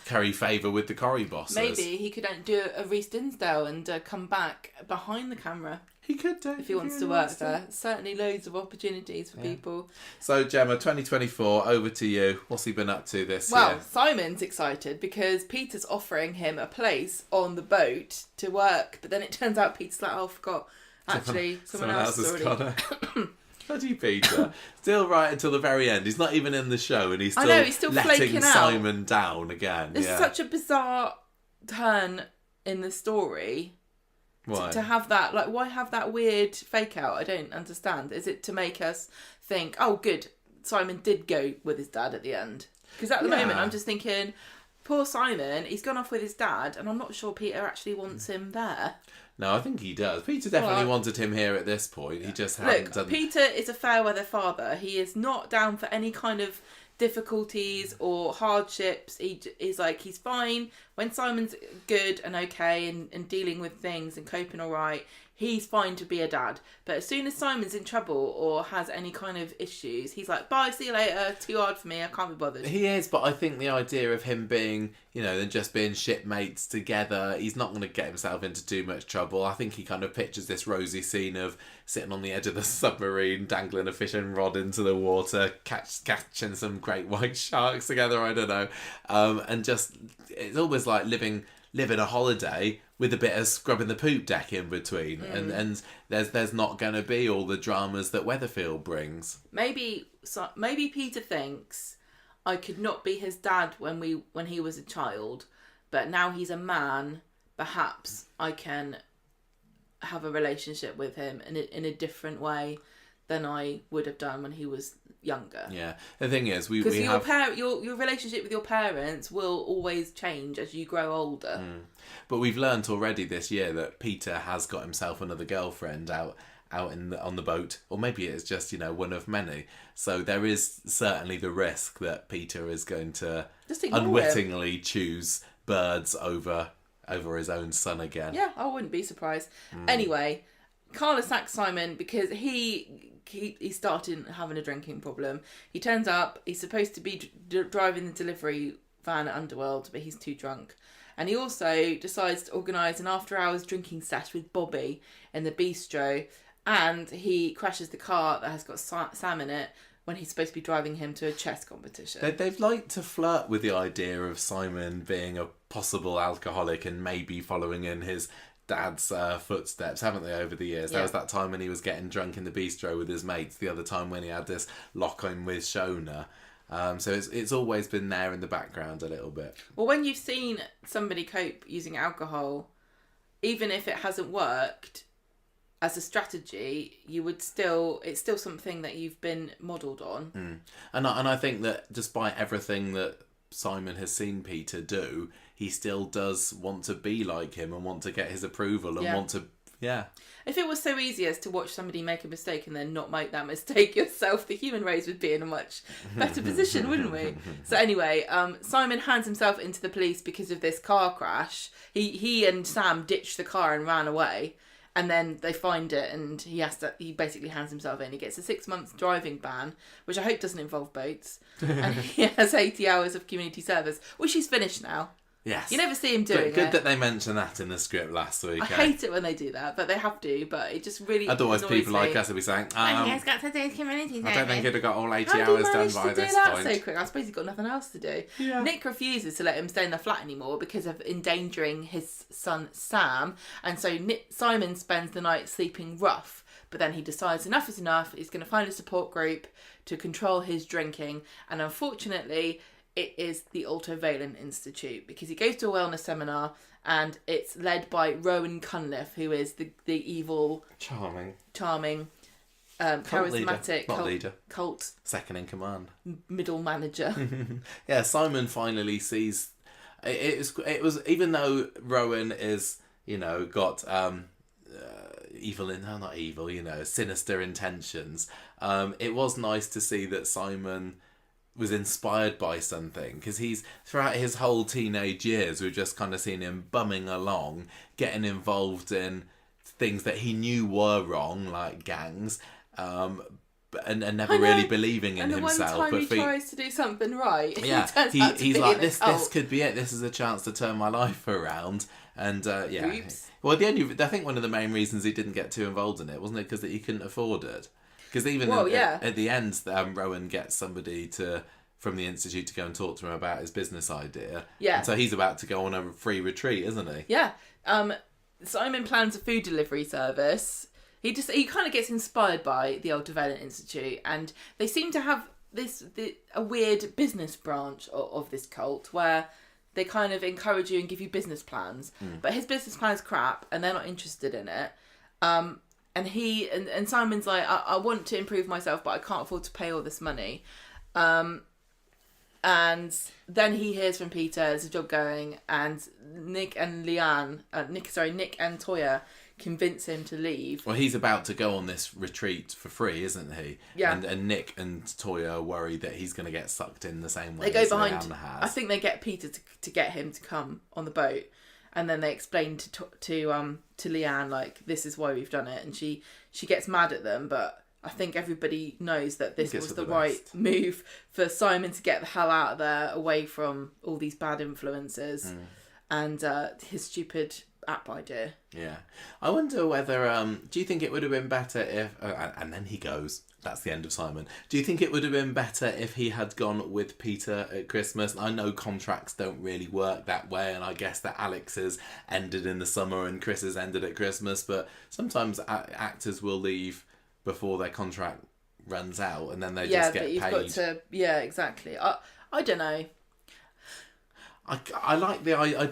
curry favour with the Corrie bosses. Maybe he could do a Reece Dinsdale and come back behind the camera. He could do. If he wants to work there. Certainly loads of opportunities for people. So, Gemma, 2024, over to you. What's he been up to this year? Well, Simon's excited because Peter's offering him a place on the boat to work. But then it turns out Peter's like, I forgot. Actually, someone else has already... Bloody Peter. Still right until the very end. He's not even in the show and he's still letting Simon down again. It's such a bizarre turn in the story. Why? To have that, why have that weird fake out? I don't understand. Is it to make us think, oh, good, Simon did go with his dad at the end? Because at the moment, I'm just thinking, poor Simon, he's gone off with his dad, and I'm not sure Peter actually wants him there. No, I think he does. Peter definitely wanted him here at this point. He just hadn't done... Peter is a fair weather father. He is not down for any kind of difficulties or hardships. He's fine when Simon's good and okay and dealing with things and coping all right. he's fine to be a dad. But as soon as Simon's in trouble or has any kind of issues, he's like, bye, see you later, too hard for me, I can't be bothered. He is, but I think the idea of him being, than just being shipmates together, he's not going to get himself into too much trouble. I think he kind of pictures this rosy scene of sitting on the edge of the submarine, dangling a fishing rod into the water, catching some great white sharks together, I don't know. And just, it's almost like living a holiday with a bit of scrubbing the poop deck in between, and there's not going to be all the dramas that Weatherfield brings. Maybe Peter thinks, I could not be his dad when he was a child, but now he's a man, perhaps I can have a relationship with him in a different way than I would have done when he was younger. Yeah, the thing is, we have... Because your relationship with your parents will always change as you grow older. But we've learnt already this year that Peter has got himself another girlfriend out on the boat, or maybe it's just one of many. So there is certainly the risk that Peter is going to unwittingly choose birds over his own son again. Yeah, I wouldn't be surprised. Anyway, Carla sacks Simon because he started having a drinking problem. He turns up, he's supposed to be driving the delivery van at Underworld, but he's too drunk. And he also decides to organise an after-hours drinking sesh with Bobby in the bistro, and he crashes the car that has got Sam in it when he's supposed to be driving him to a chess competition. They've liked to flirt with the idea of Simon being a possible alcoholic and maybe following in his dad's footsteps, haven't they, over the years? There was that time when he was getting drunk in the bistro with his mates, the other time when he had this lock-on with Shona. So it's always been there in the background a little bit. Well, when you've seen somebody cope using alcohol, even if it hasn't worked as a strategy, it's still something that you've been modelled on. And I think that despite everything that Simon has seen Peter do, he still does want to be like him and want to get his approval and want to... Yeah. If it was so easy as to watch somebody make a mistake and then not make that mistake yourself, the human race would be in a much better position, wouldn't we? So anyway, Simon hands himself into the police because of this car crash. He and Sam ditched the car and ran away, and then they find it, and he basically hands himself in. He gets a 6 month driving ban, which I hope doesn't involve boats, and he has 80 hours of community service, which he's finished now. Yes. You never see him doing it. Good that they mentioned that in the script last week. I hate it when they do that, but they have to. But it just really otherwise annoys people me. like us will be saying, he has got to do community service. I don't think he'd have got all 80 How hours did he done manage by to do this that point. so quick? I suppose he's got nothing else to do. Yeah. Nick refuses to let him stay in the flat anymore because of endangering his son Sam, and so Simon spends the night sleeping rough. But then he decides enough is enough. He's going to find a support group to control his drinking, and unfortunately, it is the Altovalent Institute, because he goes to a wellness seminar and it's led by Rowan Cunliffe, who is the evil, charming, charismatic cult second in command, middle manager. Yeah, Simon finally sees it was even though Rowan is got sinister intentions. It was nice to see that Simon was inspired by something, because he's throughout his whole teenage years we've just kind of seen him bumming along, getting involved in things that he knew were wrong, like gangs, and never really believing in himself. And the one time he tries to do something right, yeah, he's like, this could be it. This is a chance to turn my life around. And yeah, Oops. Well, I think one of the main reasons he didn't get too involved in it wasn't it because that he couldn't afford it. Because even at the end, Rowan gets somebody from the Institute to go and talk to him about his business idea. Yeah. And so he's about to go on a free retreat, isn't he? Yeah. Simon plans a food delivery service. He kind of gets inspired by the Altovalent Institute, and they seem to have a weird business branch of this cult where they kind of encourage you and give you business plans. But his business plan is crap, and they're not interested in it. And he and Simon's like, I want to improve myself, but I can't afford to pay all this money. And then he hears from Peter, there's a job going, and Nick and Toya convince him to leave. Well, he's about to go on this retreat for free, isn't he? Yeah. And Nick and Toya are worried that he's going to get sucked in the same way. They go as behind. Leanne has. I think they get Peter to get him to come on the boat. and then they explain to Leanne, like, this is why we've done it, and she gets mad at them, but I think everybody knows that this was the right move for Simon to get the hell out of there, away from all these bad influences and his stupid app idea. Yeah. I wonder whether, do you think it would have been better if, and then he goes, that's the end of Simon. Do you think it would have been better if he had gone with Peter at Christmas? I know contracts don't really work that way, and I guess that Alex's ended in the summer and Chris's ended at Christmas, but sometimes actors will leave before their contract runs out, and then they just get paid. Yeah, but you've got to... Yeah, exactly. I don't know. I like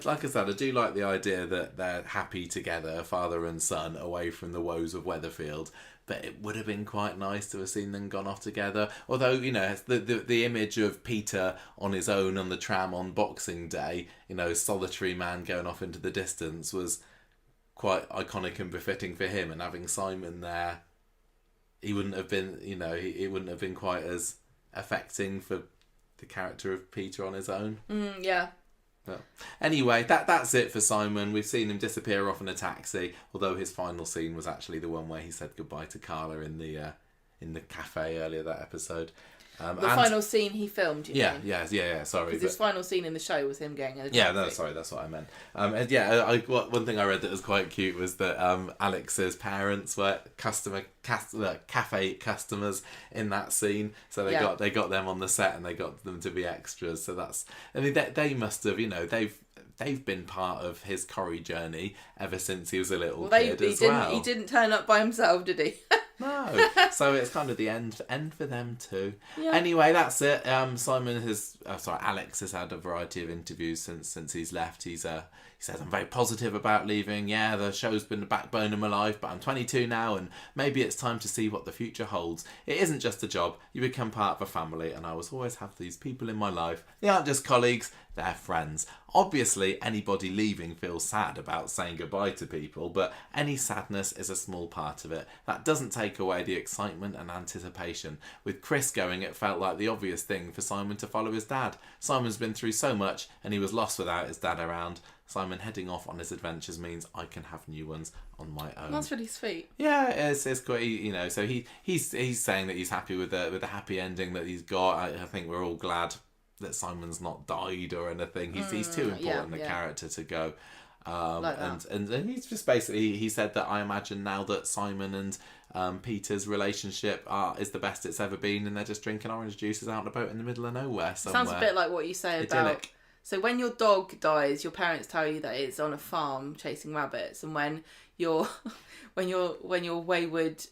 like I said, I do like the idea that they're happy together, father and son, away from the woes of Weatherfield. But it would have been quite nice to have seen them gone off together. Although, you know, the image of Peter on his own on the tram on Boxing Day, you know, solitary man going off into the distance, was quite iconic and befitting for him. And having Simon there, he wouldn't have been, you know, it wouldn't have been quite as affecting for the character of Peter on his own. Yeah. But anyway, that's it for Simon. We've seen him disappear off in a taxi, although his final scene was actually the one where he said goodbye to Carla in the cafe earlier that episode. Final scene he filmed, you mean? Yeah, sorry. Because his final scene in the show was him getting in a taxi. Yeah, no, sorry, that's what I meant. One thing I read that was quite cute was that Alex's parents were cafe customers in that scene, so they got them on the set and they got them to be extras. So that's, I mean, they must have, you know, they've been part of his Corrie journey ever since he was a little kid as well. He didn't turn up by himself, did he? No, so it's kind of the end for them too. Yeah. Anyway, that's it. Alex has had a variety of interviews since he's left. He says, I'm very positive about leaving. Yeah, the show's been the backbone of my life, but I'm 22 now, and maybe it's time to see what the future holds. It isn't just a job. You become part of a family, and I will always have these people in my life. They aren't just colleagues, they're friends. Obviously, anybody leaving feels sad about saying goodbye to people, but any sadness is a small part of it. That doesn't take away the excitement and anticipation. With Chris going, it felt like the obvious thing for Simon to follow his dad. Simon's been through so much, and he was lost without his dad around. Simon heading off on his adventures means I can have new ones on my own. That's really sweet. Yeah, it's quite, you know. So he's saying that he's happy with the happy ending that he's got. I think we're all glad that Simon's not died or anything. He's too important a character to go. And he's just basically, he said that I imagine now that Simon and Peter's relationship is the best it's ever been, and they're just drinking orange juices out on a boat in the middle of nowhere somewhere. Sounds a bit like what you say about. So when your dog dies, your parents tell you that it's on a farm chasing rabbits, and when your wayward,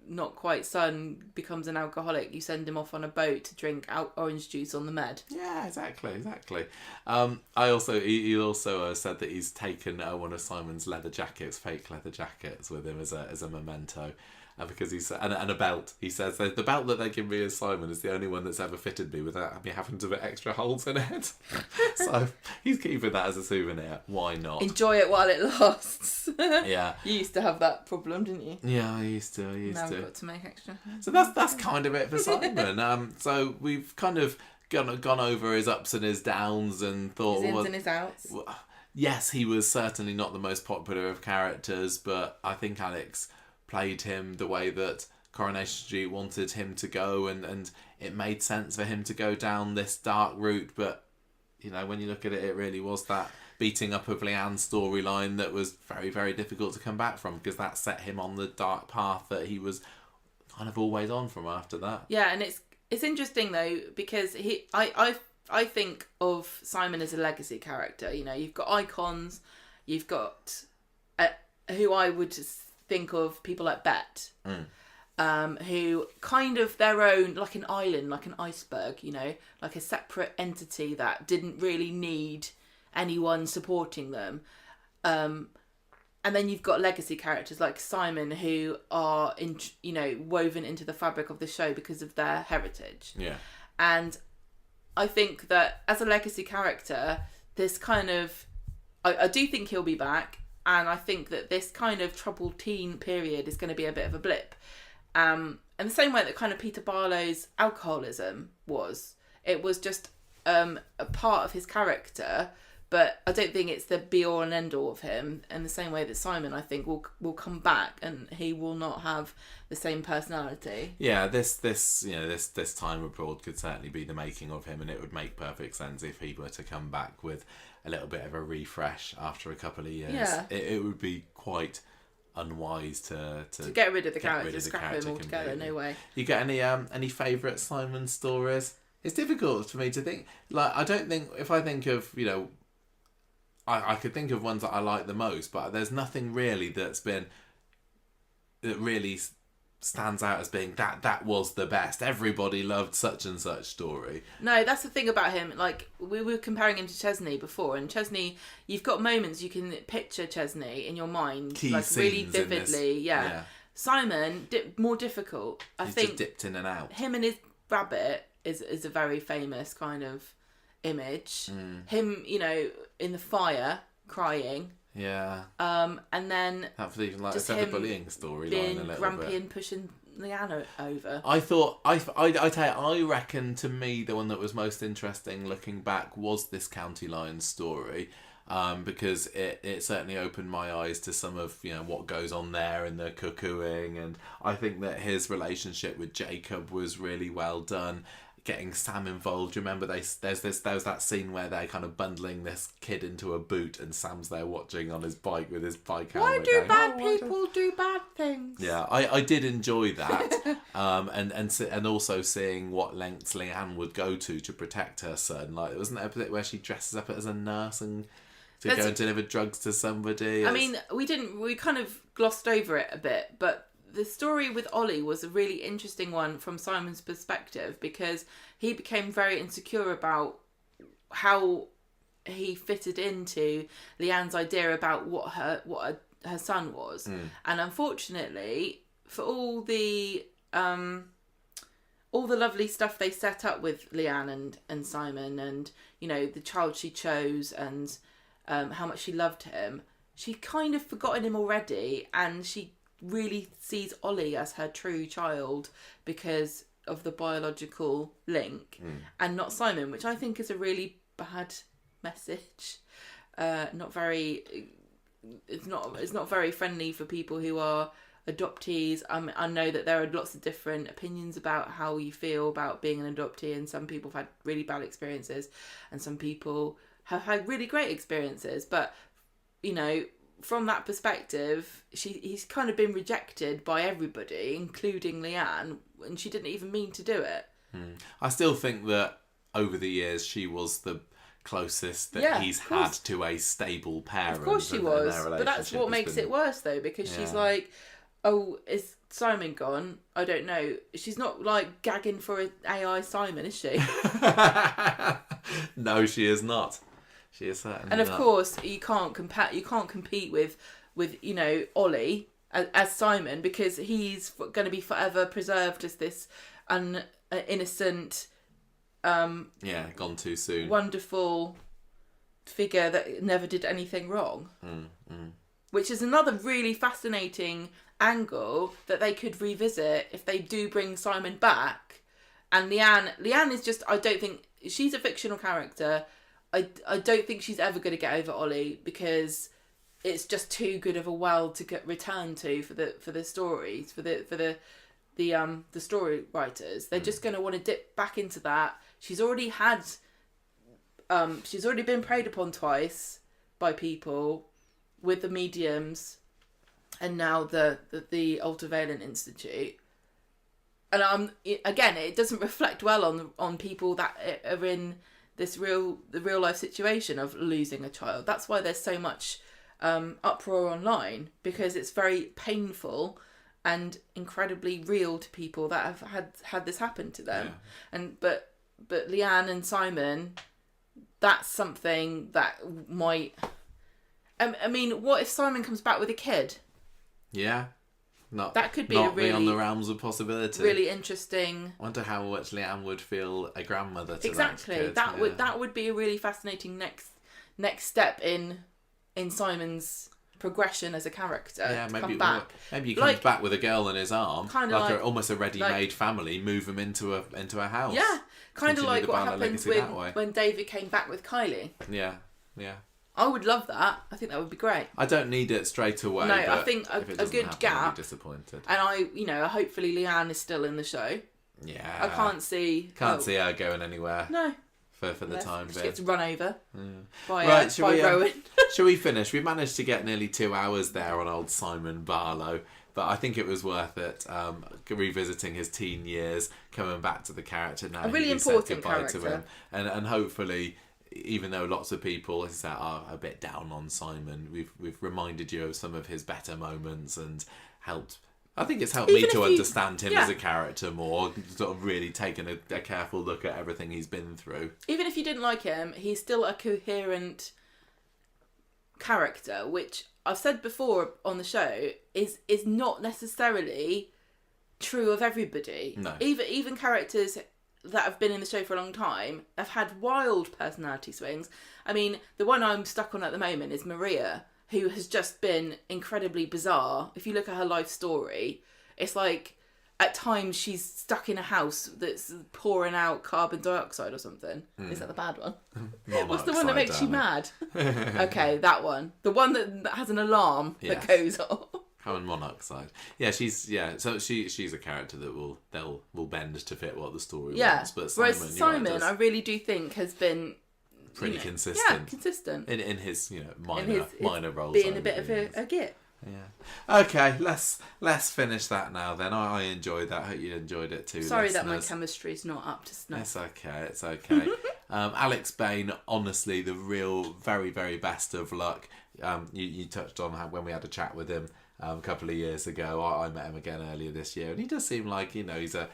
not quite son becomes an alcoholic, you send him off on a boat to drink orange juice on the Med. Yeah, exactly. He also said that he's taken one of Simon's fake leather jackets, with him as a memento. Because he's and a belt. He says the belt that they give me as Simon is the only one that's ever fitted me without me having to put extra holes in it. So he's keeping that as a souvenir. Why not? Enjoy it while it lasts. Yeah. You used to have that problem, didn't you? Yeah, I used to. Now I've got to make extra. So that's kind of it for Simon. So we've kind of gone over his ups and his downs and thought his ins and his outs. Yes, he was certainly not the most popular of characters, but I think Alex played him the way that Coronation Street wanted him to go, and it made sense for him to go down this dark route. But, you know, when you look at it, it really was that beating up of Leanne's storyline that was very, very difficult to come back from, because that set him on the dark path that he was kind of always on from after that. Yeah, and it's interesting though, because I think of Simon as a legacy character. You know, you've got icons, you've got who I would think of people like Bet, who kind of their own, like an island, like an iceberg, you know, like a separate entity that didn't really need anyone supporting them. And then you've got legacy characters like Simon, who are woven into the fabric of the show because of their heritage. Yeah. And I think that as a legacy character, this kind of, I do think he'll be back. And I think that this kind of troubled teen period is going to be a bit of a blip. And the same way that kind of Peter Barlow's alcoholism was. It was just a part of his character, But I don't think it's the be all and end all of him. In the same way that Simon, I think, will come back and he will not have the same personality. Yeah, this time abroad could certainly be the making of him, and it would make perfect sense if he were to come back with a little bit of a refresh after a couple of years. Yeah. It would be quite unwise to get rid of the character, scrap him altogether. No way. You get any favourite Simon stories? It's difficult for me to think. Like, I don't think, if I think of, I could think of ones that I like the most, but there's nothing really that really stands out as being that was the best. Everybody loved such and such story. No, that's the thing about him. Like, we were comparing him to Chesney before, and Chesney, you've got moments you can picture Chesney in your mind, Key like really scenes in vividly. this. Yeah. Simon, more difficult. I He's think just dipped in and out. him and his rabbit is a very famous kind of image. Him, in the fire crying. Yeah. And then That's even like just a him bullying storyline being a little grumpy bit. and pushing Leanne over. I thought I reckon to me the one that was most interesting looking back was this County Line story. Because it certainly opened my eyes to some of what goes on there in the cuckooing, and I think that his relationship with Jacob was really well done. Getting Sam involved. Remember, there was that scene where they're kind of bundling this kid into a boot, and Sam's there watching on his bike with his bike helmet. Why do going, bad people do bad things? Yeah, I did enjoy that, and also seeing what lengths Leanne would go to protect her son. Like, wasn't there a bit where she dresses up as a nurse and go and deliver drugs to somebody? I mean, we kind of glossed over it a bit, but the story with Ollie was a really interesting one from Simon's perspective, because he became very insecure about how he fitted into Leanne's idea about what her son was. And unfortunately, for all the lovely stuff they set up with Leanne and Simon, and the child she chose, and how much she loved him, she kind of forgotten him already, and she really sees Ollie as her true child because of the biological link, and not Simon, which I think is a really bad message. It's not very friendly for people who are adoptees. I know that there are lots of different opinions about how you feel about being an adoptee, and some people have had really bad experiences and some people have had really great experiences, but from that perspective, he's kind of been rejected by everybody, including Leanne, and she didn't even mean to do it. I still think that over the years she was the closest that he's had to a stable parent. Of course she was, but that's what makes it worse though, because she's like, oh, is Simon gone? I don't know. She's not like gagging for an AI Simon, is she? No, she is not. She is certainly and of not. course, you can't compete with Ollie as Simon, because he's going to be forever preserved as this innocent, gone too soon, wonderful figure that never did anything wrong. Which is another really fascinating angle that they could revisit if they do bring Simon back. And Leanne is just, I don't think she's a fictional character. I don't think she's ever going to get over Ollie, because it's just too good of a well to get returned to for the stories, for the story writers. They're just going to want to dip back into that. She's already been preyed upon twice by people with the mediums, and now the Ultraviolent Institute. And again, it doesn't reflect well on people that are in the real life situation of losing a child. That's why there's so much uproar online, because it's very painful and incredibly real to people that have had this happen to them. But Leanne and Simon, that's something that might. I mean, what if Simon comes back with a kid? Yeah. That could be not a really beyond the realms of possibility. Really interesting. I wonder how much Leanne would feel a grandmother to exactly. that kid. That would be a really fascinating next step in Simon's progression as a character. Yeah, maybe he comes Like, back with a girl in his arm, kinda like almost a ready-made family. Move him into a house. Yeah, kind of Continue like the what Barlow happened legacy that way. when David came back with Kylie. Yeah. Yeah. I would love that. I think that would be great. I don't need it straight away. No, but I think if it a doesn't good happen, gap. I'll be disappointed. And hopefully Leanne is still in the show. Yeah. I can't see. Can't see her going anywhere. No. For the time She being. gets run over by Right, Rowan. Shall we finish? We managed to get nearly 2 hours there on old Simon Barlow, but I think it was worth it. Revisiting his teen years, coming back to the character now. A really we said important goodbye character. to him, and hopefully, even though lots of people, as I said, are a bit down on Simon, we've reminded you of some of his better moments and helped. I think it's helped Even me if to you- understand him yeah. as a character more, sort of really taking a careful look at everything he's been through. Even if you didn't like him, he's still a coherent character, which I've said before on the show is not necessarily true of everybody. No. Even characters that have been in the show for a long time have had wild personality swings. I mean, the one I'm stuck on at the moment is Maria, who has just been incredibly bizarre. If you look at her life story, it's like at times she's stuck in a house that's pouring out carbon dioxide or something. Is that the bad one? What's the one that makes you mad? Okay, that one. The one that has an alarm Yes. that goes off. Carbon monoxide. Yeah, she's a character that will bend to fit what the story wants. But Whereas Simon, Simon, I really do think has been pretty Yeah, consistent consistent. in his In his minor roles. being a over bit the of years. a git. Yeah. Okay, let's finish that now then. I enjoyed that. I hope you enjoyed it too. Sorry that my listeners. chemistry's not up to snuff. It's okay. It's okay. Alex Bain, honestly, the real very, very best of luck. You touched on how when we had a chat with him a couple of years ago. I met him again earlier this year, and he does seem like he's a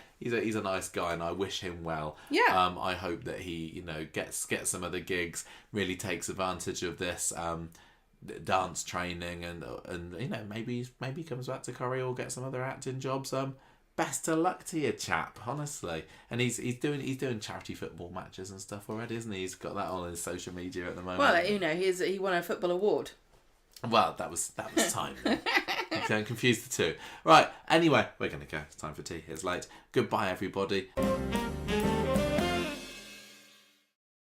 nice guy, and I wish him well. Yeah. I hope that he gets some other gigs, really takes advantage of this dance training, and maybe comes back to Corrie or get some other acting jobs. Best of luck to you, chap, honestly. And he's doing charity football matches and stuff already, isn't he? He's got that on his social media at the moment. Well, he won a football award. Well, that was time. Don't confuse the two. Right, anyway, we're going to go. It's time for tea. It's late. Goodbye, everybody.